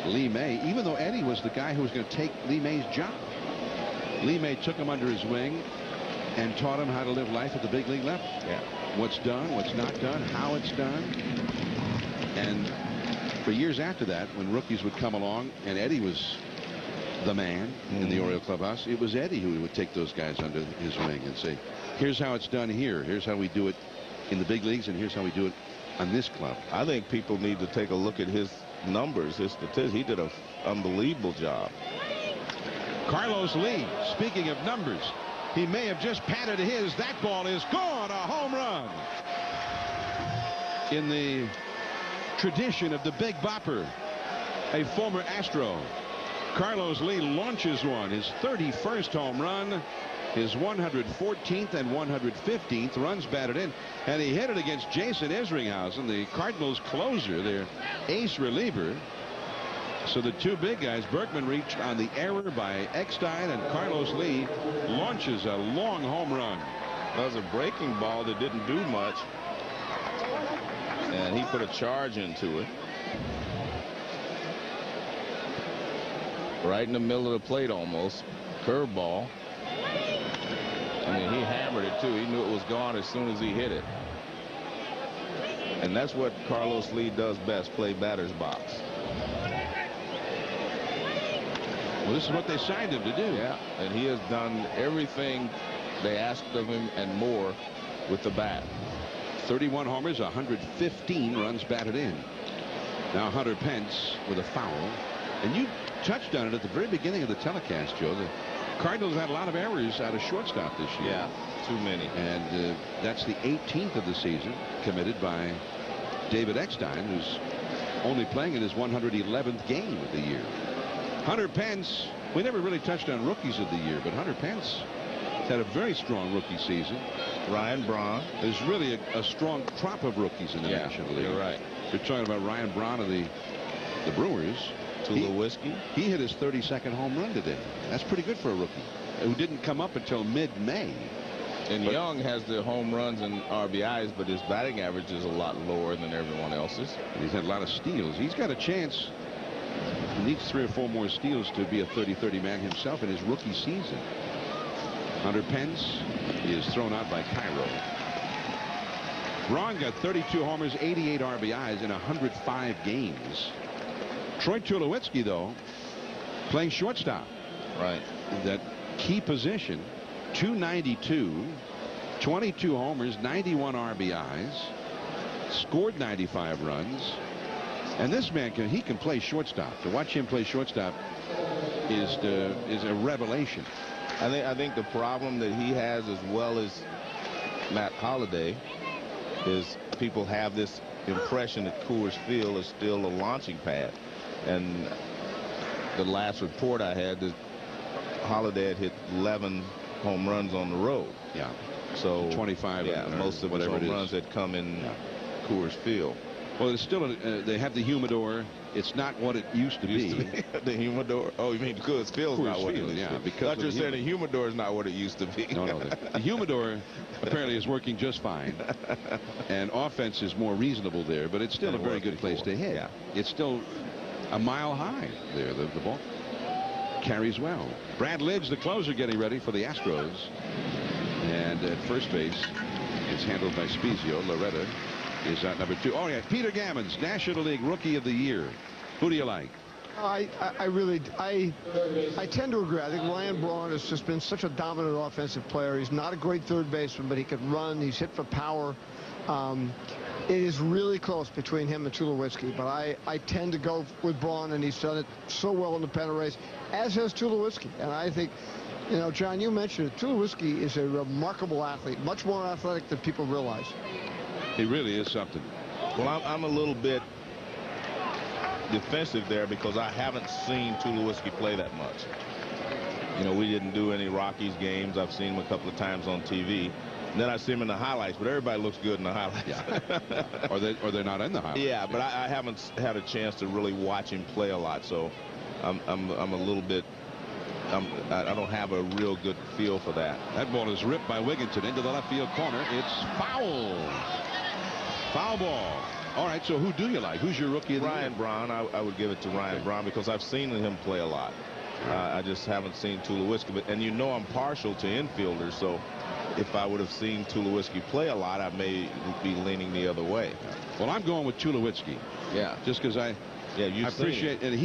Lee May, even though Eddie was the guy who was going to take Lee May's job, Lee May took him under his wing and taught him how to live life at the big league level. Yeah. What's done, what's not done, how it's done. And for years after that, when rookies would come along and Eddie was the man in the Oriole clubhouse, it was Eddie who would take those guys under his wing and say, here's how it's done here. Here's how we do it in the big leagues, and here's how we do it on this club. I think people need to take a look at his numbers, his statistics. He did an unbelievable job. Carlos Lee, speaking of numbers, he may have just patted his. That ball is gone. A home run. In the tradition of the Big Bopper, a former Astro, Carlos Lee launches one, his 31st home run, his 114th and 115th runs batted in, and he hit it against Jason Isringhausen, the Cardinals closer, their ace reliever. So the two big guys, Berkman reached on the error by Eckstein, and Carlos Lee launches a long home run. That was a breaking ball that didn't do much, and he put a charge into it. Right in the middle of the plate almost. Curveball. I mean, he hammered it too. He knew it was gone as soon as he hit it. And that's what Carlos Lee does best, play batter's box. Well, this is what they signed him to do. Yeah, and he has done everything they asked of him and more with the bat. 31 homers, 115 runs batted in. Now Hunter Pence with a foul. And you touched on it at the very beginning of the telecast, Joe. The Cardinals had a lot of errors out of shortstop this year. Yeah, too many. And that's the 18th of the season, committed by David Eckstein, who's only playing in his 111th game of the year. Hunter Pence, we never really touched on rookies of the year, but Hunter Pence had a very strong rookie season. Ryan Braun. There's really a strong crop of rookies in the National League. You're right. You're talking about Ryan Braun of the Brewers. Tulowitzki. He hit his 32nd home run today. That's pretty good for a rookie who didn't come up until mid-May. And Young has the home runs and RBIs, but his batting average is a lot lower than everyone else's. He's had a lot of steals. He's got a chance. He needs 3 or 4 more steals to be a 30-30 man himself in his rookie season. Hunter Pence is thrown out by Cairo. Braun got 32 homers, 88 RBIs in 105 games. Troy Tulowitzki, though, playing shortstop. Right. That key position, 292, 22 homers, 91 RBIs, scored 95 runs. And this man he can play shortstop. To watch him play shortstop is a revelation. I think the problem that he has, as well as Matt Holliday, is people have this impression that Coors Field is still a launching pad. And the last report I had, that Holliday had hit 11 home runs on the road. Yeah. So 25. Yeah, most of his home runs had come in Coors Field. Well, it's still they have the humidor. It's not what it used to be. The humidor. Oh, you mean Coors Field's not what it used to be? Because you're saying the humidor is not what it used to be. No, the humidor apparently is working just fine, and offense is more reasonable there. But it's still a very good place to hit. Yeah. It's still a mile high there. The ball carries well. Brad Lidge, the closer, getting ready for the Astros, and at first base, it's handled by Spezio. Loretta is at number 2. Oh yeah, Peter Gammons, National League Rookie of the Year. Who do you like? I tend to agree. I think Ryan Braun has just been such a dominant offensive player. He's not a great third baseman, but he can run. He's hit for power. It is really close between him and Tulowitzki, but I tend to go with Braun, and he's done it so well in the pennant race, as has Tulowitzki. And I think, you know, John, you mentioned it. Tulowitzki is a remarkable athlete, much more athletic than people realize. He really is something. Well, I'm a little bit defensive there because I haven't seen Tulowitzki play that much. You know, we didn't do any Rockies games. I've seen him a couple of times on TV. And then I see him in the highlights, but everybody looks good in the highlights. Yeah. or they're not in the highlights. Yeah, but I haven't had a chance to really watch him play a lot, so I'm a little bit. I don't have a real good feel for that. That ball is ripped by Wigginton into the left field corner. It's foul. Foul ball. All right, so who do you like? Who's your rookie of the year? Ryan Braun. I would give it to Ryan Braun because I've seen him play a lot. I just haven't seen Tulowitzki. And you know I'm partial to infielders, so if I would have seen Tulowitzki play a lot, I may be leaning the other way. Well, I'm going with Tulowitzki. Yeah. Just because I appreciate it. And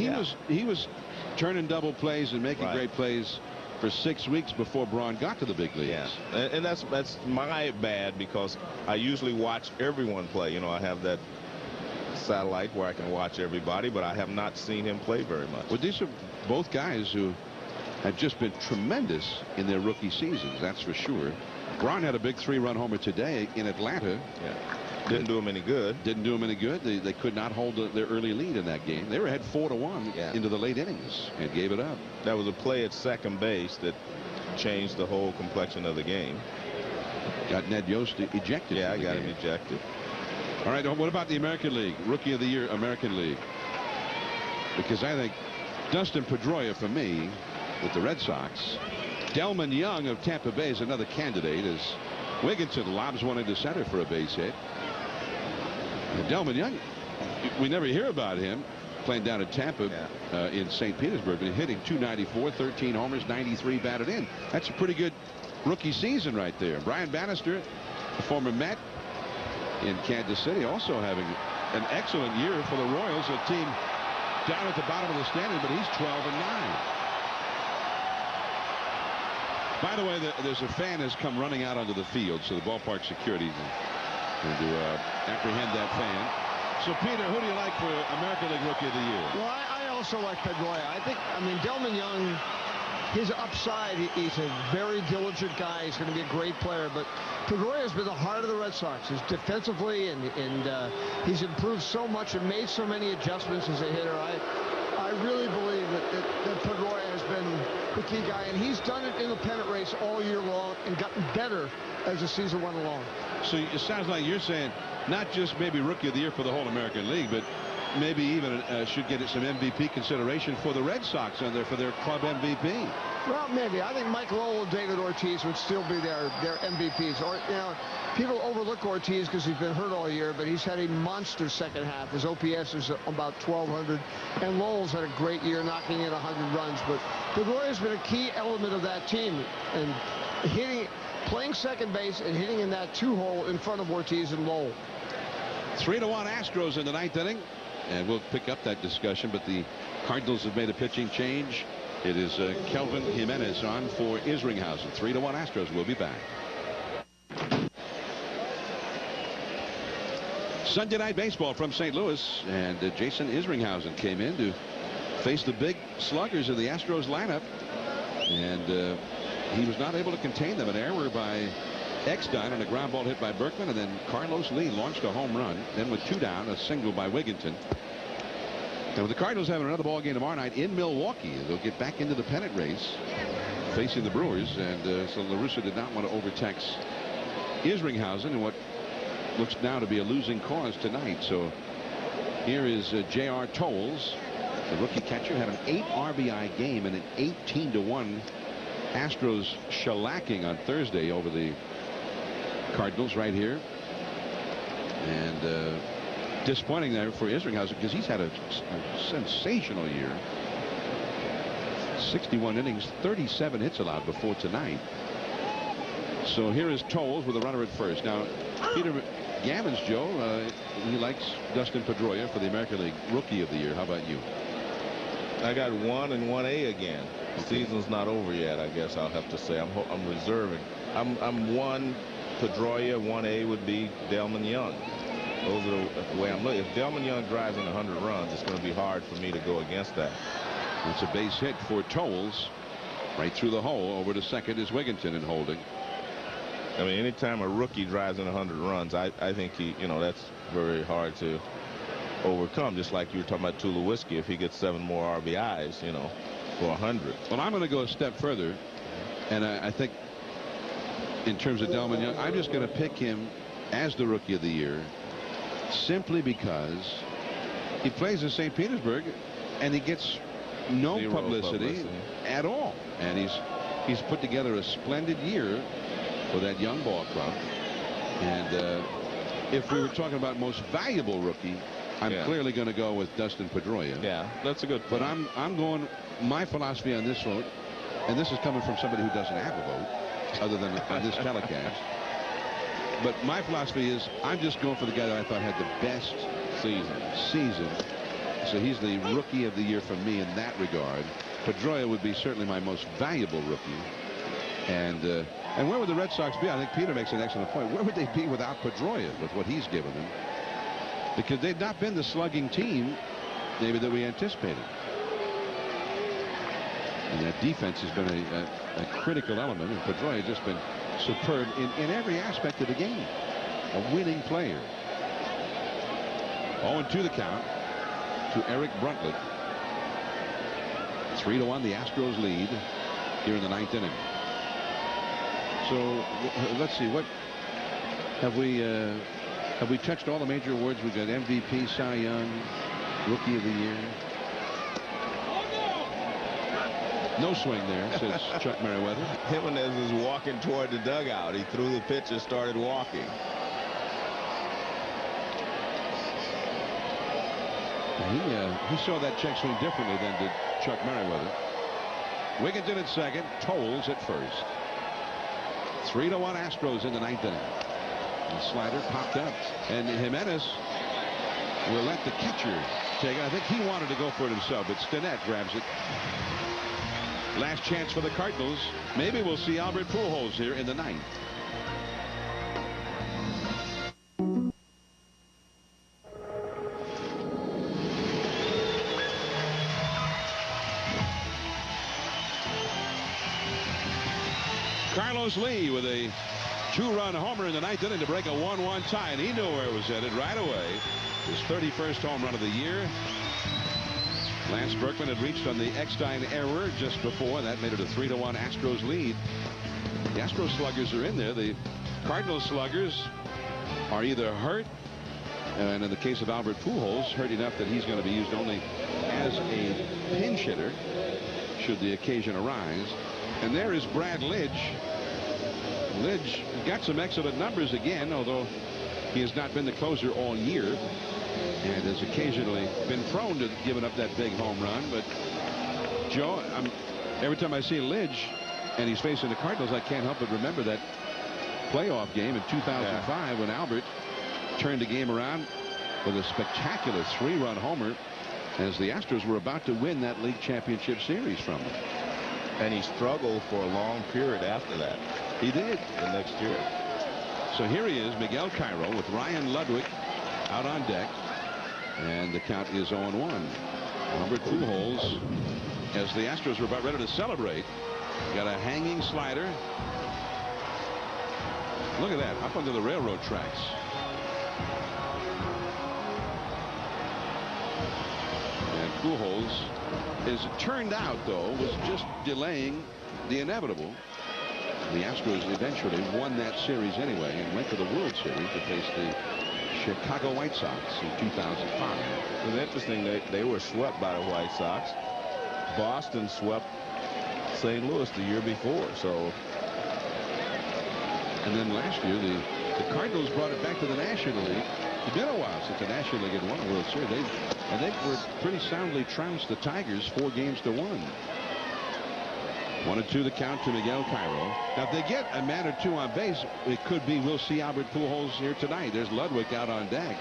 he was turning double plays and making great plays for 6 weeks before Braun got to the big leagues. Yeah. And that's my bad because I usually watch everyone play. You know, I have that satellite where I can watch everybody, but I have not seen him play very much. Well, these are both guys who have just been tremendous in their rookie seasons, that's for sure. Braun had a big 3-run homer today in Atlanta. Yeah. Didn't do him any good. Didn't do him any good. They could not hold their early lead in that game. They were ahead 4-1 into the late innings and gave it up. That was a play at second base that changed the whole complexion of the game. Got Ned Yost ejected. Yeah, I got him ejected. All right, what about the American League? Rookie of the Year, American League. Because I think Dustin Pedroia, for me, with the Red Sox. Delman Young of Tampa Bay is another candidate as Wigginton lobs one into center for a base hit. Delman Young, we never hear about him playing down at Tampa in St. Petersburg, but hitting .294, 13 homers, 93 batted in. That's a pretty good rookie season right there. Brian Bannister, a former Met in Kansas City, also having an excellent year for the Royals, a team down at the bottom of the standing, but he's 12-9. By the way, there's a fan has come running out onto the field, so the ballpark security is going to apprehend that fan. So, Peter, who do you like for American League Rookie of the Year? Well, I also like Pedroia. I mean, Delman Young, his upside, he's a very diligent guy. He's going to be a great player. But Pedroia has been the heart of the Red Sox. He's defensively, and he's improved so much and made so many adjustments as a hitter. I really believe that Pedroia has been the key guy, and he's done it in the pennant race all year long and gotten better as the season went along. So it sounds like you're saying not just maybe Rookie of the Year for the whole American League, but maybe even should get some MVP consideration for the Red Sox on there for their club MVP. Well, maybe. I think Mike Lowell and David Ortiz would still be their MVPs. Or, you know, people overlook Ortiz because he's been hurt all year, but he's had a monster second half. His OPS is about 1,200, and Lowell's had a great year, knocking in 100 runs. But Pedroia's been a key element of that team, and playing second base and hitting in that 2-hole in front of Ortiz and Lowell. 3-1 Astros in the 9th inning. And we'll pick up that discussion, but the Cardinals have made a pitching change. It is Kelvin Jimenez on for Isringhausen. 3-1 Astros. We'll be back. Sunday Night Baseball from St. Louis, and Jason Isringhausen came in to face the big sluggers of the Astros lineup, and he was not able to contain them. An error by Eckstein on a ground ball hit by Berkman, and then Carlos Lee launched a home run. Then with 2 down, a single by Wigginton. And with the Cardinals having another ball game tomorrow night in Milwaukee, they'll get back into the pennant race facing the Brewers, and so La Russa did not want to overtax Isringhausen in what looks now to be a losing cause tonight. So here is J.R. Tolles, the rookie catcher, had an 8 RBI game and an 18-1 Astros shellacking on Thursday over the Cardinals right here. And disappointing there for Isringhausen because he's had a sensational year. 61 innings, 37 hits allowed before tonight. So here is Tolles with a runner at first. Now Peter Gammons, Joe, he likes Dustin Pedroia for the American League Rookie of the Year. How about you? I got 1 and 1A again. The season's not over yet, I guess I'll have to say. I'm reserving. I'm 1 Pedroia, 1A would be Delman Young. Those are the way I'm looking. If Delman Young drives in 100 runs, it's going to be hard for me to go against that. It's a base hit for Tolles. Right through the hole. Over to second is Wigginton in holding. I mean, anytime a rookie drives in 100 runs, I think that's very hard to overcome. Just like you were talking about Tulowitzki, if he gets 7 more RBIs, for 100. Well, I'm going to go a step further, and I think in terms of Delman Young, I'm just going to pick him as the Rookie of the Year simply because he plays in St. Petersburg and he gets no publicity at all, and he's put together a splendid year for that young ball club. And if we were talking about most valuable rookie, I'm clearly going to go with Dustin Pedroia. Yeah, that's a good point. But I'm going, my philosophy on this vote, and this is coming from somebody who doesn't have a vote other than on this telecast, but my philosophy is I'm just going for the guy that I thought had the best season. So he's the Rookie of the Year for me in that regard. Pedroia would be certainly my most valuable rookie. And where would the Red Sox be? I think Peter makes an excellent point. Where would they be without Pedroia with what he's given them? Because they've not been the slugging team maybe that we anticipated. And that defense has been a critical element, and Pedroia has just been superb in every aspect of the game. A winning player. 0-2 the count to Eric Bruntlett. 3-1 the Astros lead here in the 9th inning. So let's see, what have we touched all the major awards? We've got MVP, Cy Young, Rookie of the Year. No swing there, says Chuck Merriweather. Jimenez is walking toward the dugout. He threw the pitch and started walking. He saw that check swing differently than did Chuck Merriweather. Wigginton at second, Tolles at first. 3-1 Astros in the 9th inning. The slider popped up, and Jimenez will let the catcher take it. I think he wanted to go for it himself, but Stinnett grabs it. Last chance for the Cardinals. Maybe we'll see Albert Pujols here in the 9th. Astros lead with a 2-run homer in the ninth inning to break a 1-1 tie, and he knew where it was headed right away. His 31st home run of the year. Lance Berkman had reached on the Eckstein error just before. That made it a 3-1 Astros lead. The Astros sluggers are in there. The Cardinals sluggers are either hurt, and in the case of Albert Pujols, hurt enough that he's going to be used only as a pinch hitter should the occasion arise. And there is Brad Lidge. Lidge got some excellent numbers again, although he has not been the closer all year and has occasionally been prone to giving up that big home run. But Joe, every time I see Lidge and he's facing the Cardinals, I can't help but remember that playoff game in 2005 when Albert turned the game around with a spectacular 3-run homer as the Astros were about to win that league championship series from him. And he struggled for a long period after that. He did. The next year. So here he is, Miguel Cairo with Ryan Ludwig out on deck, and the count is 0-1. Albert Pujols, as the Astros were about ready to celebrate, got a hanging slider. Look at that, up onto the railroad tracks. And Pujols, as it turned out, though, was just delaying the inevitable. The Astros eventually won that series anyway and went to the World Series to face the Chicago White Sox in 2005. It was interesting that they were swept by the White Sox. Boston swept St. Louis the year before. So, and then last year the Cardinals brought it back to the National League. It's been a while since the National League had won a World Series. They were pretty soundly trounced the Tigers 4-1. 1-2 the count to Miguel Cairo. Now if they get a man or two on base, it could be we'll see Albert Pujols here tonight. There's Ludwig out on deck.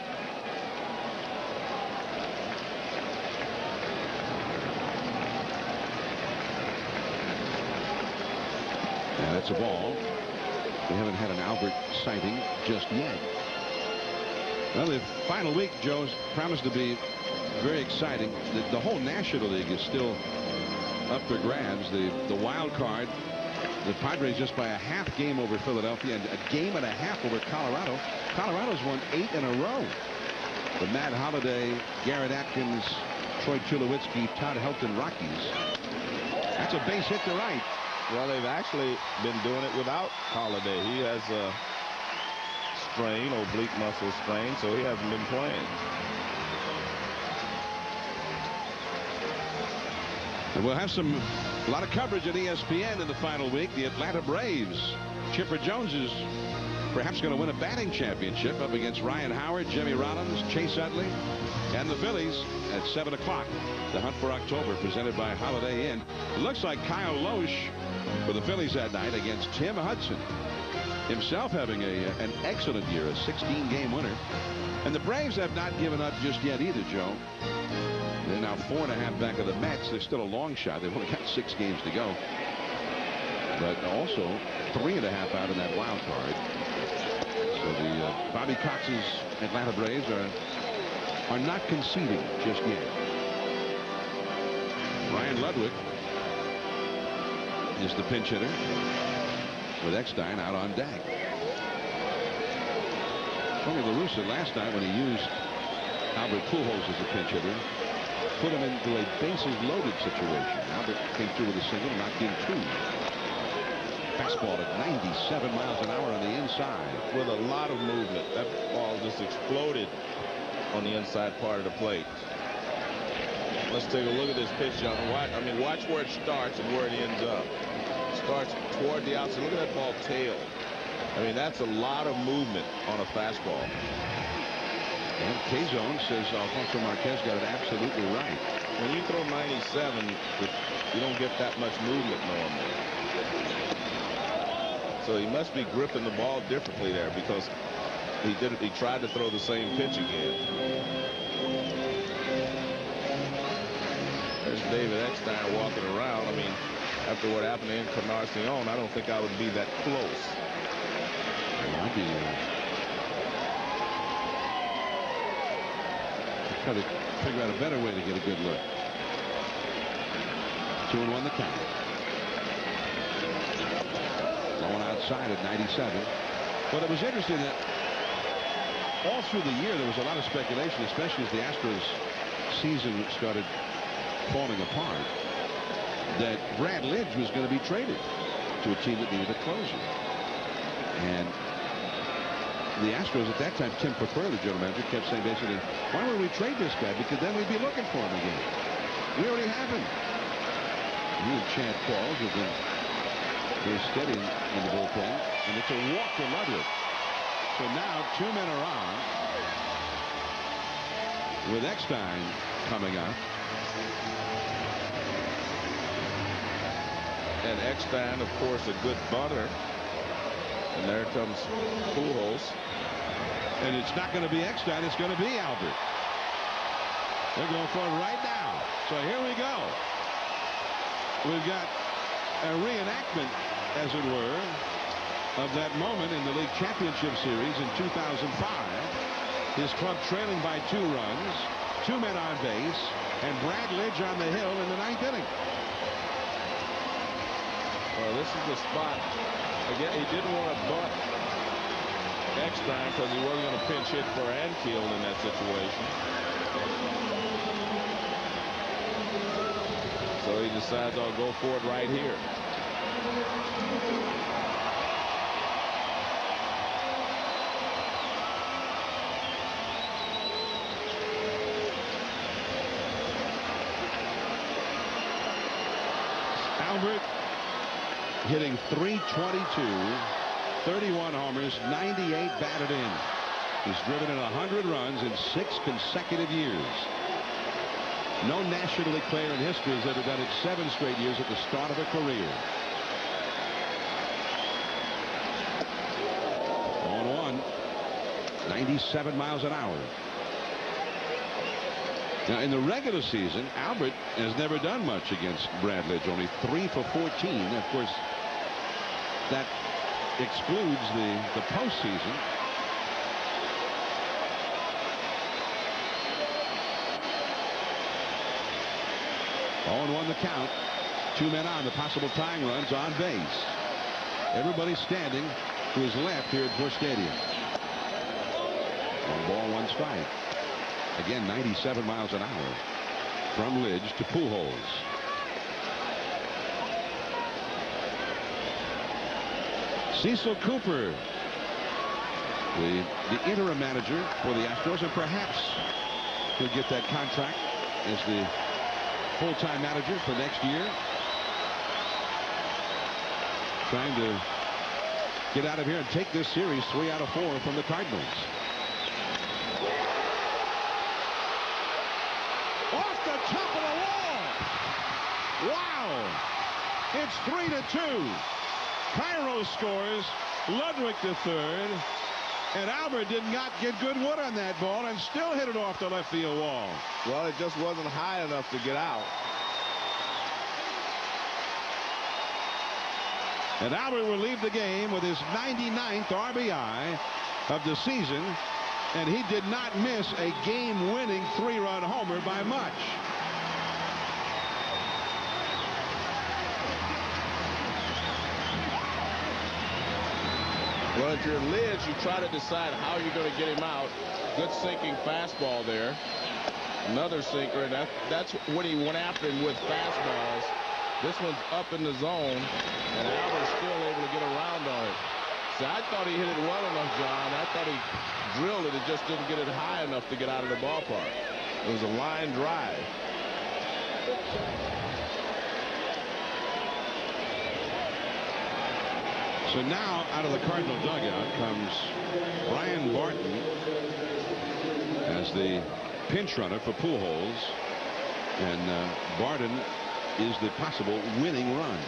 And that's a ball. We haven't had an Albert sighting just yet. Well, the final week, Joe's promised to be very exciting. The whole National League is still up for grabs. The wild card, the Padres just by a half game over Philadelphia and a game and a half over Colorado. Colorado's won 8 in a row. The Matt Holliday, Garrett Atkins, Troy Tulowitzki, Todd Helton Rockies. That's a base hit to right. Well, they've actually been doing it without Holliday. He has a strain, oblique muscle strain, so he hasn't been playing. And we'll have a lot of coverage at ESPN in the final week. The Atlanta Braves. Chipper Jones is perhaps going to win a batting championship up against Ryan Howard, Jimmy Rollins, Chase Utley, and the Phillies at 7 o'clock. The hunt for October presented by Holiday Inn. It looks like Kyle Lohse for the Phillies that night against Tim Hudson. Himself having an excellent year, a 16-game winner. And the Braves have not given up just yet either, Joe. They're now 4.5 back of the Mets. They're still a long shot. They've only got 6 games to go. But also 3.5 out in that wild card. So the Bobby Cox's Atlanta Braves are not conceding just yet. Ryan Ludwig is the pinch hitter with Eckstein out on deck. Tony La Russa last night when he used Albert Pujols as a pinch hitter put him into a bases loaded situation. Albert came through with a single, knocked in 2. Fastball at 97 miles an hour on the inside. With a lot of movement. That ball just exploded on the inside part of the plate. Let's take a look at this pitch, John. Watch where it starts and where it ends up. It starts toward the outside. Look at that ball tail. That's a lot of movement on a fastball. And K-Zone says Alfonso Marquez got it absolutely right. When you throw 97, you don't get that much movement normally. So he must be gripping the ball differently there because he tried to throw the same pitch again. There's David Eckstein walking around. After what happened to Encarnacion, I don't think I would be that close. I'd be try to figure out a better way to get a good look. 2-1 the count. Blowing out outside at 97. But it was interesting that all through the year there was a lot of speculation, especially as the Astros season started falling apart, that Brad Lidge was going to be traded to a team that needed a closer. And the Astros at that time, Tim Percival, the general manager, kept saying basically, why would we trade this guy? Because then we'd be looking for him again. We already have him. He and Chad Falls have been very steady in the bullpen. And it's a walk to Ludwig. So now 2 men are on with Eckstein coming up. And Eckstein, of course, a good bunter. And there comes Pujols. And it's not going to be Eckstein, it's going to be Albert. They're going for it right now. So here we go. We've got a reenactment, as it were, of that moment in the league championship series in 2005. His club trailing by 2 runs, 2 men on base, and Brad Lidge on the hill in the 9th inning. Well, this is the spot. Again, he didn't want to bunt Eckstein because he wasn't going to pinch hit for Ankiel in that situation. So he decides I'll go for it right here. Albert hitting .322, 31 homers, 98 batted in. He's driven in 100 runs in 6 consecutive years. No National League player in history has ever done it 7 straight years at the start of a career. 0-1, 97 miles an hour. Now, in the regular season, Albert has never done much against Brad Lidge, only 3 for 14. Of course, that excludes the postseason. Oh, 1 the count. 2 men on, the possible tying runs on base. Everybody standing to his left here at Busch Stadium. 1 ball, 1 strike. Again, 97 miles an hour from Lidge to Pujols. Cecil Cooper, the interim manager for the Astros, and perhaps he'll get that contract as the full-time manager for next year. Trying to get out of here and take this series 3 out of 4 from the Cardinals. Off the top of the wall. Wow. It's 3-2. Cairo scores. Ludwig to third. And Albert did not get good wood on that ball and still hit it off the left field wall. Well, it just wasn't high enough to get out. And Albert will leave the game with his 99th RBI of the season. And he did not miss a game-winning 3-run homer by much. Well, if you're Lidge, you try to decide how you're going to get him out. Good sinking fastball there. Another sinker, and that's what he went after him with fastballs. This one's up in the zone, and Albert's still able to get around on it. See, I thought he hit it well enough, John. I thought he drilled it. It just didn't get it high enough to get out of the ballpark. It was a line drive. So now out of the Cardinal dugout comes Brian Barton as the pinch runner for Pujols. And Barton is the possible winning run.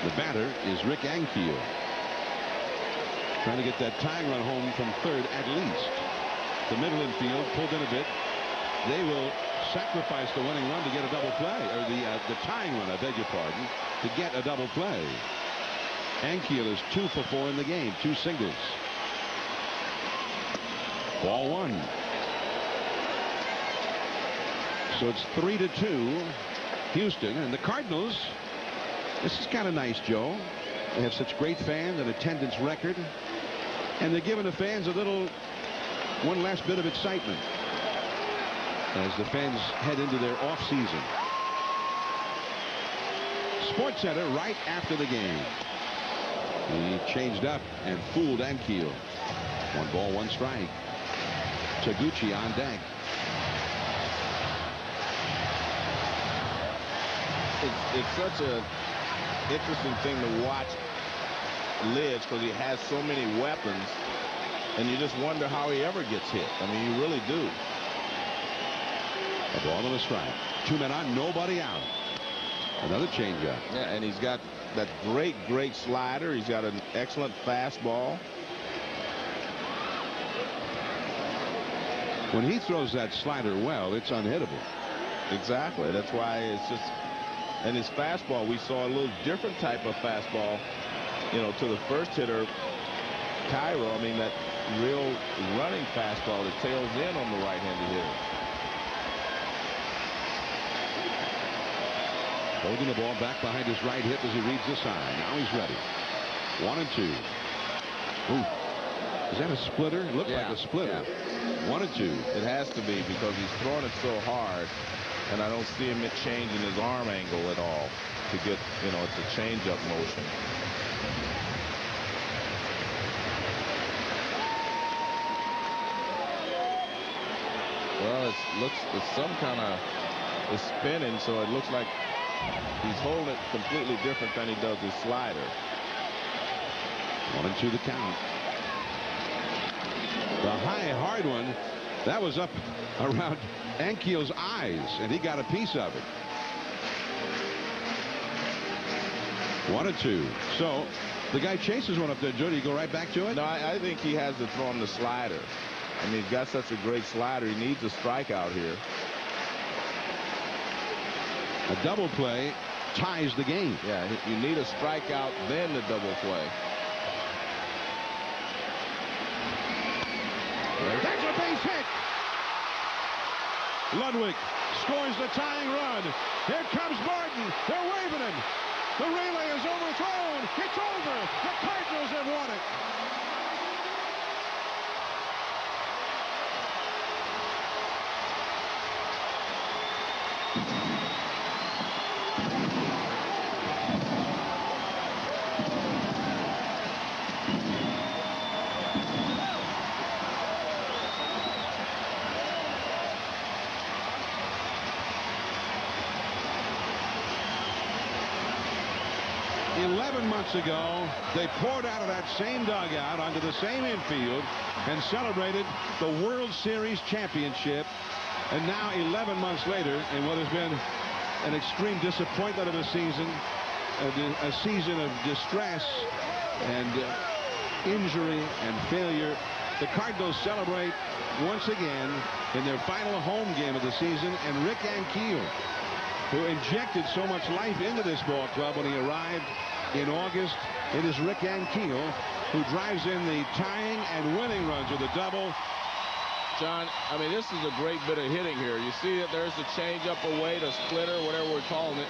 The batter is Rick Ankiel, trying to get that tying run home from third at least. The middle infield pulled in a bit. They will sacrifice the winning run to get a double play, or the tying run, I beg your pardon, to get a double play. Ankiel is 2 for 4 in the game, 2 singles. Ball 1. So it's 3-2 Houston, and the Cardinals. This is kind of nice, Joe. They have such great fans and attendance record, and they're giving the fans one last bit of excitement as the fans head into their off season. Sports Center right after the game. He changed up and fooled Ankiel. 1 ball, 1 strike. Taguchi on deck. It's such a interesting thing to watch Lidge because he has so many weapons, and you just wonder how he ever gets hit. I mean, you really do. A ball and a strike. 2 men on, nobody out. Another changeup. Yeah, and he's got that great slider. He's got an excellent fastball. When he throws that slider well, it's unhittable. Exactly. That's why it's just. And his fastball, we saw a little different type of fastball, you know, to the first hitter, Cairo. I mean, that real running fastball that tails in on the right-handed hitter. Holding the ball back behind his right hip as he reads the sign. Now he's ready. 1 and 2. Ooh. Is that a splitter? It looked like a splitter. Yeah. 1 and 2. It has to be because he's throwing it so hard, and I don't see him changing his arm angle at all to get, you know, it's a change-up motion. Well, it's some kind of, it's spinning, so it looks like he's holding it completely different than he does his slider. 1 and 2 the count. The high, hard one, that was up around Ankiel's eyes, and he got a piece of it. 1 and 2. So the guy chases one up there, Joe. Do you go right back to it? No, I think he has to throw him the slider. I mean, he's got such a great slider. He needs a strikeout here. A double play ties the game. Yeah, you need a strikeout, then the double play. That's a base hit. Ludwig scores the tying run. Here comes Martin. They're waving him. The relay is overthrown. It's over. The Cardinals have won it. Ago, they poured out of that same dugout onto the same infield and celebrated the World Series championship. And now 11 months later, in what has been an extreme disappointment of a season, a season of distress and injury and failure, the Cardinals celebrate once again in their final home game of the season. And Rick Ankiel, who injected so much life into this ball club when he arrived in August, it is Rick Ankiel who drives in the tying and winning runs with a double. John, I mean, this is a great bit of hitting here. You see that there's the changeup away, the splitter, whatever we're calling it.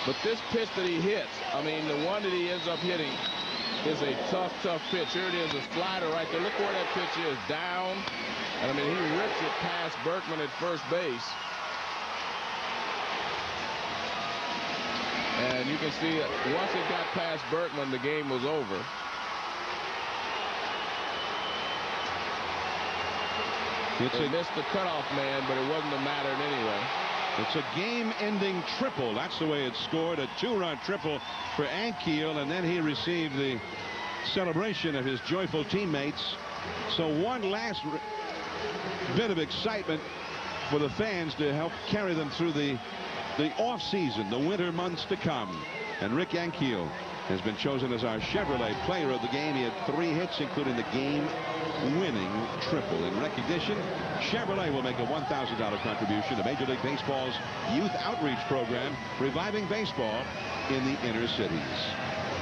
But this pitch that he hits, I mean, the one that he ends up hitting is a tough pitch. Here it is, a slider right there. Look where that pitch is, down. And I mean, he rips it past Berkman at first base. And you can see that once it got past Berkman, the game was over. They missed the cutoff man, but it wasn't a matter anyway. It's a game-ending triple. That's the way it's scored. A 2-run triple for Ankiel, and then he received the celebration of his joyful teammates. So one last bit of excitement for the fans to help carry them through the off season, the winter months to come. And Rick Ankiel has been chosen as our Chevrolet player of the game. He had 3 hits, including the game-winning triple. In recognition, Chevrolet will make a $1,000 contribution to Major League Baseball's youth outreach program, reviving baseball in the inner cities.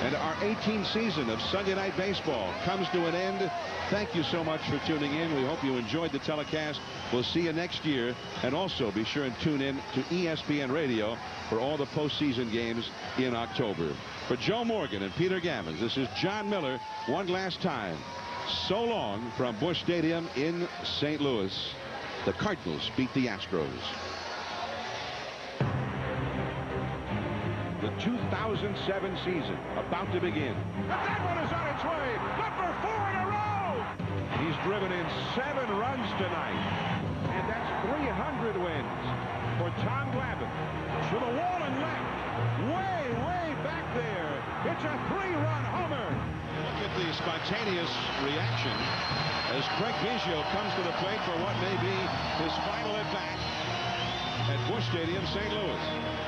And our 18th season of Sunday Night Baseball comes to an end. Thank you so much for tuning in. We hope you enjoyed the telecast. We'll see you next year. And also be sure and tune in to ESPN Radio for all the postseason games in October. For Joe Morgan and Peter Gammons, this is John Miller one last time. So long from Busch Stadium in St. Louis. The Cardinals beat the Astros. The 2007 season about to begin. But that one is on its way. Number 4 in a row. He's driven in 7 runs tonight. And that's 300 wins for Tom Glavine. To the wall and left. Way back there. It's a 3-run homer. Look at the spontaneous reaction as Craig Biggio comes to the plate for what may be his final at bat at Busch Stadium, St. Louis.